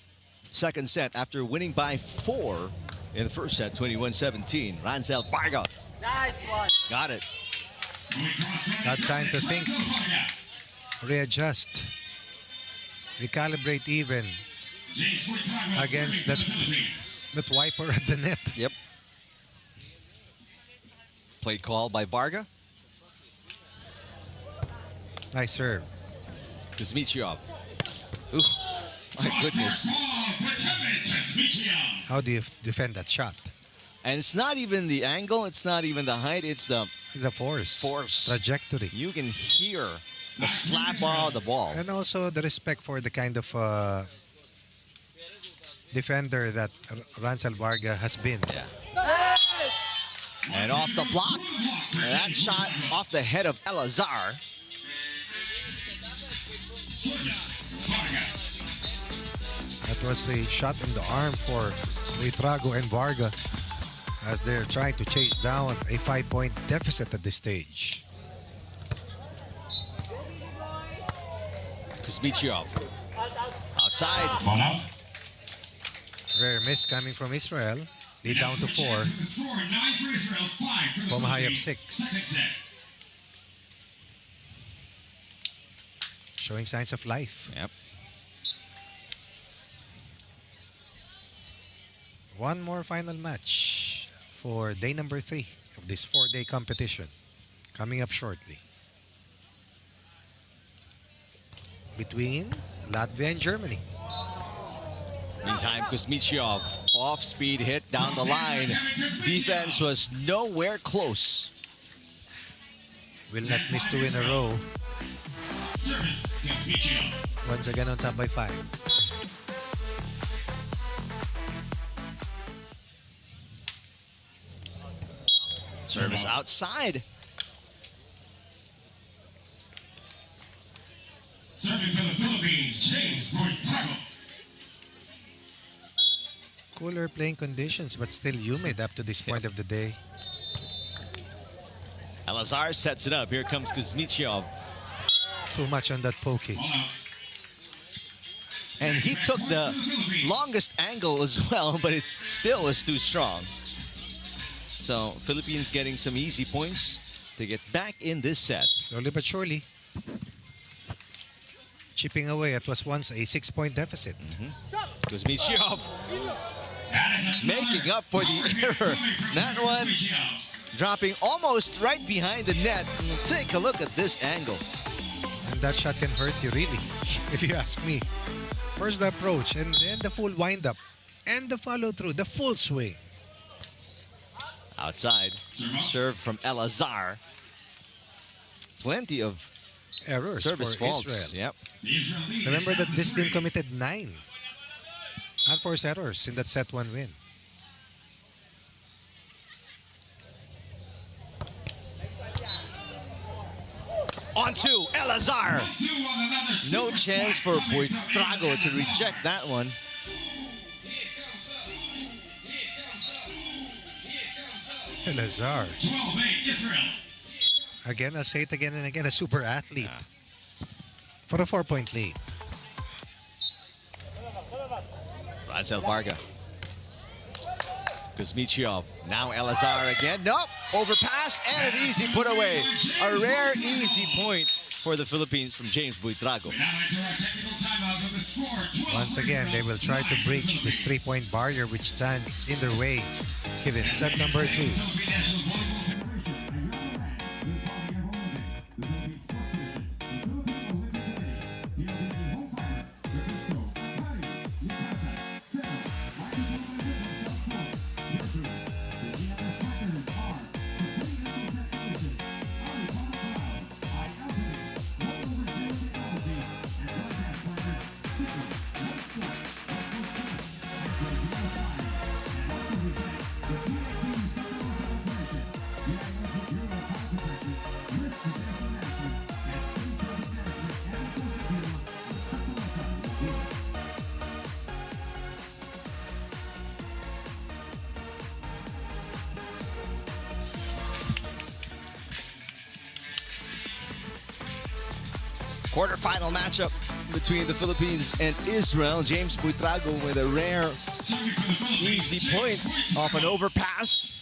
Second set after winning by 4 in the first set, 21-17. Ransel Varga. Nice one. Got it. Got time to think, readjust, recalibrate even against that wiper at the net. Yep. Play call by Varga. Nice serve. Kuzmichov. Ooh, my goodness. How do you defend that shot? And it's not even the angle, it's not even the height, it's the force. Trajectory. You can hear the slap of the ball. And also the respect for the kind of defender that Ransel Varga has been. Yeah. And off the block. And that shot off the head of Elazar. That was a shot in the arm for Buitrago and Varga as they're trying to chase down a 5-point deficit at this stage. Kuzmichov. Outside. Ball out. Rare miss coming from Israel. Lead down to 4. Pomahai up 6. Showing signs of life. Yep. One more final match for day number 3 of this 4-day competition. Coming up shortly. Between Latvia and Germany. Meantime, Kuzmichov, off-speed hit down the line. Defense was nowhere close. Will not miss 2 in a row. Service, Kuzmichov. Once again on top by 5. Service outside. Serving for the Philippines, James Buitrago. Cooler playing conditions, but still humid up to this point of the day. Elazar sets it up. Here comes Kuzmichov. Too much on that pokey. Ball out. And he took the longest angle as well, but it still was too strong. So Philippines getting some easy points to get back in this set. Slowly but surely. Chipping away at was once a 6-point deficit. Kuzmichov making up for the error. That one dropping almost right behind the net. Take a look at this angle. And that shot can hurt you really, if you ask me. First the approach, and then the full wind-up. And the follow-through, the full swing. Outside. Serve from Elazar. Plenty of Errors service for faults. Israel. Yep. Remember that this team committed 9 unforced errors in that set 1 win. On to Elazar. No chance for Buitrago to reject that one. Elazar. 12-8 Israel. Again, I'll say it again and again, a super athlete. For a 4-point lead. Ransel Varga. Kuzmichov. Now Elazar again. Nope. Overpass and an easy put away. A rare easy point for the Philippines from James Buitrago. Once again, they will try to breach this 3-point barrier which stands in their way. Give it set number 2. Quarterfinal matchup between the Philippines and Israel. James Buitrago with a rare, easy point off an overpass.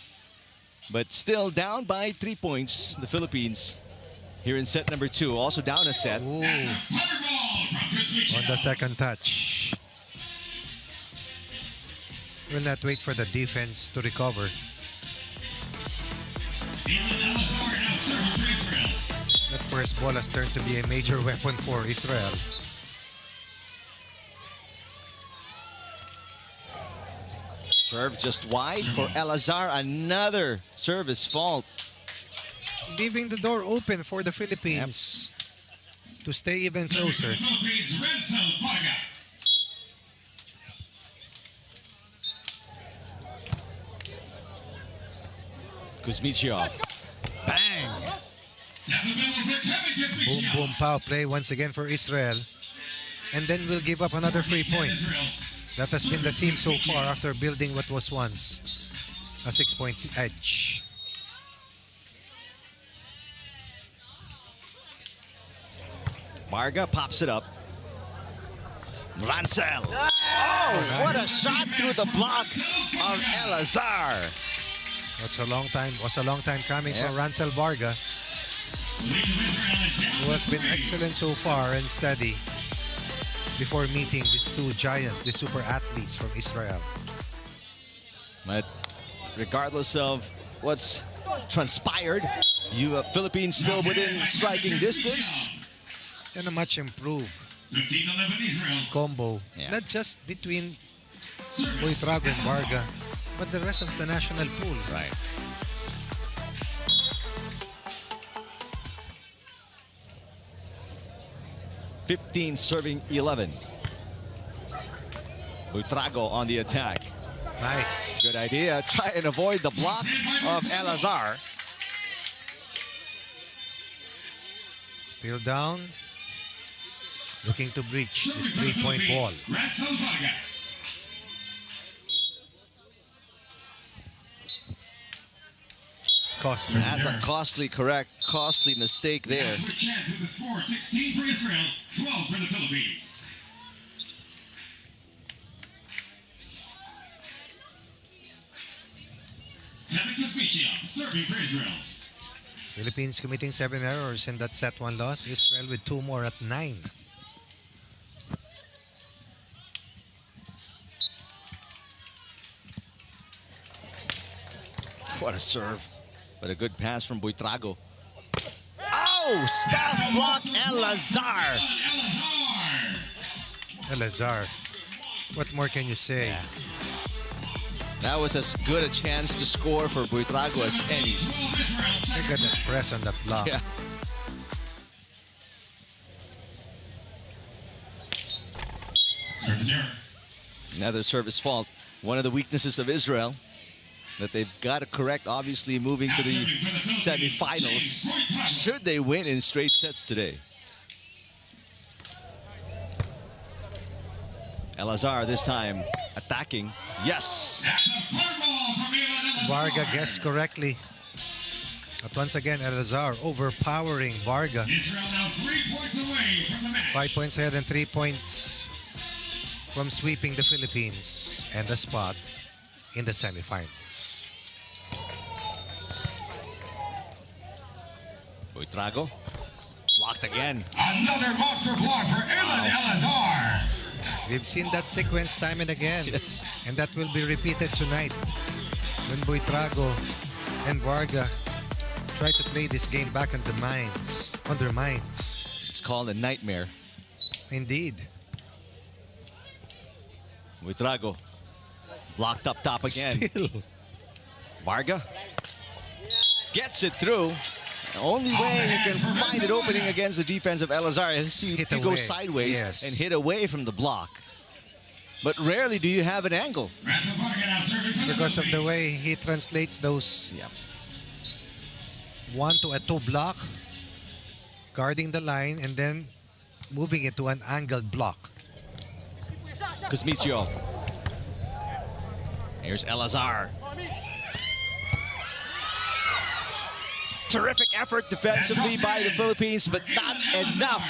But still down by 3 points, the Philippines here in set number 2. Also down a set. Ooh. On the second touch. Will not wait for the defense to recover. That first ball has turned to be a major weapon for Israel. Serve just wide for Elazar. Another service fault. Leaving the door open for the Philippines to stay even closer. Kuzmichov. Bang! Boom, boom, pow play once again for Israel. And then we'll give up another free point. That has been the theme so far after building what was once a 6-point edge. Varga pops it up. Rancel. Oh, what a shot through the block of Elazar. Was a long time coming for Rancel Varga, who has been excellent so far and steady before meeting these two giants, the super athletes from Israel. But regardless of what's transpired, Philippines still within striking distance. And a much improved combo, not just between Buitrago and Varga, but the rest of the national pool. Right. (15 serving 11). Buitrago on the attack. Nice. Good idea. Try and avoid the block of Elazar. Still down. Looking to breach this 3-point ball. Costly. That's a costly mistake there. That's the chance of the score. 16 for Israel, 12 for the Philippines. Serving for Israel. Philippines committing 7 errors in that set 1 loss. Israel with 2 more at 9. What a serve. But a good pass from Buitrago. Oh, staff block Elazar. Elazar. What more can you say? Yeah. That was as good a chance to score for Buitrago as any. Look at that press on that block. Yeah. Another service fault. One of the weaknesses of Israel that they've got to correct, obviously, moving to the semifinals, should they win in straight sets today. Elazar this time attacking. Yes! Varga guessed correctly. But once again, Elazar overpowering Varga. Israel now 3 points away from the match. 5 points ahead and 3 points from sweeping the Philippines and the spot in the semifinals. Buitrago blocked again. Another monster block for Elazar. We've seen that sequence time and again. Yes. And that will be repeated tonight when Buitrago and Varga try to play this game back on their minds. It's called a nightmare. Indeed. Buitrago blocked up top again. Still. Varga gets it through. The only way you can find it opening against the defense of Elazar is you go sideways and hit away from the block. But rarely do you have an angle. Because of the way he translates those 1 to a 2 block, guarding the line and then moving it to an angled block. Kuzmichov. Here's Elazar. Terrific effort defensively by the Philippines, but not enough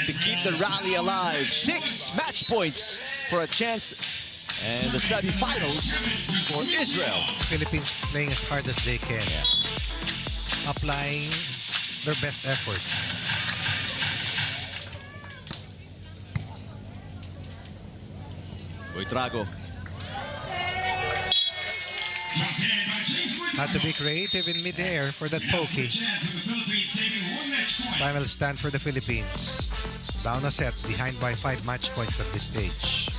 to keep the rally alive. 6 match points for a chance and the semi-finals for Israel. Philippines playing as hard as they can. Applying their best effort. Buitrago. Had to be creative in mid-air for that pokey. Final stand for the Philippines. Down a set, behind by 5 match points at this stage.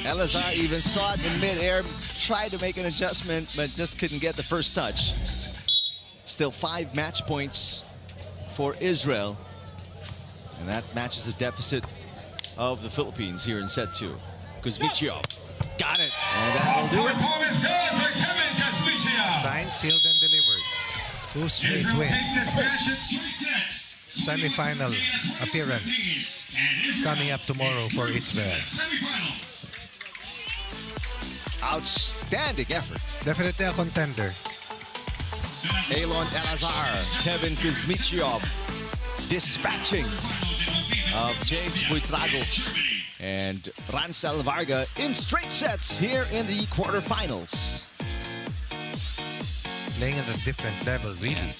Elazar even saw it in mid-air, tried to make an adjustment, but just couldn't get the first touch. Still 5 match points for Israel. And that matches the deficit of the Philippines here in set 2. Kuzmichio got it, and that'll do it. Signed, sealed, and delivered. 2 straight wins. Semi-final appearance coming up tomorrow for Israel. Outstanding effort. Definitely a contender. Elon Elazar, Kevin Kuzmichio dispatching of James Buitrago and Ransel Varga in straight sets here in the quarterfinals. Playing at a different level, really.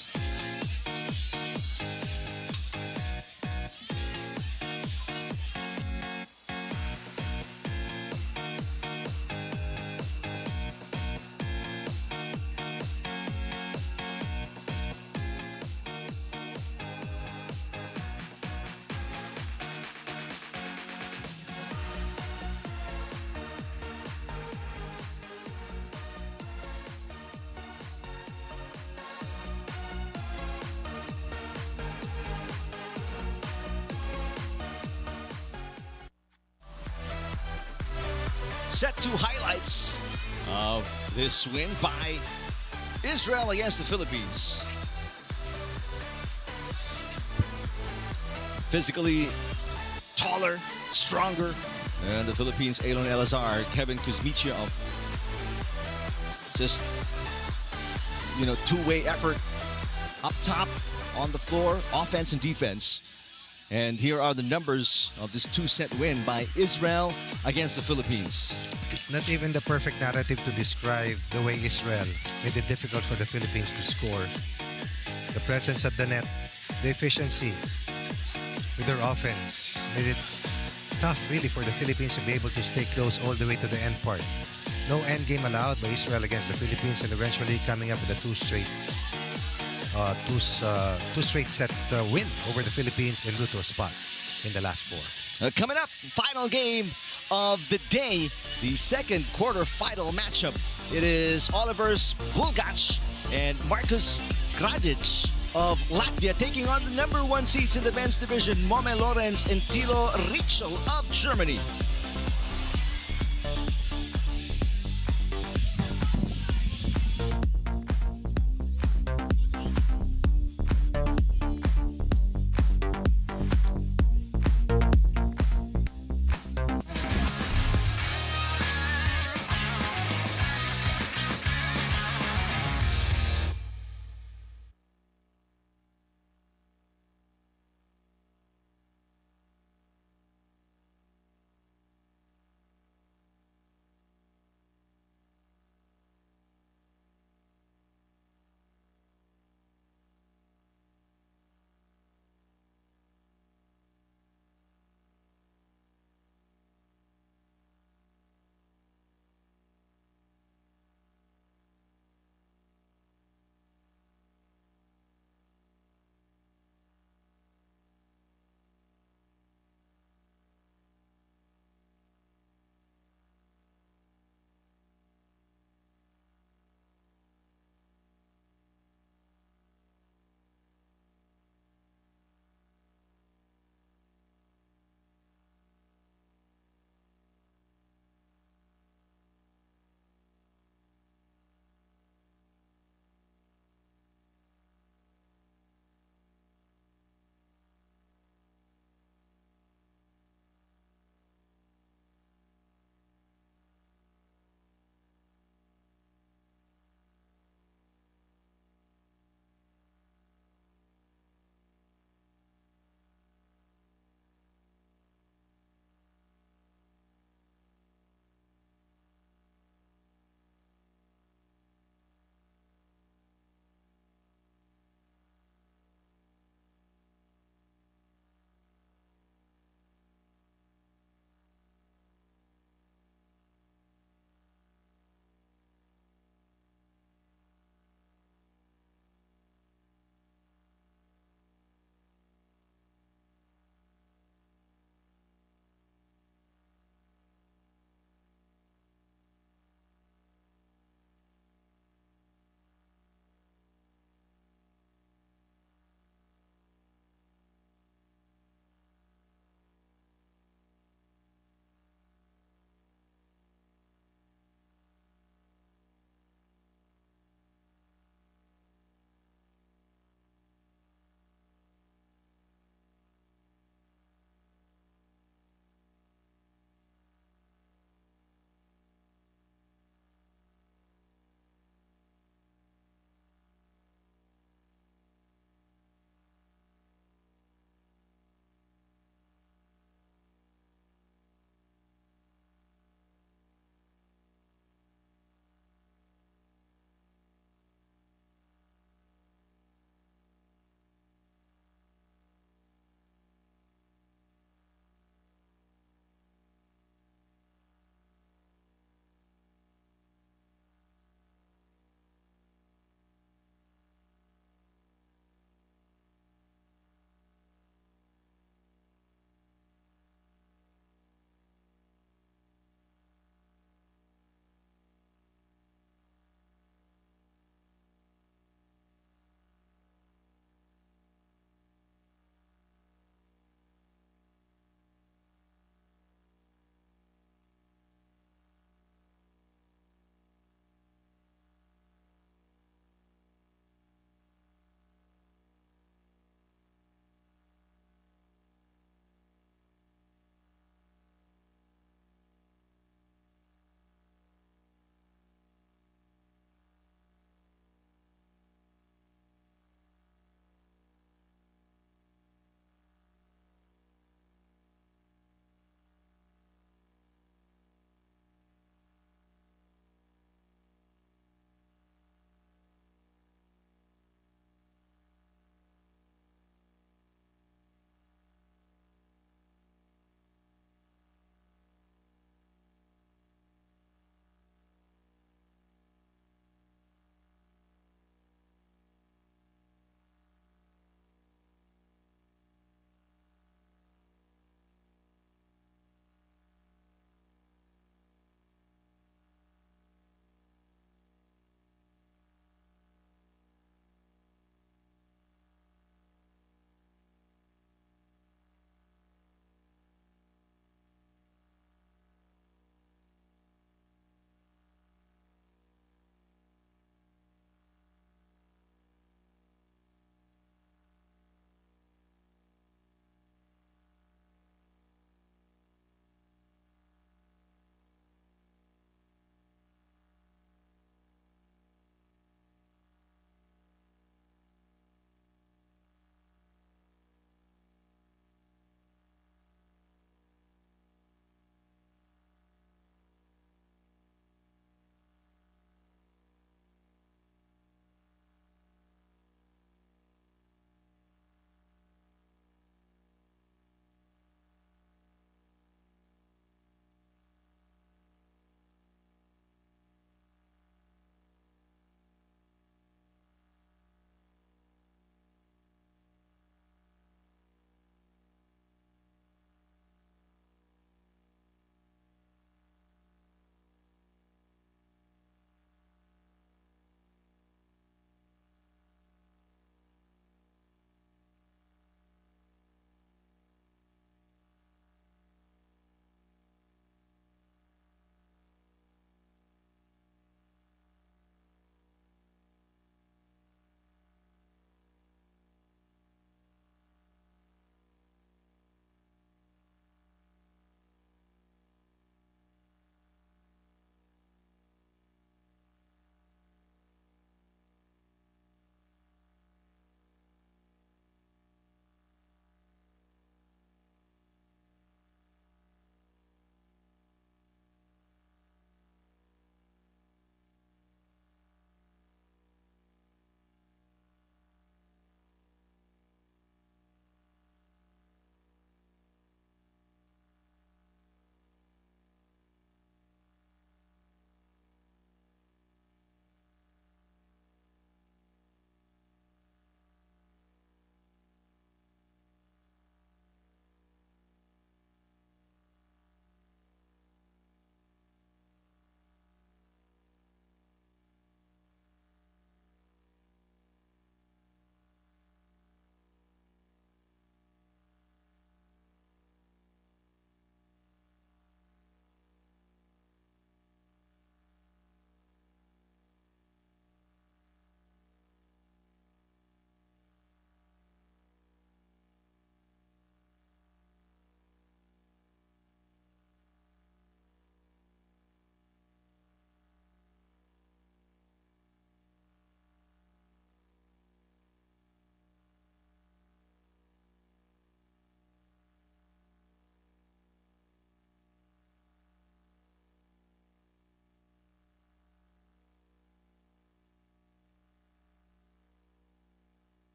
Set 2 highlights of this win by Israel against the Philippines. Physically taller, stronger, and the Philippines, Elon Elazar, Kevin Kuzmichio. Just, two-way effort up top, on the floor, offense and defense. And here are the numbers of this 2-set win by Israel against the Philippines. Not even the perfect narrative to describe the way Israel made it difficult for the Philippines to score. The presence at the net, the efficiency with their offense made it tough really for the Philippines to be able to stay close all the way to the end part. No end game allowed by Israel against the Philippines, and eventually coming up with a two straight set win over the Philippines and due to a spot in the last 4. Coming up, final game of the day, the second quarter-final matchup. It is Oliver's Bulgac and Marcus Gradic of Latvia taking on the number 1 seeds in the men's division, Mome Lorenz and Thilo Richel of Germany.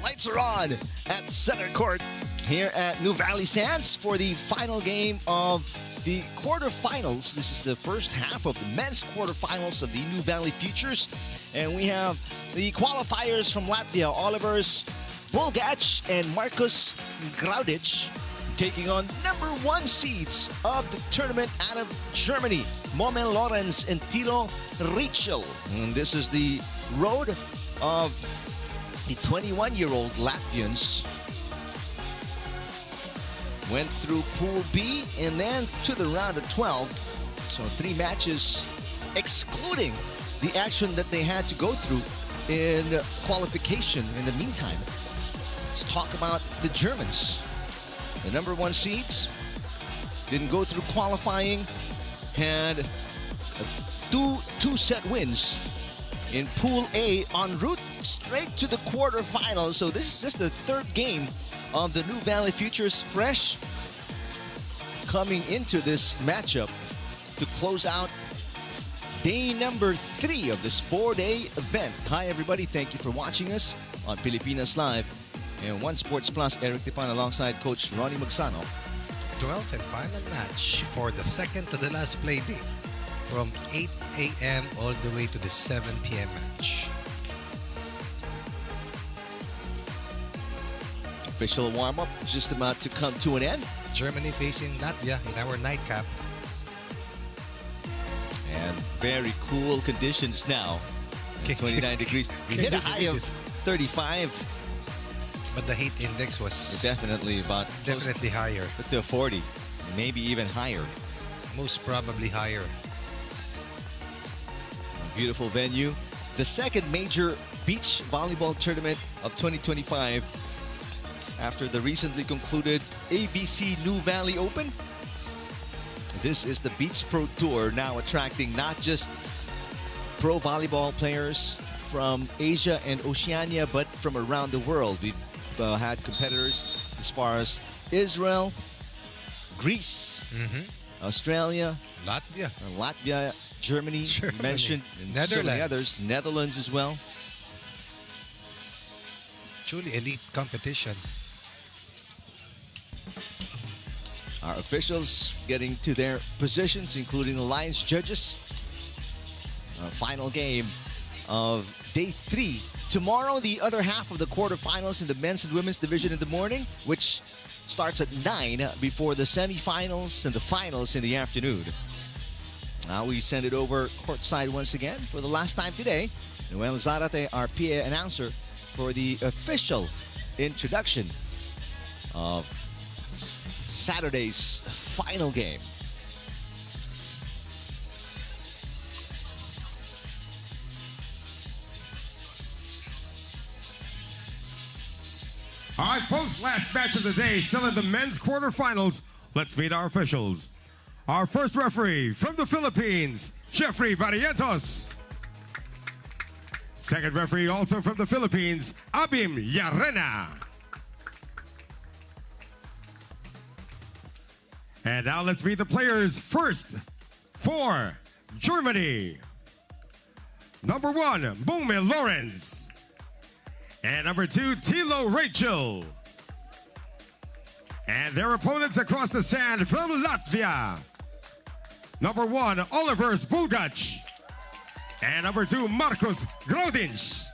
lights are on at center court here at Nuvali Sands for the final game of the quarterfinals. This is the first half of the men's quarterfinals of the Nuvali Futures. And we have the qualifiers from Latvia, Olivers Bulgac and Marcus Graudic, taking on #1 seeds of the tournament out of Germany, Momel Lorenz and Tilo Richel. And this is the road of the 21-year-old Latvians. Went through Pool B and then to the round of 12. So 3 matches, excluding the action that they had to go through in qualification in the meantime. Let's talk about the Germans. The #1 seeds didn't go through qualifying, had two-set wins in Pool A en route straight to the quarterfinals. So this is just the 3rd game of the Nuvali Futures, fresh coming into this matchup to close out day number 3 of this 4-day event. Hi everybody, thank you for watching us on Pilipinas Live and One Sports Plus. Eric Tipan alongside Coach Ronnie Magsano. 12th and final match for the second to the last play day, from 8 a.m. all the way to the 7 p.m. match. Official warm-up just about to come to an end. Germany facing Latvia in our nightcap. And very cool conditions now. 29 degrees. We hit a high of 35. But the heat index was Definitely higher. to 40, maybe even higher. Most probably higher. Beautiful venue. The second major beach volleyball tournament of 2025 after the recently concluded ABC Nuvali Open. This is the Beach Pro Tour, now attracting not just pro volleyball players from Asia and Oceania, but from around the world. We've had competitors as far as Israel, Greece, Australia, Latvia, Germany, mentioned, and Netherlands. so many others, Netherlands as well. Truly elite competition. Our officials getting to their positions, including alliance judges. Our final game of day 3. Tomorrow, the other half of the quarterfinals in the men's and women's division in the morning, which starts at 9 before the semifinals and the finals in the afternoon. Now we send it over courtside once again for the last time today. Noel Zarate, our PA announcer, for the official introduction of Saturday's final game. All right, folks, last match of the day, still in the men's quarterfinals. Let's meet our officials. Our first referee from the Philippines, Jeffrey Barrientos. Second referee, also from the Philippines, Abim Yarena. And now let's meet the players. First, for Germany, #1, Momel Lorenz. And #2, Tilo Rachel. And their opponents across the sand from Latvia, #1, Olivers Bulgac. And #2, Marcus Graudic.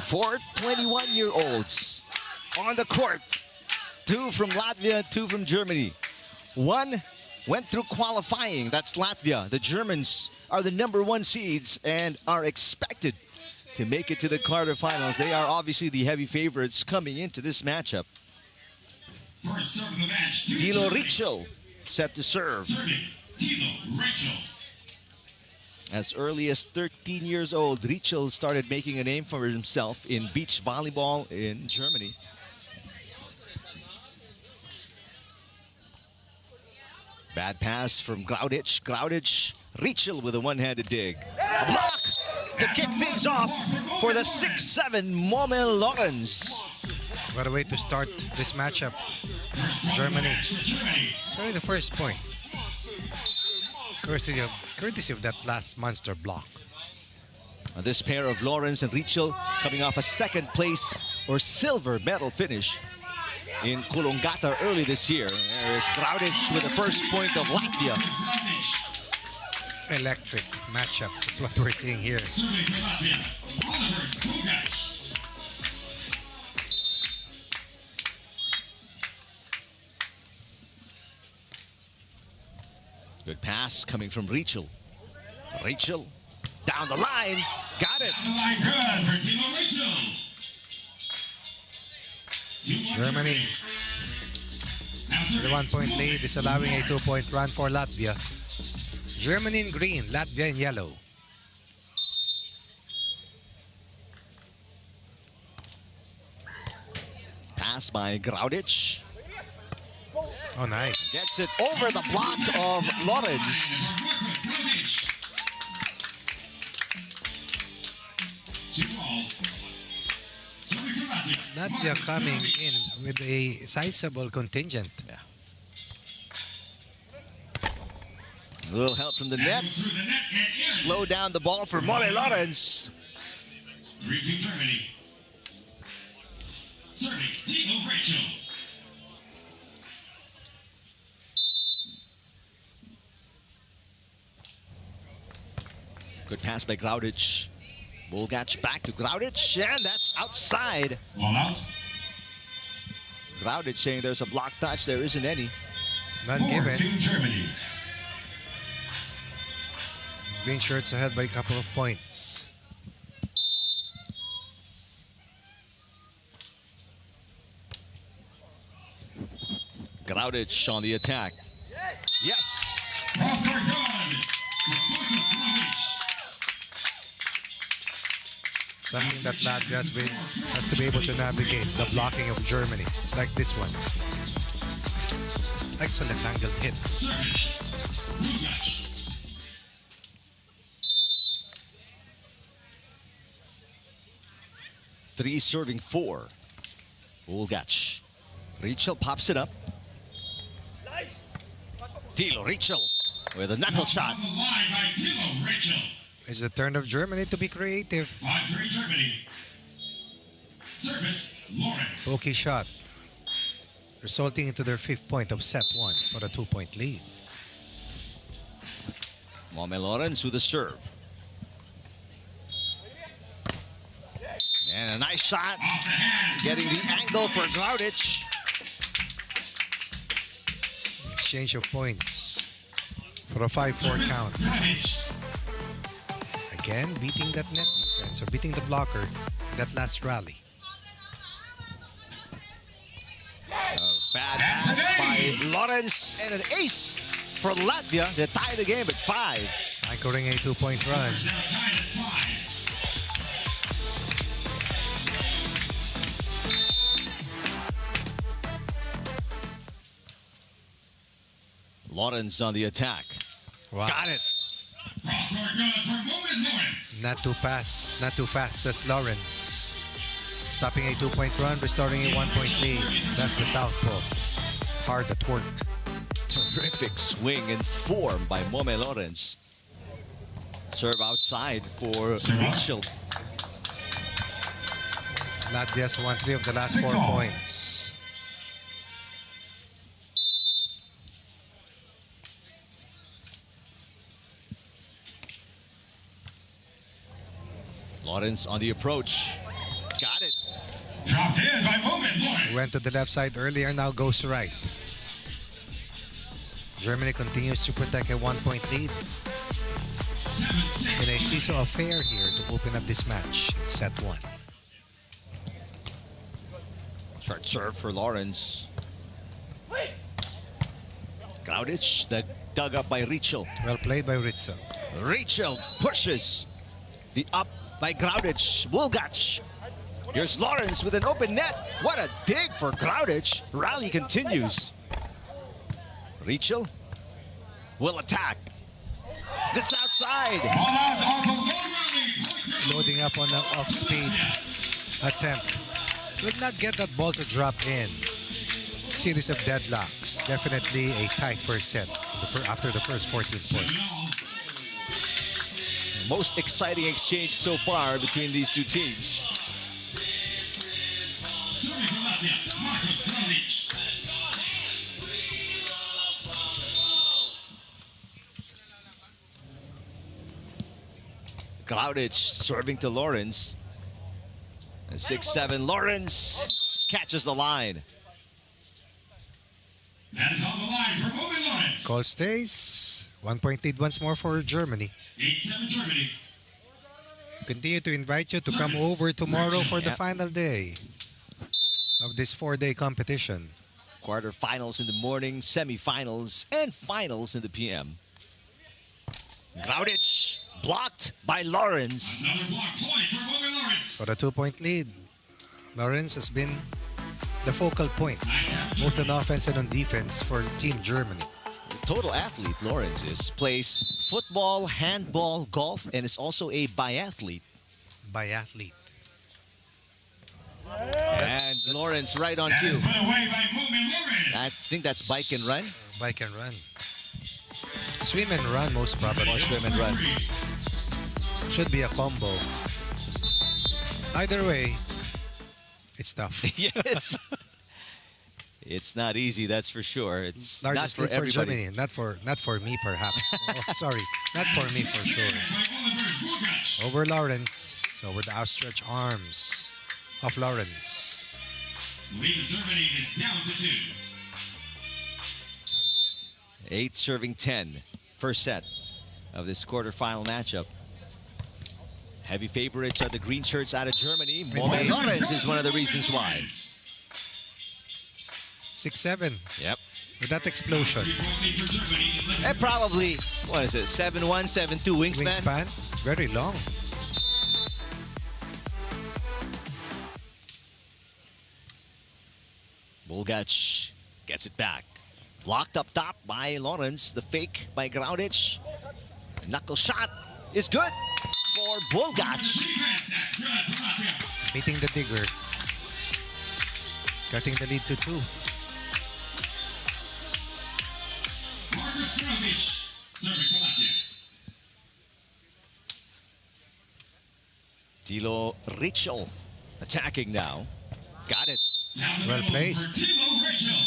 Four 21-year-olds on the court. 2 from Latvia, 2 from Germany. 1 went through qualifying. That's Latvia. The Germans are the #1 seeds and are expected to make it to the quarterfinals. They are obviously the heavy favorites coming into this matchup. First serve of the match. Tilo Rachel set to serve. Serving Tilo Rachel. As early as 13 years old, Rachel started making a name for himself in beach volleyball in Germany. Bad pass from Graudic. Graudic, Rachel with a one-handed dig. A block to kick things off for the 6'7" Momel Lorenz. What a way to start this matchup. Germany. It's only the first point. Courtesy of that last monster block. This pair of Lawrence and Richel coming off a second place or silver medal finish in Colombata early this year. There is Crowdage with the first point of Latvia. Electric matchup is what we're seeing here. Good pass coming from Richel. Richel down the line. Got it. Good for Timo Rachel. Germany, the 1-point lead, is allowing a 2-point run for Latvia. Germany in green, Latvia in yellow. Pass by Graudic. Oh, nice. Gets it over the block of Lawrence. Latvia coming in with a sizable contingent. Yeah. A little help from the net. Slow down the ball for Mole Lawrence. Reaching Germany. Serving Timo Rachel. Good pass by Graudic. Bulgac back to Graudic, and that's outside. Ball out. Graudic saying there's a block touch. There isn't any. Not 4 given. to Germany. Green shirts ahead by a couple of points. Graudic on the attack. Yes. Cross-court good. Something that Latvia has to be able to navigate, the blocking of Germany, like this one. Excellent angled hit. Three serving 4. Bulgac. Richel pops it up. Tilo Richel with a knuckle shot. On the line by Timo Rachel. It's the turn of Germany to be creative. 5-3 Germany. Service Lawrence. Pokey shot, resulting into their 5th point of set 1 for a 2-point lead. Mome Lawrence with the serve. And a nice shot. Off the hands. Getting the angle for Graudic. Exchange of points for a 5-4 count. Again, beating that net defense, or beating the blocker that last rally. Bad pass by Lawrence and an ace for Latvia. They tie the game at 5. Anchoring a 2-point run. Now tied at 5. Lawrence on the attack. Wow. Got it. Cross-court good for Moment Lawrence. Not too fast, says Lawrence. Stopping a 2-point run, restoring a 1-point lead. That's the southpaw. Hard at work. Terrific swing and form by Mome Lawrence. Serve outside for Richel. Latvia's won 3 of the last 4 6-all. points. Lawrence on the approach. Got it. Dropped in by Moment Lawrence. Went to the left side earlier, now goes right. Germany continues to protect a 1-point lead 7-6. in a seesaw affair here to open up this match in set 1. Short serve for Lawrence. Graudic, dug up by Richel. Well played by Ritzel. Richel pushes the up by Graudic. Bulgac. Here's Lawrence with an open net. What a dig for Graudic. Rally continues. Richel will attack. It's outside. Ball out on the low rally. Loading up on the off-speed attempt. Could not get that ball to drop in. Series of deadlocks. Definitely a tight first set. after the first 14 points. Most exciting exchange so far between these two teams. Serving for Latvia, Marcus Gralic. Graudic serving to Lawrence. And 6-7, Lawrence catches the line. That is on the line for Bobby Lawrence. Call stays. 1 point lead once more for Germany. 8-7 Germany. Continue to invite you to come over tomorrow for the Yep. final day of this 4-day competition. Quarterfinals in the morning, semifinals, and finals in the PM. Graudic blocked by Lawrence. Another block point for Bobby Lawrence. For a 2-point lead, Lawrence has been the focal point, both on offense and on defense for Team Germany. Total athlete Lawrence is. Plays football, handball, golf, and is also a biathlete. Biathlete. And Lawrence right on That cue. is put away by Bobby Lawrence. I think that's bike and run. Bike and run. Swim and run, most probably. Or swim and run. Should be a combo. Either way, it's tough. Yes. It's not easy, that's for sure. It's not Largest for lead for everybody. Germany, not for me perhaps. Oh, sorry, not for me for sure. By Oliver Zwogac. Over Lawrence, over the outstretched arms of Lawrence. Lead of Germany is down to 2. 8 serving 10. First set of this quarterfinal matchup. Heavy favorites are the green shirts out of Germany. Bobby Lawrence is one of the reasons why. 6-7 Yep. with that explosion. 3-point lead for Germany. 11. And probably, what is it, 7'1", 7'2" wingspan? Wingspan, very long. Bulgac gets it back. Blocked up top by Lawrence. The fake by Graudic. Knuckle shot is good for Bulgac. Defense, that's good for Latvia. Meeting the digger. Cutting the lead to 2. Marcus Gralic. Serving for Latvia. Tilo Richel attacking now. Got it. Down the Well middle placed. for Tilo Rachel.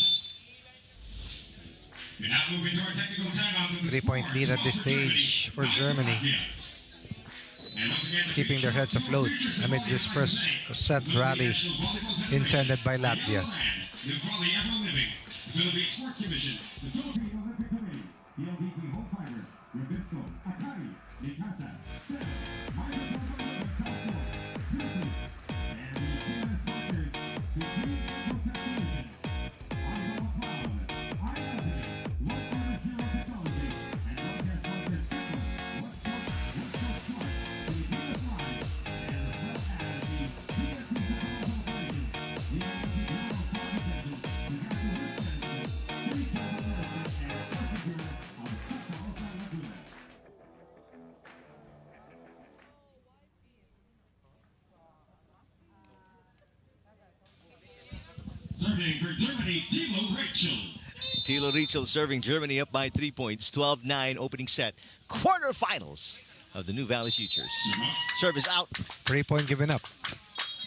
You're now moving to our technical timeout with the 3-point score. lead at this 12 for stage for Germany, Germany. 9 for Latvia. And once again, the Keeping their heads afloat amidst this first set rally intended by Latvia. Nuvali ever living. The Philippine Sports Division. The Philippine Olympic Committee. The LDT Home Fiber. Nabisco. Akari. Mikasa. Sen. Margaret Olympic Southport. Philippines. And the generous partners. Supreme Medical Tech Solutions. Argo Cloud. iLife. Low Order Zero Technology. And broadcast sponsor Seco. What's Smart. Filipinas Live. And as well as the TFP Technology Operations. The LDT General Sports Division. The Gato Center. City Council America. And Sports Bureau of Santa Rosa, Laguna. Serving for Germany, Tilo Rachel. Tilo Richel serving Germany up by 3 points. 12-9 opening set. Quarterfinals of the Nuvali Futures. Service out. 3-point given up.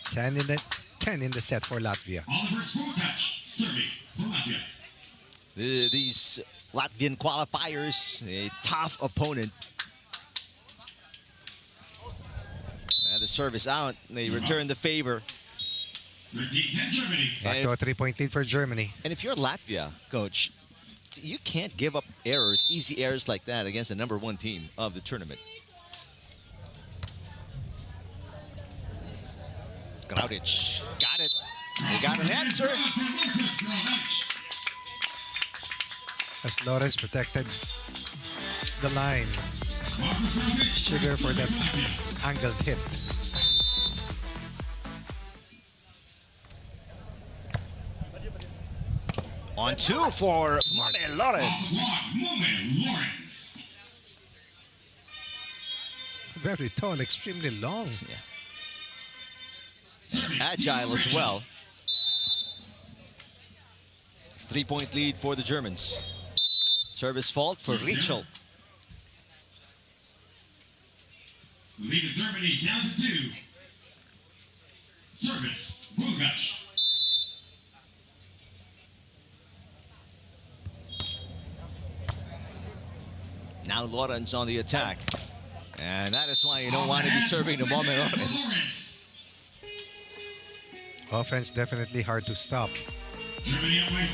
10 in the set for Latvia. Oliver Zwogac serving for Latvia. These Latvian qualifiers, a tough opponent. And the service out. They return the favor. 13-10 Germany. Back to a 3-point lead for Germany. And if you're Latvia, coach, you can't give up errors, easy errors like that against the #1 team of the tournament. Graudic got it. They got an answer. As Lawrence protected the line. Sugar for that angled hit. On 2 for Mame Lawrence. Lawrence. Very tall, extremely long. Agile as well. 3-point lead for the Germans. Service fault for Rachel. The lead of Germany is down to 2. Service, Bulgac. Now Lawrence on the attack. And that is why you don't want to be serving the moment Lawrence. Offense definitely hard to stop.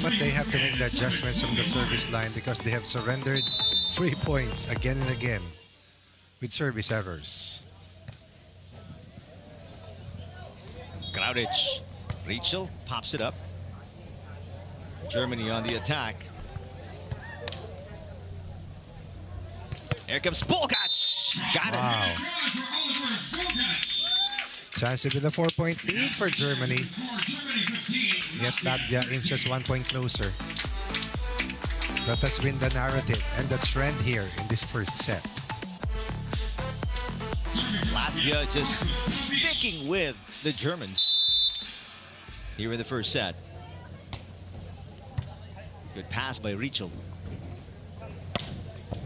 But they have to make the adjustments from the service line because they have surrendered 3 points again and again with service errors. Graudic. Rachel pops it up. Germany on the attack. Here comes Bulgac. Got it. Wow. Chance to get a 4-point lead for Germany. Yet Latvia inches 1 point closer. That has been the narrative and the trend here in this first set. Latvia just sticking with the Germans here in the first set. Good pass by Rachel.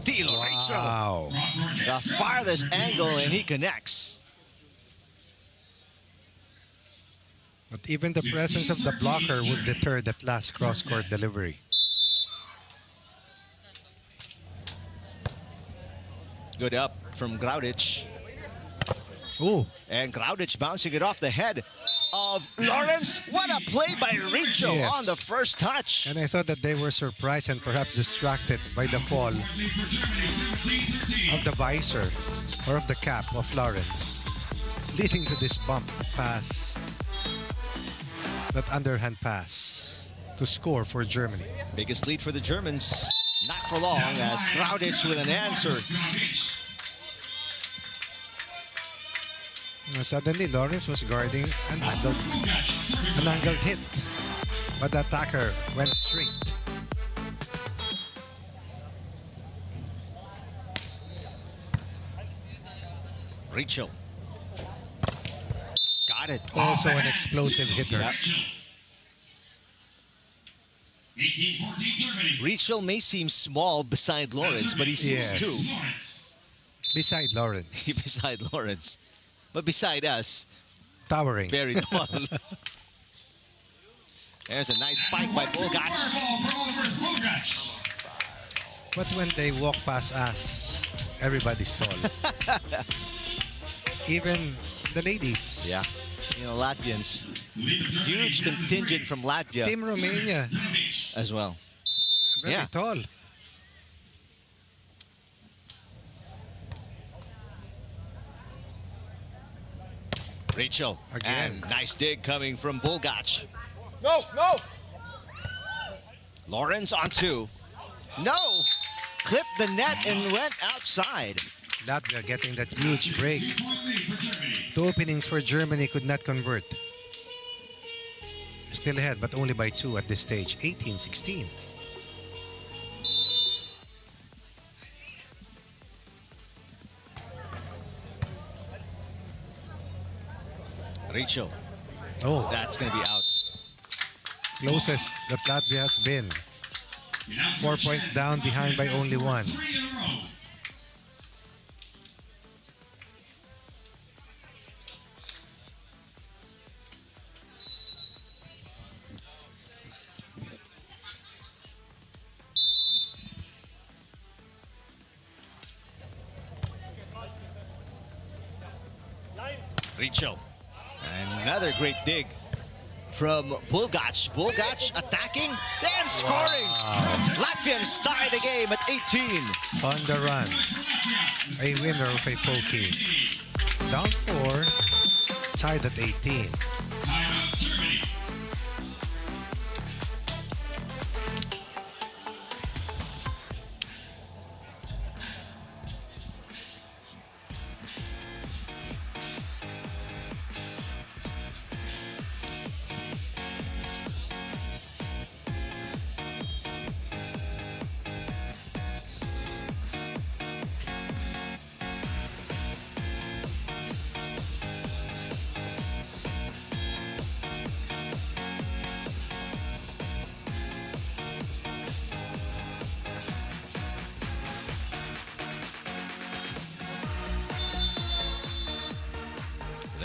Deal, Wow. Rachel. The farthest angle, and he connects. But even the presence of the blocker would deter that last cross-court delivery. Good up from Graudic. Ooh. And Graudic bouncing it off the head of Lawrence. What a play by Rachel Yes. on the first touch. And I thought that they were surprised and perhaps distracted by the fall of the visor or of the cap of Lawrence, leading to this bump pass, that underhand pass to score for Germany. Biggest lead for the Germans. Not for long as Graudic with an answer. Suddenly, Lawrence was guarding an angled hit, but the attacker went straight. Rachel. Got it. Also an explosive hitter. Yep. 18-14 Germany. Rachel may seem small beside Lawrence, but he's 6'2". Yes. Beside Lawrence. Beside Lawrence. But beside us, Towering. very tall. There's a nice spike by Bulgac. But when they walk past us, everybody's tall. Even the ladies. Yeah. You know, Latvians. Huge contingent from Latvia Team Romania, as well. very Yeah. tall. Rachel. Again. And nice dig coming from Bulgac. No, no! Lawrence on 2. No! Clipped the net and went outside. Latvia getting that huge break. 2 openings for Germany, could not convert. Still ahead, but only by 2 at this stage. 18-16. Rachel. Oh, That's going to be out. closest that Latvia has been. 4 points down, behind by only 1. Rachel. Another great dig from Bulgac. Bulgac attacking and scoring. Latvians tie the game at 18. On the run. A winner of a pokey. Down 4, tied at 18. Timeout Germany.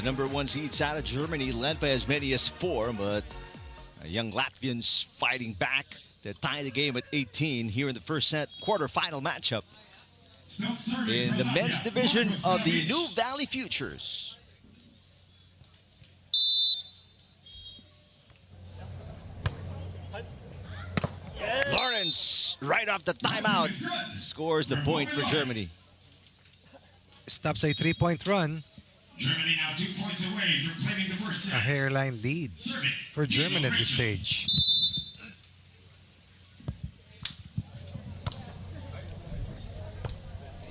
number 1 seeds out of Germany led by as many as 4, but young Latvians fighting back to tie the game at 18 here in the first set quarterfinal matchup in the men's division of the Nuvali Futures. Lawrence, right off the timeout, scores the point for Germany. Stops a 3-point run. Germany now 2 points away from claiming the first A set. hairline lead for Germany at this stage.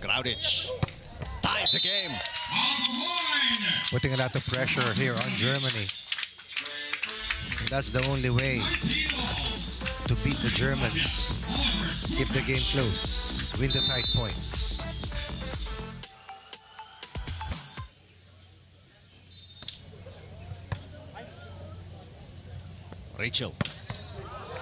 Graudic ties the game. On the line. Putting a lot of pressure here on Germany. And that's the only way 19 all. to beat the Germans. Oliver Keep the game close. Win the tight points. Rachel.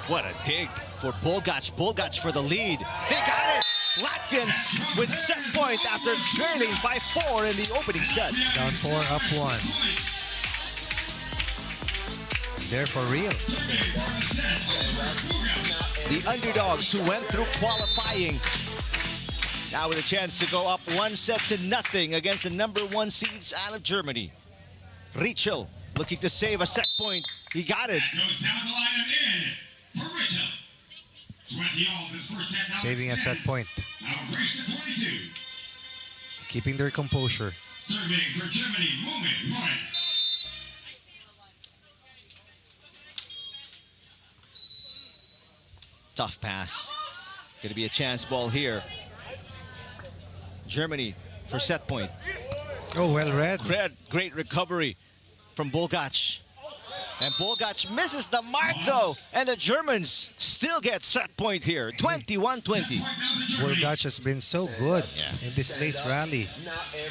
What a dig for Bolgac. Bolgac for the lead. They got it. Latvians with set point after trailing by 4 in the opening set. Down 4, up 1. They're for real. The underdogs who went through qualifying now with a chance to go up 1-0 against the number 1 seeds out of Germany. Rachel looking to save a set point. He got it. Goes down the line and in for Rachel. 20 all this first set. Now Saving a set extends. point. Now race to 22. Keeping their composure. Serving for Germany, Moment Lawrence. Tough pass. Going to be a chance ball here. Germany for set point. Oh, well read. Great recovery from Bolgac. And Bolgac misses the mark though. And the Germans still get set point here. 21-20. Bolgac has been so good in this late rally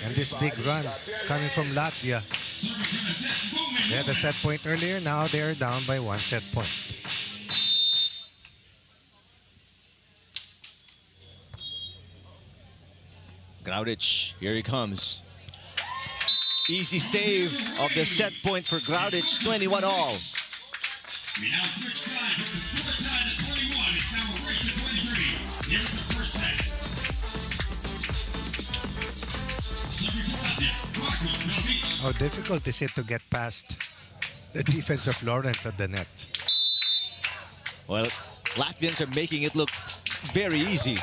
and this big run coming from Latvia. Serving for the set, Moment They had a set point earlier. Now they're down by 1 set point. Graudic, here he comes. Easy save of the set point for Graudic, 21 all. We now switch sides of the score time to 21. It's now a race to 23 here in the first set. Serving for Latvia, Marcos Melvich. How difficult is it to get past the defense of Lawrence at the net? Well, Latvians are making it look very easy.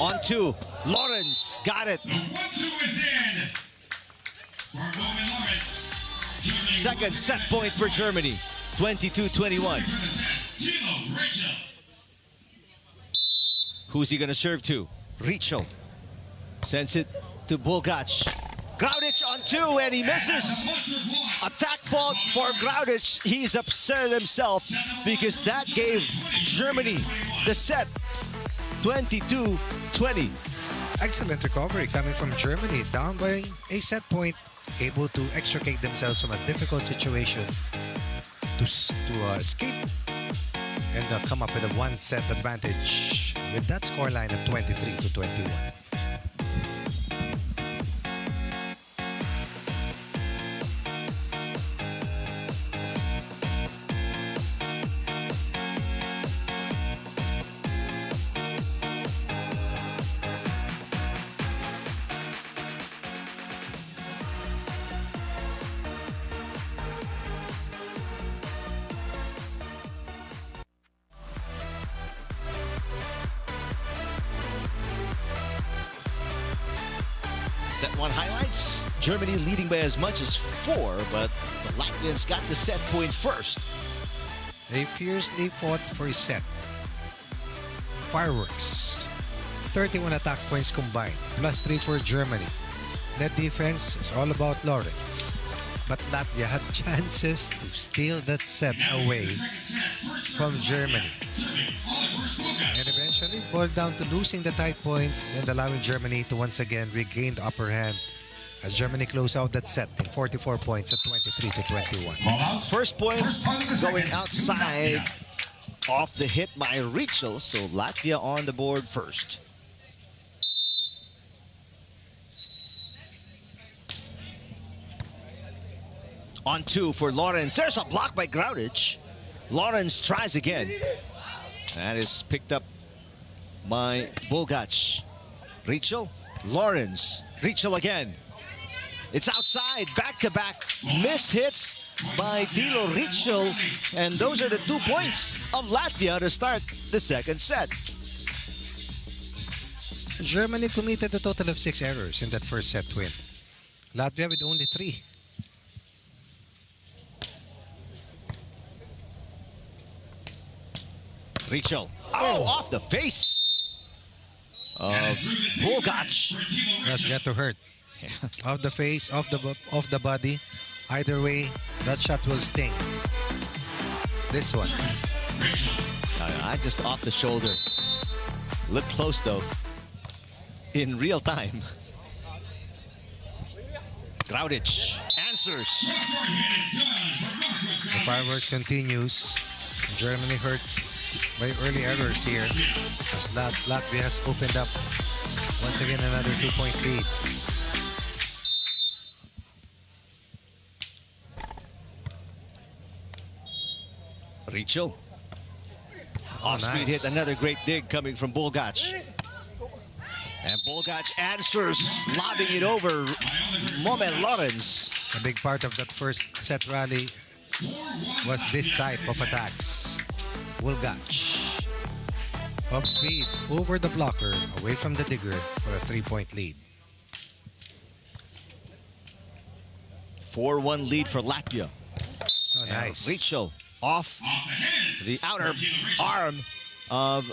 On 2, Lawrence got it. The 1-2 is in for Moment Lawrence. Germany Second set point for Germany, 22-21. for the set, Tilo Rachel. Who's he gonna serve to? Rachel sends it to Bolgac. Graudic on 2 and he misses. Monster block. Attack fault for Graudic. He's upset at himself because that gave Germany the set. 22-20. Excellent recovery coming from Germany, down by a set point, able to extricate themselves from a difficult situation to escape and come up with a 1 set advantage with that scoreline of 23-21. Set 1 highlights. Germany leading by as much as 4, but the Latvians got the set point first. They fiercely fought for a set. Fireworks. 31 attack points combined, plus 3 for Germany. Net defense is all about Lawrence. But Latvia had chances to steal that set away from Germany. And eventually boiled down to losing the tight points and allowing Germany to once again regain the upper hand as Germany close out that set in 44 points at 23-21. First point part of the going second. outside off the hit by Rachel, so Latvia on the board first. On 2 for Lawrence. There's a block by Groudage. Lawrence tries again. That is picked up by Bulgac. Rachel, Lawrence, Rachel again. It's outside, back-to-back miss hits by Dilo Rachel. And those are the 2 points of Latvia to start the second set. Germany committed a total of 6 errors in that first set win. Latvia with only 3. Rachel, off the face of Bulgac. That's got to hurt. Off the face, off the body. Either way, that shot will sting. This one. I just off the shoulder. Look close though. In real time. Groudage answers. The firework continues. Germany hurt by early errors here, as Latvia has opened up once again another 2-point lead. Rachel. Off-speed hit, another great dig coming from Bulgac. And Bulgac answers, lobbing it over Moment Lawrence. A big part of that first set rally was this type of attacks. Bulgac. Off speed, over the blocker, away from the digger for a 3-point lead. 4-1 lead for Latvia. Oh, nice. Rachel off the outer arm of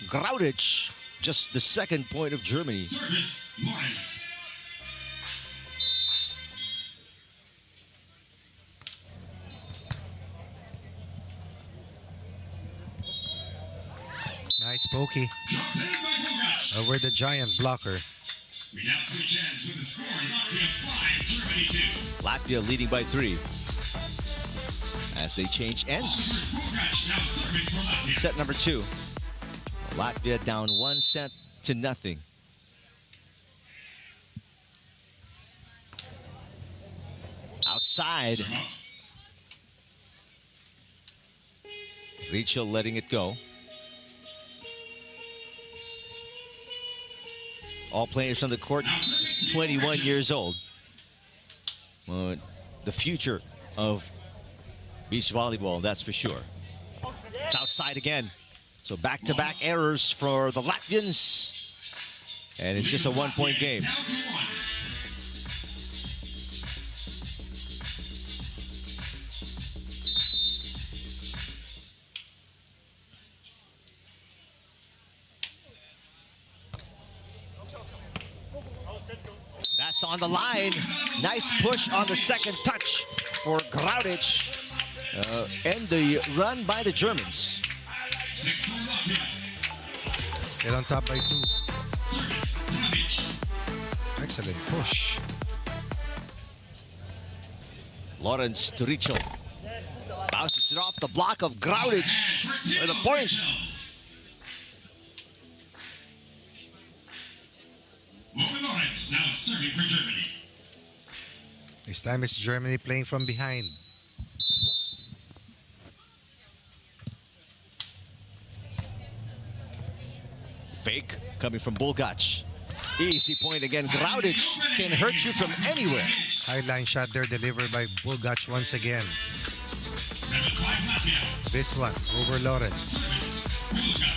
Groudage. Just the second point of Germany. Service, Lawrence. Nice pokey over the giant blocker. We now switch ends with the score. Latvia 5, Germany 2. Latvia leading by 3. As they change ends. Set number 2. Latvia down 1 set to nothing. Outside. Rachel letting it go. All players on the court, 21 years old. The future of beach volleyball, that's for sure. It's outside again. So back-to-back errors for the Latvians. And it's just a 1-point game. That's on the line. Nice push on the second touch for Groudage. And the run by the Germans. Still on top by 2. Excellent push. Lawrence to Rachel. Bounces it off the block of Groudage for the point. Lawrence now serving for Germany. This time it's Germany playing from behind. Fake coming from Bulgac. Easy point again. Groudage can hurt you from anywhere. High line shot there delivered by Bulgac once again. 7-5 Latvia. This one over Lawrence. Bulgac.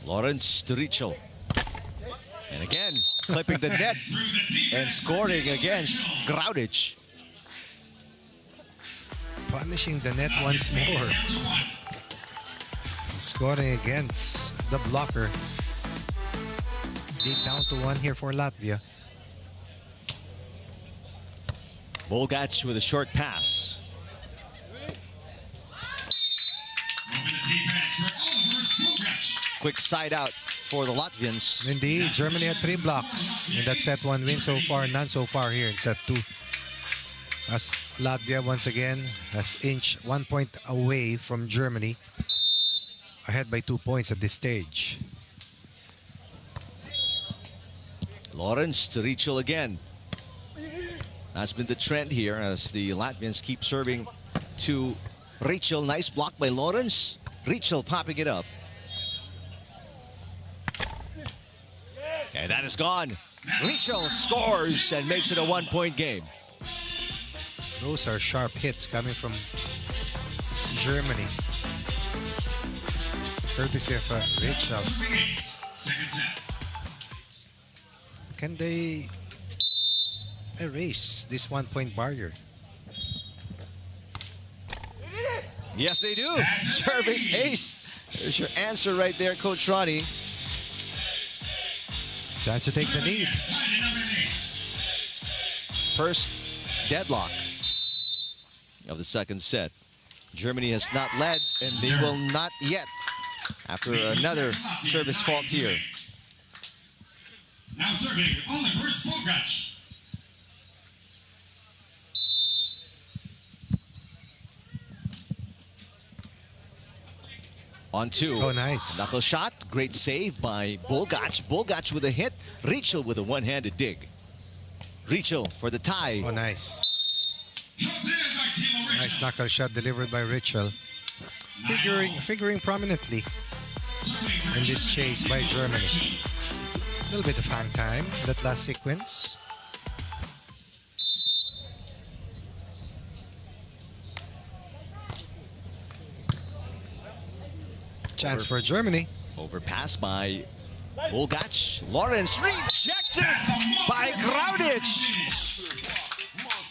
Lawrence to Rachel. And again, clipping the net and scoring against Groudage. Punishing the net once more. Scoring against the blocker. Lead down to 1 here for Latvia. Bulgac with a short pass. Quick side out for the Latvians. Indeed, Germany had 3 blocks in that set 1 win so far, none so far here in set 2. As Latvia once again has inched 1 point away from Germany, ahead by 2 points at this stage. Lawrence to Rachel again. That's been the trend here as the Latvians keep serving to Rachel. Nice block by Lawrence. Rachel popping it up. And that is gone. Rachel scores and makes it a 1-point game. Those are sharp hits coming from Germany. Courtesy of Rachel. Second set. Can they erase this 1-point barrier? Yes, they do. Service ace. There's your answer right there, Coach Ronnie. Chance to take the lead. First deadlock of the second set. Germany has not led, and they will not yet after another service fault here. Now serving Oliver Spogach. On two. Oh, nice. Knuckle shot. Great save by Bulgac. Bulgac with a hit. Rachel with a one-handed dig. Rachel for the tie. Oh, nice. Nice knuckle shot delivered by Rachel. Figuring prominently in this chase by Germany. A little bit of hang time in that last sequence. Chance for Germany. Overpass by Bulgac. Lawrence rejected by Graudic.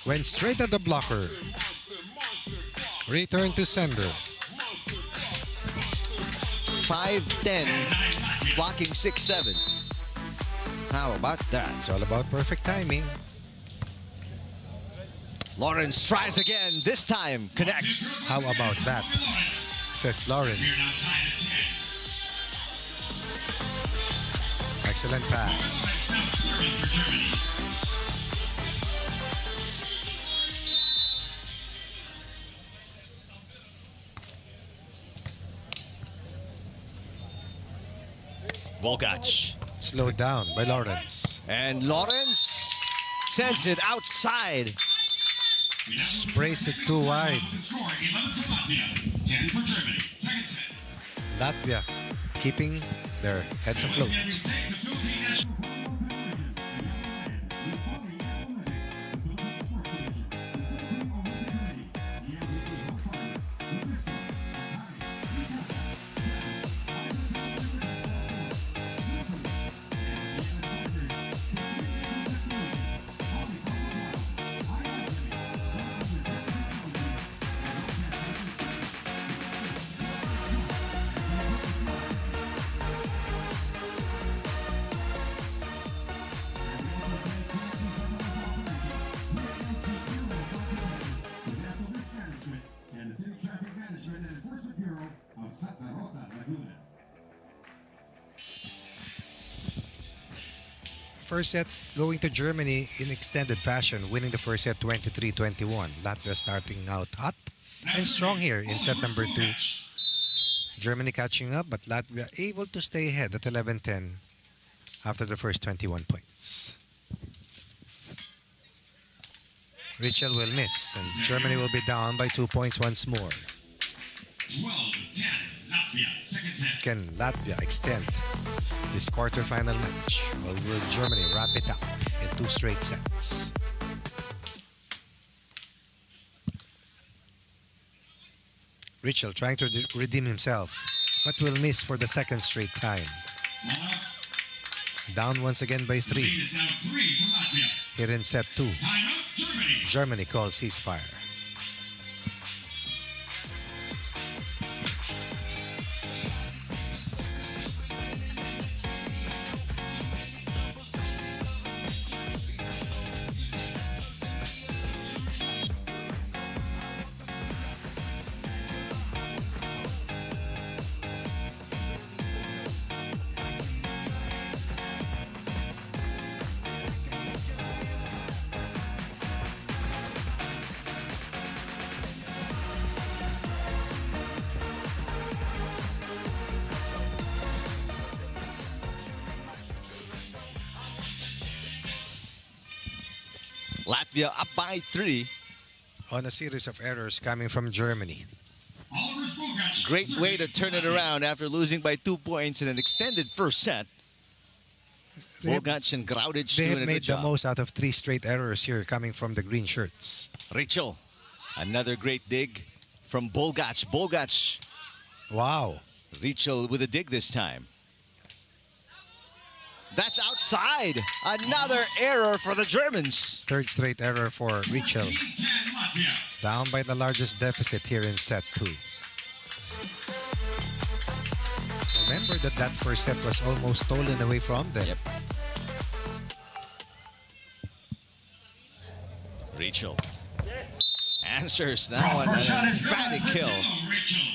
Went straight at the blocker. Return to sender. 5-10. Blocking 6-7. How about that? It's all about perfect timing. Lawrence tries again. This time connects. How about that? Says Lawrence. Excellent pass. Bulgac. Slowed down by Lawrence. And Lawrence sends it outside. Sprays it too wide. Latvia keeping their heads afloat. First set going to Germany in extended fashion, winning the first set 23-21. Latvia starting out hot and strong here in set number 2. Germany catching up, but Latvia able to stay ahead at 11-10 after the first 21 points. Rachel will miss, and Germany will be down by 2 points once more. 12-10, Latvia, second set. Can Latvia extend this quarterfinal match, or will Germany wrap it up in 2 straight sets? Rachel trying to redeem himself, but will miss for the second straight time. Down once again by 3. Lead is now 3 for Latvia. Here in set 2. Timeout, Germany. Germany calls ceasefire. Latvia up by 3. On a series of errors coming from Germany. Oliver's Bulgac. Great way to turn it around after losing by 2 points in an extended first set. Bulgac and Graudic They doing have a made good the job. most out of 3 straight errors here coming from the green shirts. Rachel, another great dig from Bulgac. Bulgac, Wow. Rachel with a dig this time. That's outside. Another error for the Germans. Third straight error for Rachel. 14-10 Latvia. Down by the largest deficit here in set 2. Remember that first set was almost stolen away from them. Yep. Rachel answers that Cross one. first shot An is good. emphatic kill. Rachel.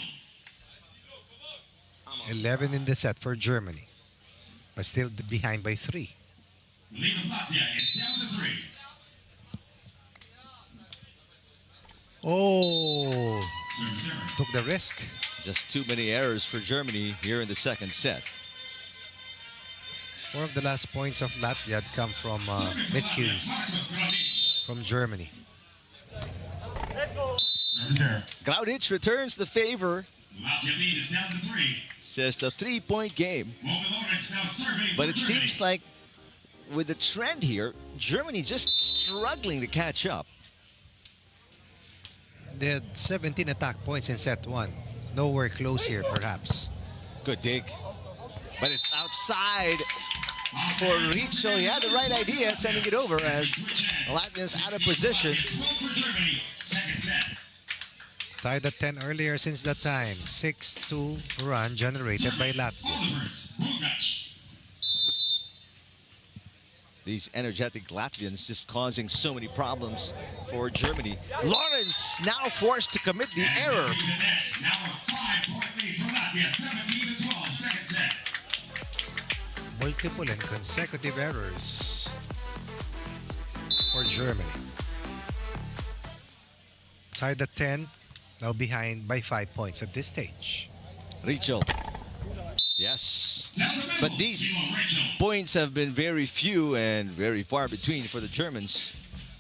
11 in the set for Germany. But still behind by 3. Lead of Latvia is down to 3. Oh, Service error. took the risk. Just too many errors for Germany here in the second set. 4 of the last points of Latvia had come from miscues Marcus Graudic. from Germany. Service error. Graudic returns the favor. Latvia lead is down to 3. It's just a 3-point game. Moment Lawrence now serving But for it Germany. seems like with the trend here, Germany just struggling to catch up. They had 17 attack points in set 1. Nowhere close here, perhaps. Good dig. But it's outside for Rachel. He had the right idea, sending it over as Latvia's out of position. 12 for Germany. Second set. Tied at 10 earlier since that time. 6-2 run generated by Latvia. Oliver's Bulgac. These energetic Latvians just causing so many problems for Germany. Lawrence now forced to commit the error. Now a 5-point lead for Latvia. 17-12. Second set. Multiple and consecutive errors for Germany. Tied at 10, now behind by 5 points at this stage. Rachel. Yes. Down the middle. But these Rachel. points have been very few and very far between for the Germans.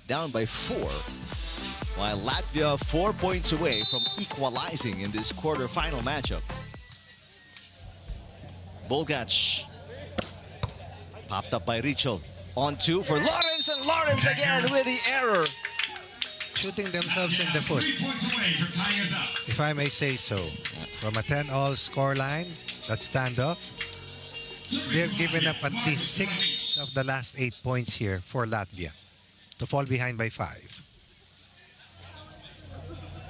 Down by 4. While Latvia 4 points away from equalizing in this quarterfinal matchup. Bulgac. Popped up by Rachel. On 2 for Lawrence, and Lawrence again with the error. Shooting themselves in the foot, 3 points away from tying us up. if I may say so. From a 10-all scoreline, that standoff, they've given up at least 6 of the last 8 points here for Latvia to fall behind by 5.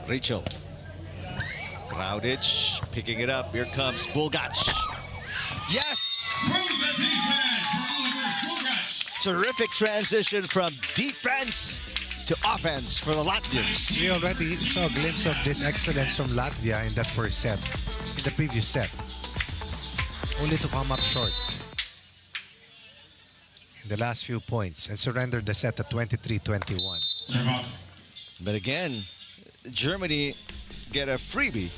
Rachel. Graudic picking it up. Here comes Bulgac. Yes! Through the defense for Oliver's Bulgac. Terrific transition from defense to offense for the Latvians. We already saw a glimpse of this excellence from Latvia in that first set, in the previous set, only to come up short in the last few points and surrender the set at 23-21. Serve out. But again, Germany get a freebie.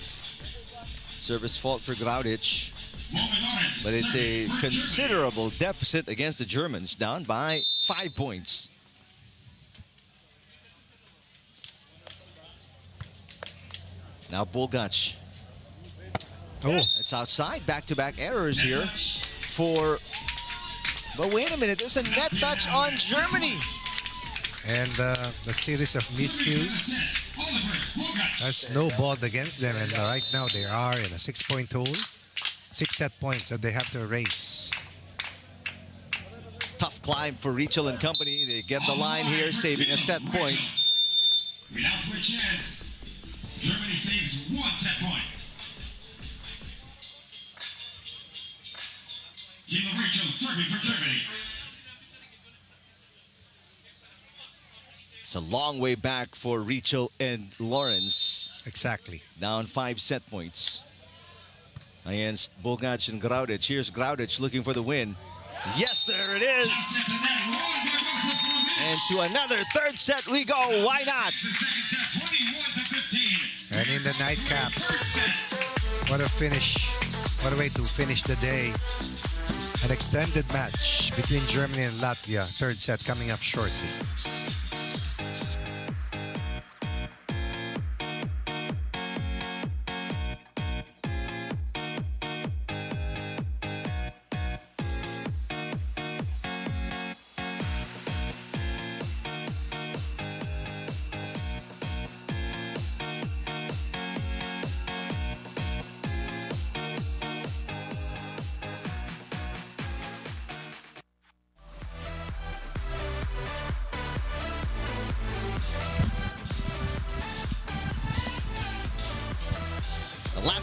Service fault for Graudic. Moment Lawrence. But it's a serving for Germany. considerable deficit against the Germans, down by 5 points. Now Bulgac. Oh, It's outside. Back-to-back errors here for... But wait a minute, there's a net touch on Germany. and the series of miscues Oliver's Bulgac. has snowballed against them, and right now they are in a 6-point hole. 6 set points that they have to erase. Tough climb for Rachel and company. They get the line here, saving a set point. We now switch hands. Germany saves 1 set point. Team of Rachel serving for Germany. It's a long way back for Rachel and Lawrence. Exactly. Down 5 set points against Bulgac and Graudic. Here's Graudic looking for the win. Yes, there it is. Just at the net, won by Marcus Graudic. And to another third set we go. Why not? It's the second set, 21-15. And in the nightcap, Third set. what a finish. What a way to finish the day. An extended match between Germany and Latvia. Third set coming up shortly.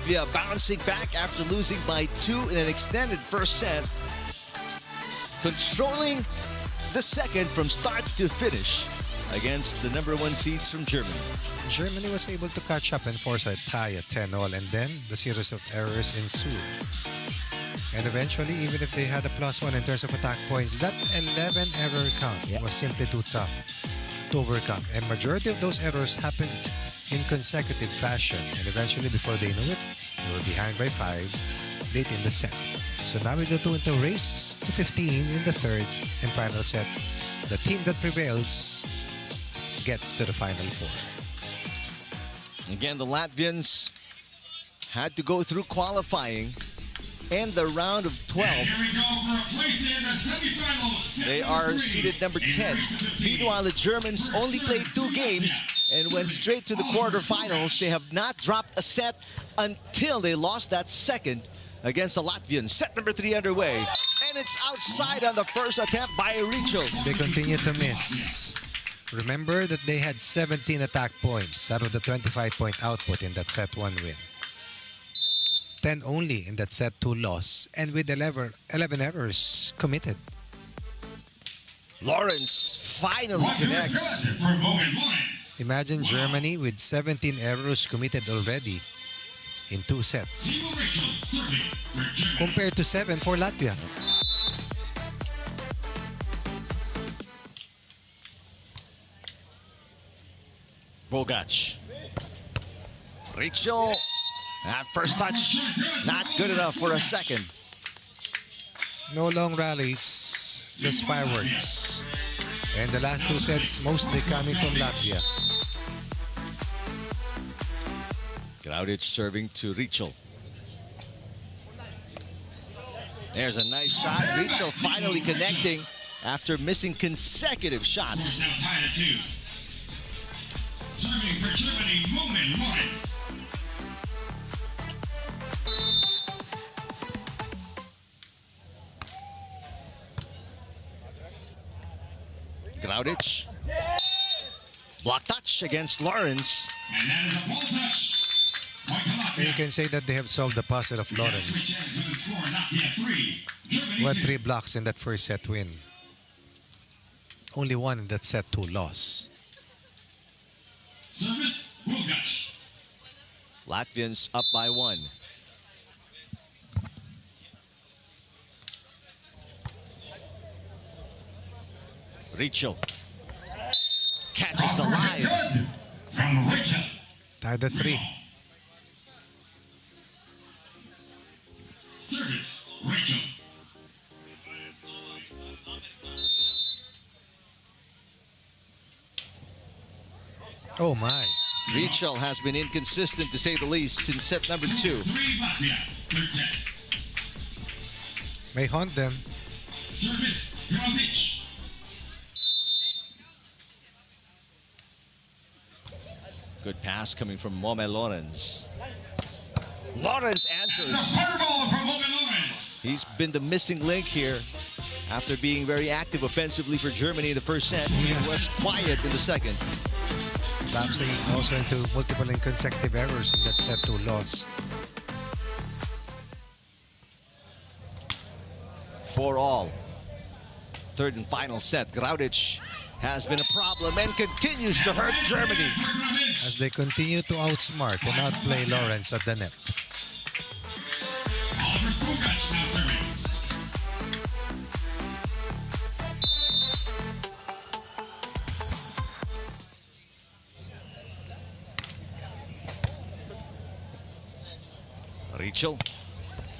Latvia bouncing back after losing by 2 in an extended first set. Controlling the second from start to finish against the #1 seeds from Germany. Germany was able to catch up and force a tie at 10-all, and then the series of errors ensued. And eventually, even if they had a +1 in terms of attack points, that 11 error count was simply too tough to overcome. And majority of those errors happened in consecutive fashion. And eventually, before they knew it, they were behind by 5 late in the set. So now we go into a race to 15 in the third and final set. The team that prevails gets to the final 4. Again, the Latvians had to go through qualifying and the round of 12. And here we go for a place in the semifinals. They are seated number 10. Meanwhile, the Germans only played 2 games and went straight to the quarterfinals. They have not dropped a set until they lost that second against the Latvians. Set number 3 underway. And it's outside on the first attempt by Richo. They continue to miss. Remember that they had 17 attack points out of the 25-point output in that set 1 win. 10 only in that set 2 loss, and with 11 errors committed. Lawrence finally connects. Imagine Germany with 17 errors committed already in 2 sets, compared to 7 for Latvia. Bogach. Richo. That first touch, not good enough for a second. No long rallies, just fireworks. And the last 2 sets mostly coming from Latvia. Graudic serving to Richo. There's a nice shot. Richo finally connecting after missing consecutive shots. Now tied at 2. Serving for Germany, Roman Lawrence. Graudic. Block touch against Lawrence. And that is a ball touch. Point to Latvia. You can say that they have solved the puzzle of Lawrence. Switch ends with the score. Latvia 3. Germany What 2. 3 blocks in that first set win. Only 1 in that set 2 loss. Service, Bogach. Latvians up by 1. Richo. Catches alive. Good from Rachel. Tied at 3. Service, Rachel. Oh my. Richo has been inconsistent to say the least since set number 2. 3 Latvia. Third set. May haunt them. Service, Graudic. Good pass coming from Mome Lawrence. Lawrence answers. It's a fireball from Roman Lawrence. He's been the missing link here after being very active offensively for Germany in the first set. He was quiet in the second. Lapsing also into multiple and consecutive errors in that set 2 loss. 4-all. Third and final set. Graudic has been a problem and continues to hurt Germany. As they continue to outsmart and outplay Lawrence at the net. Oliver Bogach now serving. Richo.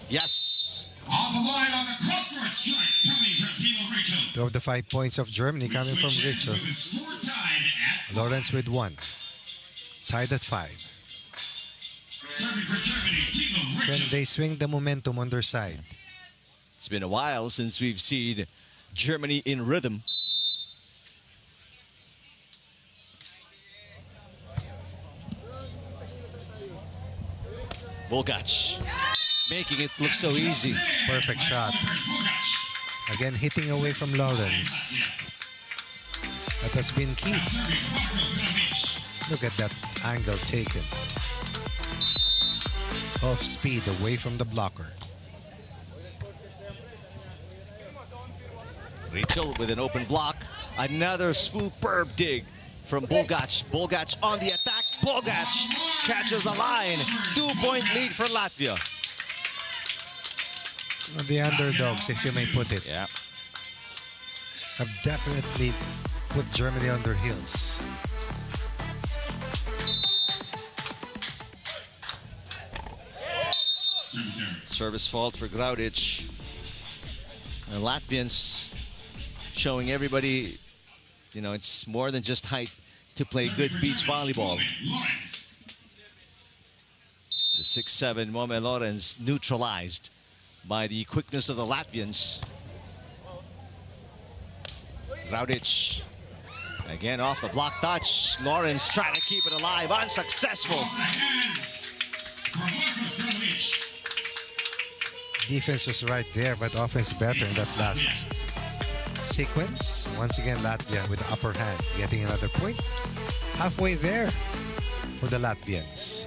Yes. On the line on the crosscourt strike coming from Timo Rachel. 2 of the 5 points of Germany coming from Switch ends Richo. with the score tied at 5. Lawrence with 1. Tied at 5. Serving for Germany, Timo Can Rachel. they swing the momentum on their side? It's been a while since we've seen Germany in rhythm. Bogach making it look so easy. Perfect shot. Again, hitting away from Lawrence. That has been key. Look at that angle taken. of speed away from the blocker. Rachel with an open block. Another superb dig from Bulgac. Bulgac on the attack. Bulgac catches the line. 2-point lead for Latvia. The underdogs, if you may put it, Yeah. have definitely put Germany on their heels. Service error. Service fault for Graudic. The Latvians showing everybody, you know, it's more than just height to play good beach volleyball. Lawrence. The 6'7" Mohamed Lawrence neutralized by the quickness of the Latvians. Graudic again off the block touch. Lawrence trying to keep it alive, unsuccessful. Off the hands for Marcus Graudic. Defense was right there, but offense better in that last sequence. Once again, Latvia with the upper hand, getting another point. Halfway there for the Latvians.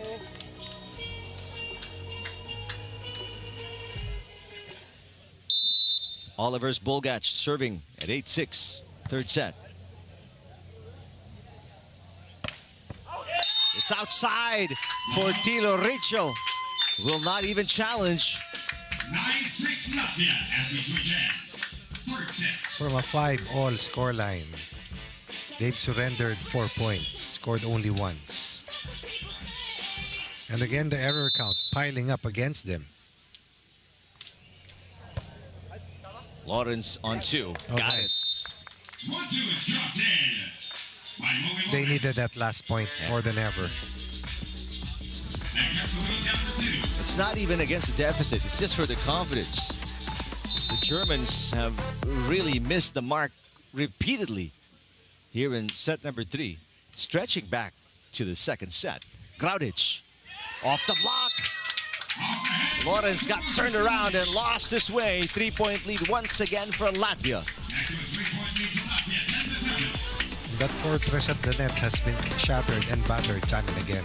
Oliver's Bulgac serving at 8-6, third set. It's outside for Tilo Richo. Will not even challenge. 9-6 Latvia as we switch hands. Third set. From a 5-all scoreline, they've surrendered 4 points, scored only once. And again, the error count piling up against them. Lawrence on 2. Oh, Got nice. 1-2 is dropped in by Mohamed They Lawrence. needed that last point more than ever. That gets the lead down to 2. It's not even against the deficit. It's just for the confidence. The Germans have really missed the mark repeatedly here in set number 3. Stretching back to the second set. Graudic off the block. Lawrence got turned around and lost his way. 3-point lead once again for Latvia. Back to a 3-point lead for Latvia, 10-7. That fortress at the net has been shattered and battered time and again.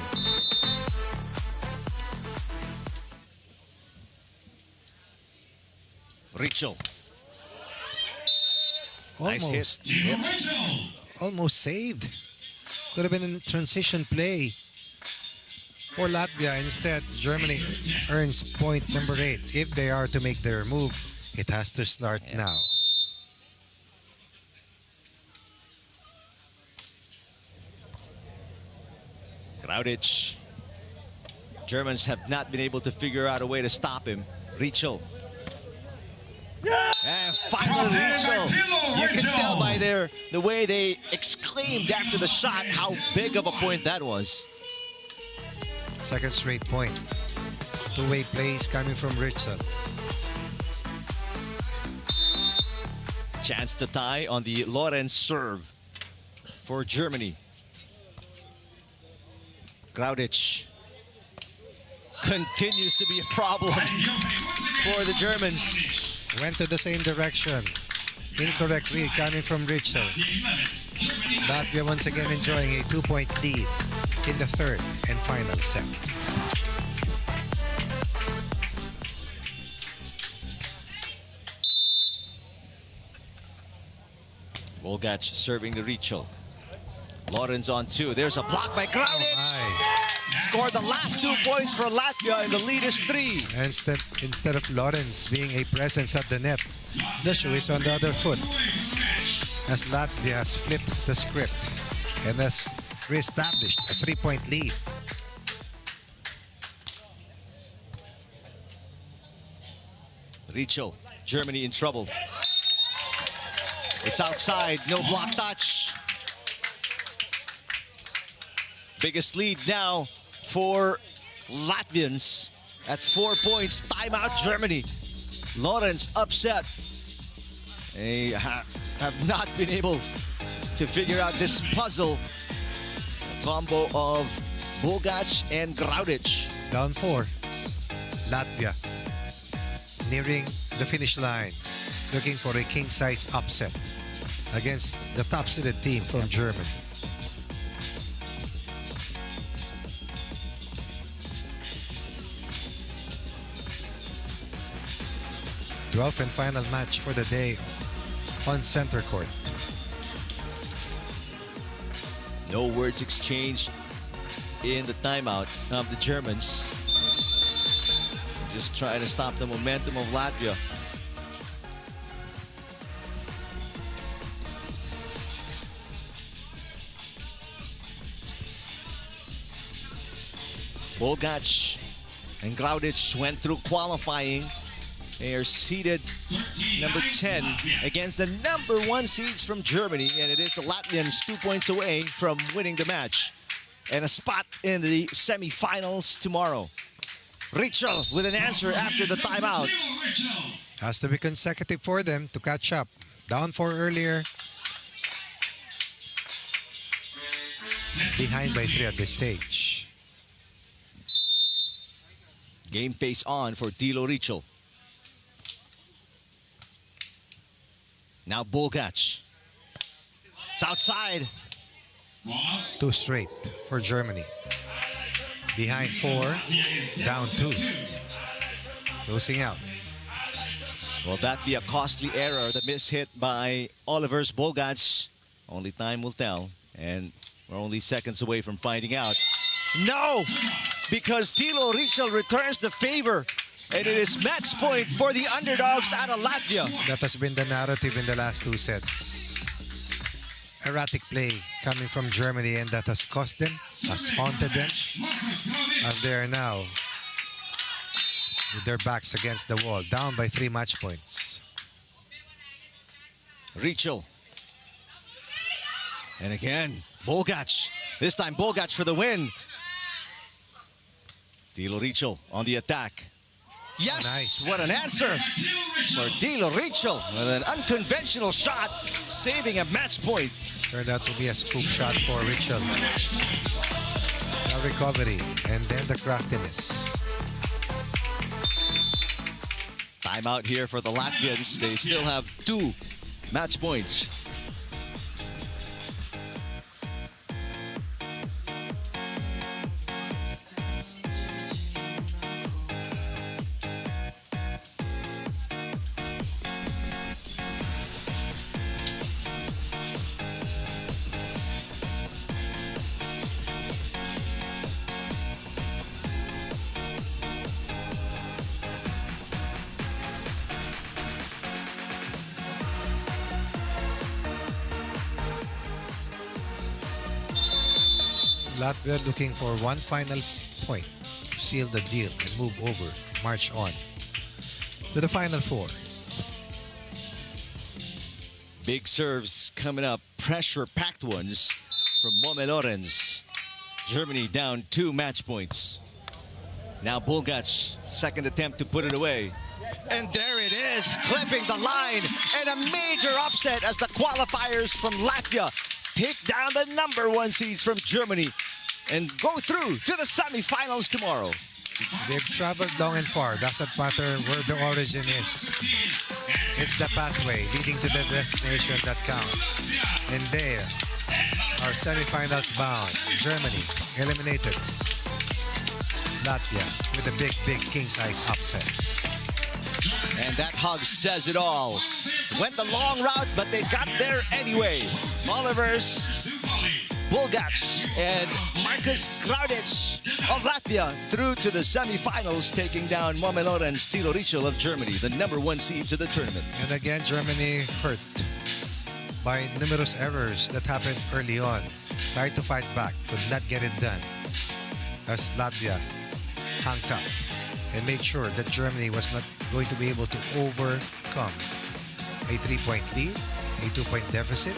Richo. Nice hit. Tilo Richo. Almost saved. Could have been a transition play for Latvia. Instead, Germany earns point number 8. If they are to make their move, it has to start now. Graudic. Germans have not been able to figure out a way to stop him. Richo. And finally Richo. You can tell by the way they exclaimed after the shot how big of a point that was. Second straight point. Two-way plays coming from Richard. Chance to tie on the Lawrence serve for Germany. Graudic continues to be a problem for the Germans. Went to the same direction. Incorrect read coming from Richard. Latvia once again enjoying a 2-point lead in the third and final set. Bulgac serving to Richo. Lawrence on 2. There's a block by Graudic. Scored the last 2 points for Latvia and the lead is 3. Instead of Lawrence being a presence at the net, the shoe is on the other foot. As Latvia has flipped the script and has reestablished a 3-point lead. Richo, Germany in trouble. It's outside, no block touch. Biggest lead now for Latvians at 4 points. Timeout Germany. Lawrence upset. They have not been able to figure out this puzzle. A combo of Bulgac and Graudic. Down 4. Latvia nearing the finish line, looking for a king-size upset against the top-seeded team from Germany. 12th and final match for the day on center court. No words exchanged in the timeout of the Germans. Just trying to stop the momentum of Latvia. Bogac and Graudic went through qualifying. They are seeded number 10 against the number 1 seeds from Germany, and it is the Latvians 2 points away from winning the match and a spot in the semifinals tomorrow. Richel with an answer after the timeout. Has to be consecutive for them to catch up. Down 4 earlier. Behind by 3 at this stage. Game face on for Dilo Richel. Now Bogac. It's outside. 2 straight for Germany. Behind 4, down 2. Losing out. Will that be a costly error? The miss hit by Oliver's Bogac. Only time will tell. And we're only seconds away from finding out. No! Because Dilo Richel returns the favor. And it is match point for the underdogs out of Latvia. That has been the narrative in the last 2 sets. Erratic play coming from Germany, and that has cost them, has haunted them, as they are now with their backs against the wall, down by 3 match points. Richel. And again, Bogac. This time Bogac for the win. Dilo Richel on the attack. Yes! Nice. What an answer for Dilo Richel with an unconventional shot, saving a match point. Turned out to be a scoop shot for Richel. A recovery, and then the craftiness. Timeout here for the Latvians. They still have 2 match points. Latvia looking for 1 final point to seal the deal and move over, march on to the final 4. Big serves coming up, pressure-packed ones from Mome Lorenz. Germany down 2 match points. Now Bogac, second attempt to put it away. And there it is, clipping the line, and a major upset as the qualifiers from Latvia take down the number 1 seeds from Germany and go through to the semifinals tomorrow. They've traveled long and far. Doesn't matter where the origin is. It's the pathway leading to the destination that counts. And there are semifinals bound. Germany eliminated Latvia with a big king-size upset. And that hug says it all. Went the long route, but they got there anyway. Oliver's, Bogac, and Marcus Graudic of Latvia through to the semifinals, taking down Mome Lorenz, Dilo Richel of Germany, the number 1 seeds of the tournament. And again, Germany hurt by numerous errors that happened early on. Tried to fight back, could not get it done, as Latvia hung tough and made sure that Germany was not going to be able to overcome a 3-point lead, a 2-point deficit,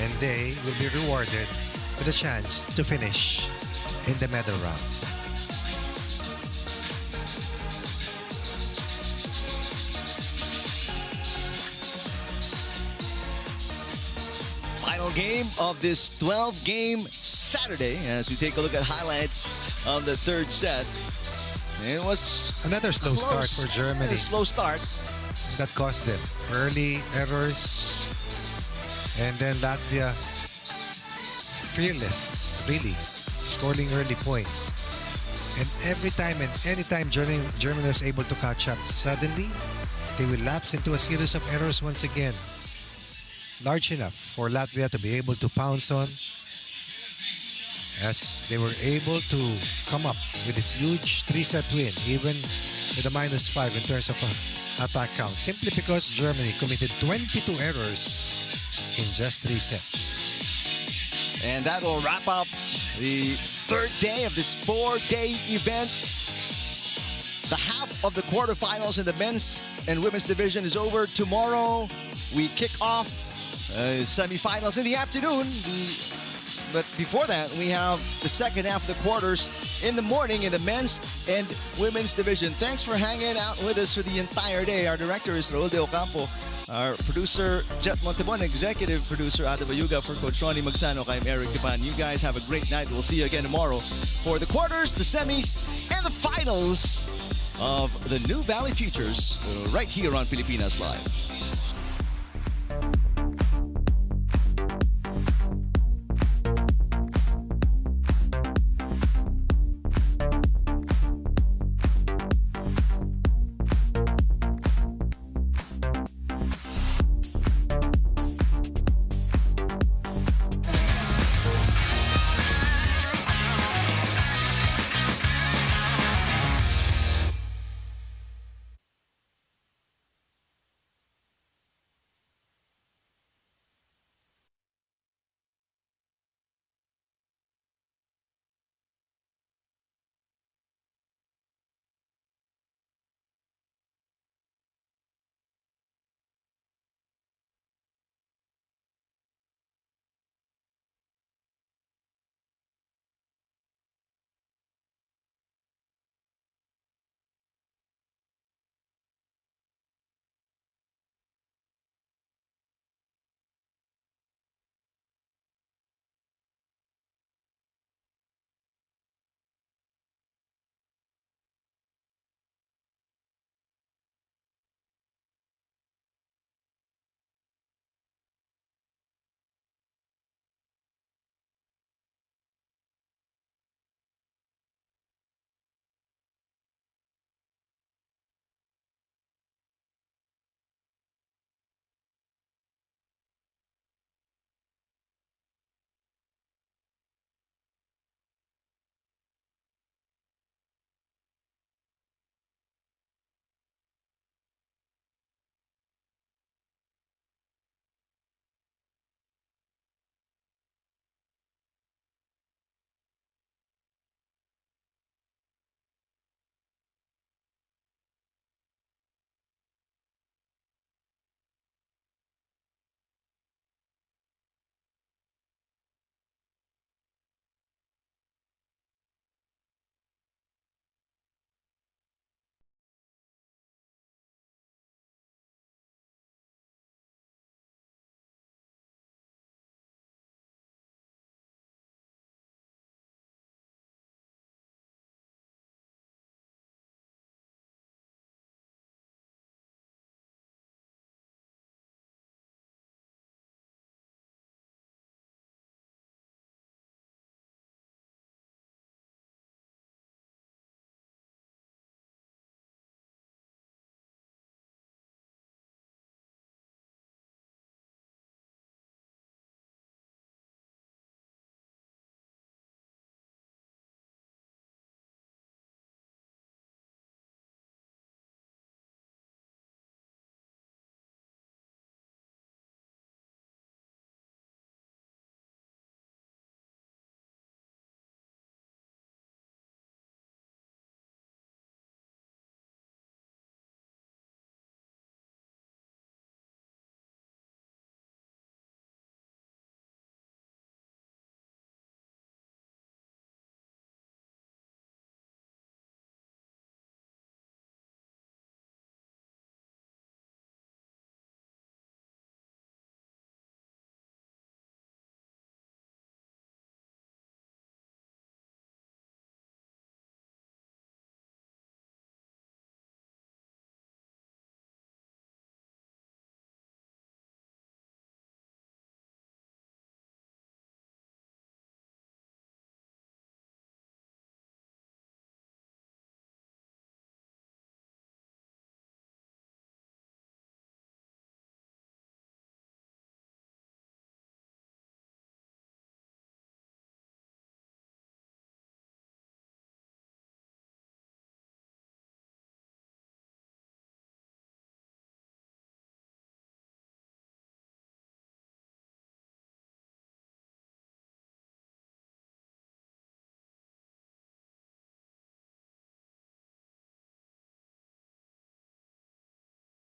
and they will be rewarded with a chance to finish in the medal round. Final game of this 12-game Saturday as we take a look at highlights of the 3rd set. It was another slow start for Germany. A slow start. That cost them early errors, and then Latvia fearless, really, scoring early points. And every time and anytime Germany was able to catch up, suddenly they will lapse into a series of errors once again. Large enough for Latvia to be able to pounce on, as they were able to come up with this huge 3-set win, even with a -5 in terms of attack count, simply because Germany committed 22 errors in just 3 sets. And that will wrap up the third day of this 4-day event. The half of the quarterfinals in the men's and women's division is over. Tomorrow, we kick off semifinals in the afternoon. But before that, we have the second half of the quarters in the morning in the men's and women's division. Thanks for hanging out with us for the entire day. Our director is Raul De Ocampo. Our producer, Jet Montebon, executive producer, Ada Bayuga, for Coach Ronnie Magsano, I'm Eric Kipan. You guys have a great night. We'll see you again tomorrow for the quarters, the semis, and the finals of the Nuvali Futures right here on Pilipinas Live.